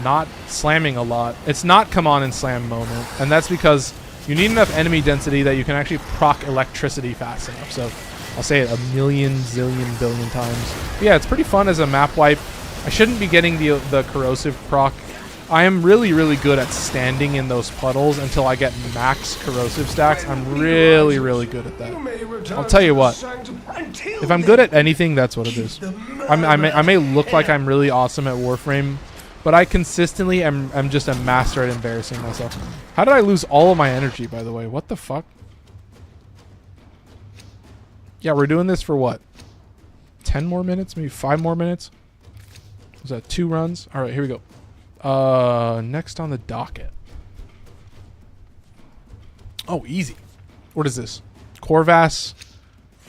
not slamming a lot. It's not come on and slam moment, and that's because you need enough enemy density that you can actually proc electricity fast enough. So I'll say it a million, zillion, billion times. But yeah, it's pretty fun as a map wipe. I shouldn't be getting the corrosive proc. I am really, really good at standing in those puddles until I get max corrosive stacks. I'm really, really good at that. I'll tell you what. If I'm good at anything, that's what it is. I may look like I'm really awesome at Warframe, but I consistently am just a master at embarrassing myself. How did I lose all of my energy, by the way? What the fuck? Yeah, we're doing this for what? 10 more minutes? Maybe 5 more minutes? Was that 2 runs? All right, here we go. Next on the docket. Oh, easy. What is this? Corvus.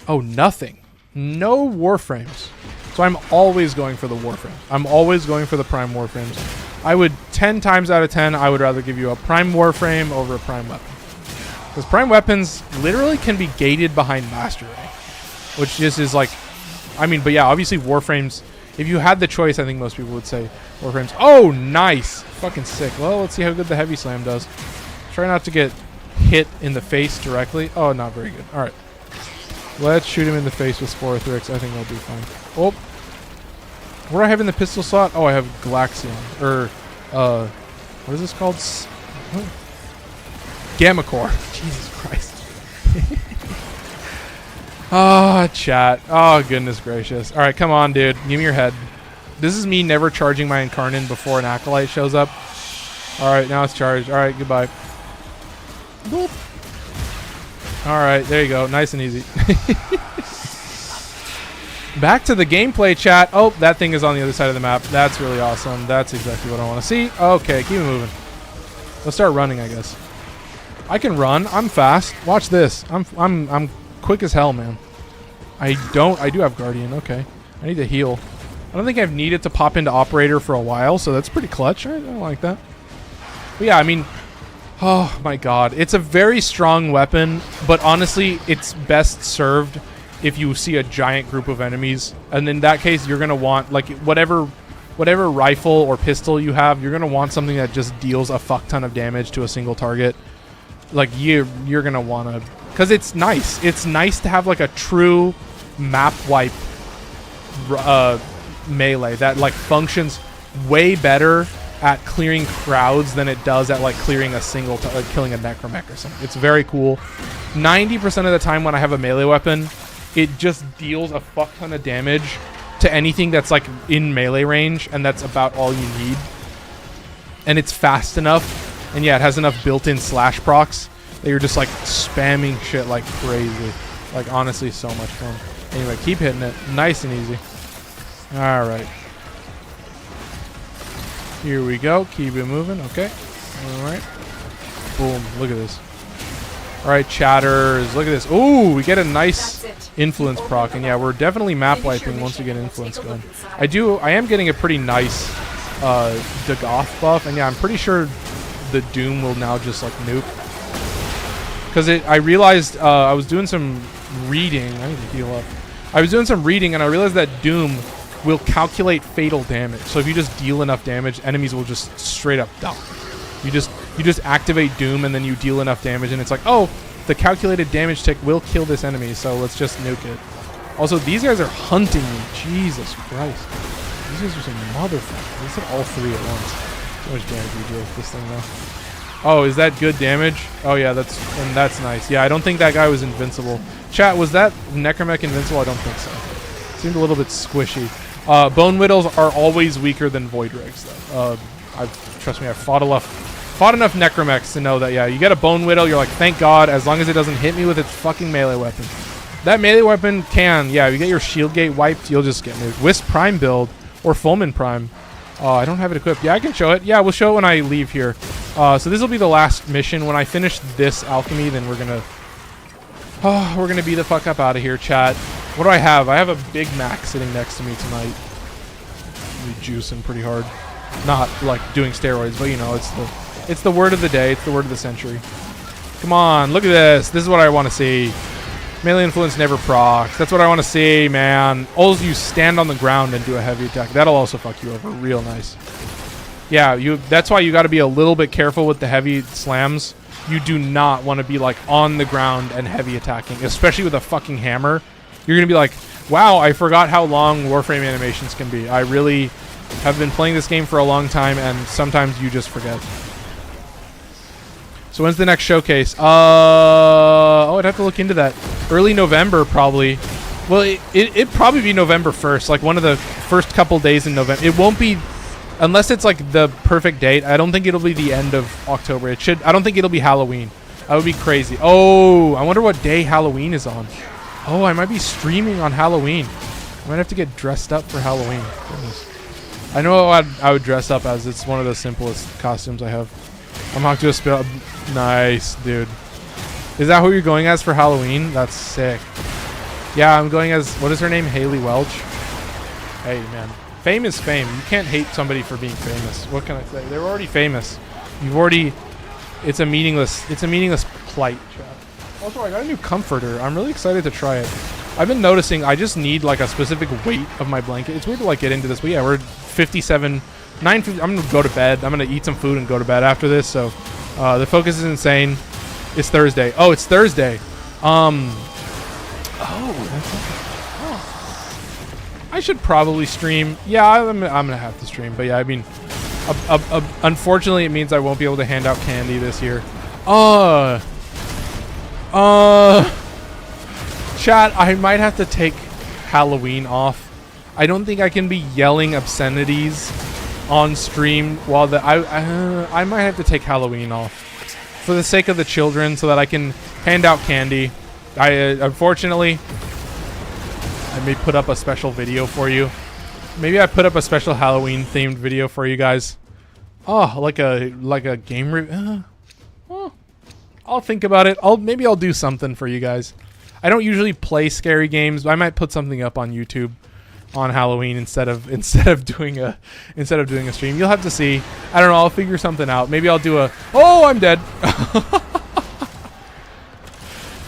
Oh, nothing. No Warframes. So I'm always going for the Warframe. I'm always going for the Prime Warframes. I would 10 times out of 10, I would rather give you a Prime Warframe over a Prime Weapon. Because Prime Weapons literally can be gated behind Master Rank. Which just is like... I mean, but yeah, obviously Warframes... If you had the choice, I think most people would say Warframes. Oh, nice! Fucking sick. Well, let's see how good the Heavy Slam does. Try not to get hit in the face directly. Oh, not very good. Alright. Let's shoot him in the face with Sporothrix. I think that'll be fine. Oh. What do I have in the pistol slot? Oh, I have Galaxion. Or, what is this called? Gamma Core. Jesus Christ. Ah, chat. Oh, goodness gracious. All right, come on, dude. Give me your head. This is me never charging my Incarnon before an Acolyte shows up. All right, now it's charged. All right, goodbye. Boop. All right, there you go. Nice and easy. Back to the gameplay, chat. Oh, that thing is on the other side of the map. That's really awesome. That's exactly what I want to see. Okay, keep it moving. Let's start running, I guess. I can run. I'm fast. Watch this. I'm quick as hell, man. I do have Guardian. Okay. I need to heal. I don't think I've needed to pop into Operator for a while, so that's pretty clutch. I don't like that. But yeah, I mean, oh my god. It's a very strong weapon, but honestly, it's best served if you see a giant group of enemies. And in that case, you're going to want, like, whatever rifle or pistol you have, you're going to want something that just deals a fuck ton of damage to a single target. Like, you're going to want to... Because it's nice. It's nice to have, like, a true map wipe melee that, like, functions way better at clearing crowds than it does at, like, clearing a single... killing a necromech or something. It's very cool. 90% of the time when I have a melee weapon, it just deals a fuck ton of damage to anything that's, like, in melee range, and that's about all you need. And it's fast enough, and yeah, it has enough built-in slash procs that you're just, like, spamming shit like crazy. Like, honestly, so much fun. Anyway, keep hitting it. Nice and easy. Alright. Here we go. Keep it moving. Okay. Alright. Boom. Look at this. Alright, chatters. Look at this. Ooh, we get a nice influence proc. And yeah, we're definitely map wiping once we get influence going. I am getting a pretty nice Dagoth buff. And yeah, I'm pretty sure the Doom will now just, like, nuke. Because I realized I was doing some reading. I need to heal up. I was doing some reading, and I realized that Doom will calculate fatal damage. So if you just deal enough damage, enemies will just straight up die. You just activate Doom, and then you deal enough damage, and it's like, oh, the calculated damage tick will kill this enemy, so let's just nuke it. Also, these guys are hunting me. Jesus Christ. These guys are some motherfuckers. They said all three at once. So much damage we do with this thing, though. Oh, is that good damage? Oh, yeah, that's nice. Yeah, I don't think that guy was invincible. Chat, was that Necromech invincible? I don't think so. Seemed a little bit squishy. Bone Whittles are always weaker than Void Regs, though. Trust me, I've fought enough Necromechs to know that, yeah, you get a Bone Whittle, you're like, thank God, as long as it doesn't hit me with its fucking melee weapon. That melee weapon can, yeah, you get your shield gate wiped, you'll just get moved. Wisp Prime build, or Fulmin Prime. I don't have it equipped. Yeah, I can show it. Yeah, we'll show it when I leave here. So this will be the last mission. When I finish this alchemy, then we're gonna be the fuck up out of here, chat. What do I have? I have a Big Mac sitting next to me tonight. I'm juicing pretty hard. Not like doing steroids, but you know, it's the word of the day. It's the word of the century. Come on, look at this. This is what I want to see. Melee influence never procs. That's what I want to see, man. Always you stand on the ground and do a heavy attack. That'll also fuck you over real nice. Yeah, that's why you got to be a little bit careful with the heavy slams. You do not want to be like on the ground and heavy attacking, especially with a fucking hammer. You're going to be like, wow, I forgot how long Warframe animations can be. I really have been playing this game for a long time, and sometimes you just forget. So when's the next showcase? I'd have to look into that. Early November, probably. Well, it'd probably be November 1st, like one of the first couple days in November. It won't be, unless it's like the perfect date. I don't think it'll be the end of October. I don't think it'll be Halloween. That would be crazy. Oh, I wonder what day Halloween is on. Oh, I might be streaming on Halloween. I might have to get dressed up for Halloween. Goodness. I know what I would dress up as. It's one of the simplest costumes I have. I'm not just nice, dude. Is that who you're going as for Halloween? That's sick. Yeah, I'm going as, what is her name? Haley Welch. Hey, man. Fame is fame. You can't hate somebody for being famous. What can I say? They're already famous. It's a meaningless plight, chat. Also, I got a new comforter. I'm really excited to try it. I've been noticing I just need like a specific weight of my blanket. It's weird to like get into this, but yeah, we're 9:50. I'm gonna go to bed. I'm gonna eat some food and go to bed after this. So the focus is insane. It's Thursday. Oh, it's Thursday. I should probably stream. Yeah, I'm gonna have to stream. But yeah, I mean, unfortunately, it means I won't be able to hand out candy this year. Chat, I might have to take Halloween off. I don't think I can be yelling obscenities on stream while I might have to take Halloween off for the sake of the children so that I can hand out candy. Unfortunately, I may put up a special video for you. Maybe I put up a special Halloween themed video for you guys. Oh, like a game review. I'll think about it. Maybe I'll do something for you guys. I don't usually play scary games, but I might put something up on YouTube on Halloween instead of doing a stream. You'll have to see. I don't know. I'll figure something out. Maybe I'll do a. Oh, I'm dead.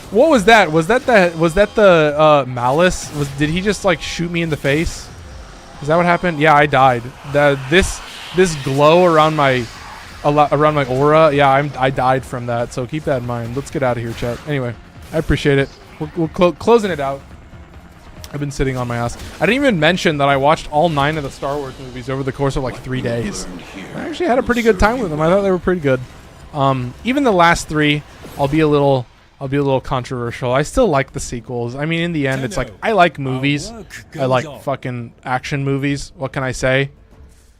What was that? Was that the Malice? Did he just like shoot me in the face? Is that what happened? Yeah, I died. This glow around my aura. Yeah, I died from that. So keep that in mind. Let's get out of here, chat. Anyway, I appreciate it. We're closing it out. I've been sitting on my ass. I didn't even mention that I watched all 9 of the Star Wars movies over the course of like 3 days. I actually had a pretty good time with them. I thought they were pretty good. Even the last 3, I'll be a little controversial. I still like the sequels. I mean, in the end, it's like I like movies. I like fucking action movies. What can I say?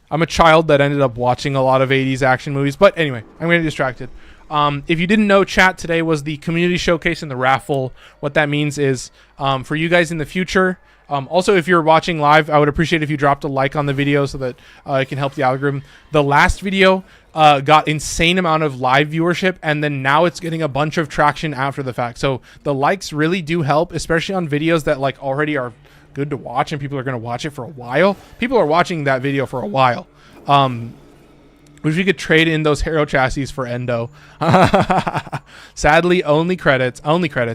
I'm a child that ended up watching a lot of 80s action movies. But anyway, I'm getting distracted. If you didn't know, chat, today was the community showcase and the raffle. What that means is for you guys in the future. Also, if you're watching live, I would appreciate if you dropped a like on the video so that it can help the algorithm. The last video got insane amount of live viewership, and then now it's getting a bunch of traction after the fact. So the likes really do help, especially on videos that like already are good to watch and people are going to watch it for a while. People are watching that video for a while. Wish we could trade in those Hero chassis for Endo. Sadly, only credits.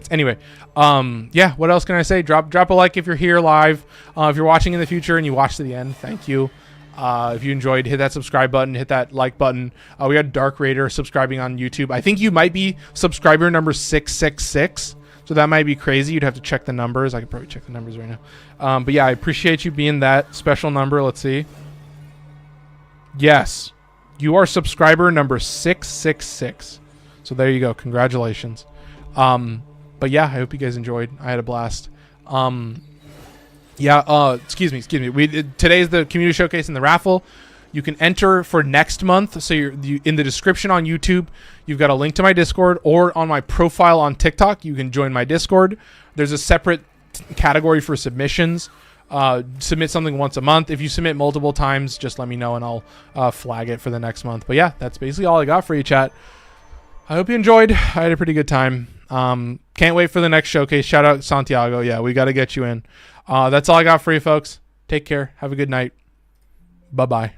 Anyway, yeah, what else can I say? Drop a like if you're here live. If you're watching in the future and you watch to the end, thank you. If you enjoyed, hit that subscribe button, hit that like button. We had Dark Raider subscribing on YouTube. I think you might be subscriber number 666. So that might be crazy. You'd have to check the numbers. I could probably check the numbers right now. But yeah, I appreciate you being that special number. Let's see. Yes. You are subscriber number 666. So there you go. Congratulations. But yeah, I hope you guys enjoyed. I had a blast. Excuse me. Today's the community showcase and the raffle. You can enter for next month. So you in the description on YouTube, you've got a link to my Discord, or on my profile on TikTok, you can join my Discord. There's a separate category for submissions. Submit something once a month. If you submit multiple times, just let me know and I'll flag it for the next month. But yeah, that's basically all I got for you, chat. I hope you enjoyed. I had a pretty good time. Can't wait for the next showcase. Shout out Santiago. Yeah, we got to get you in. That's all I got for you, folks. Take care. Have a good night. Bye-bye.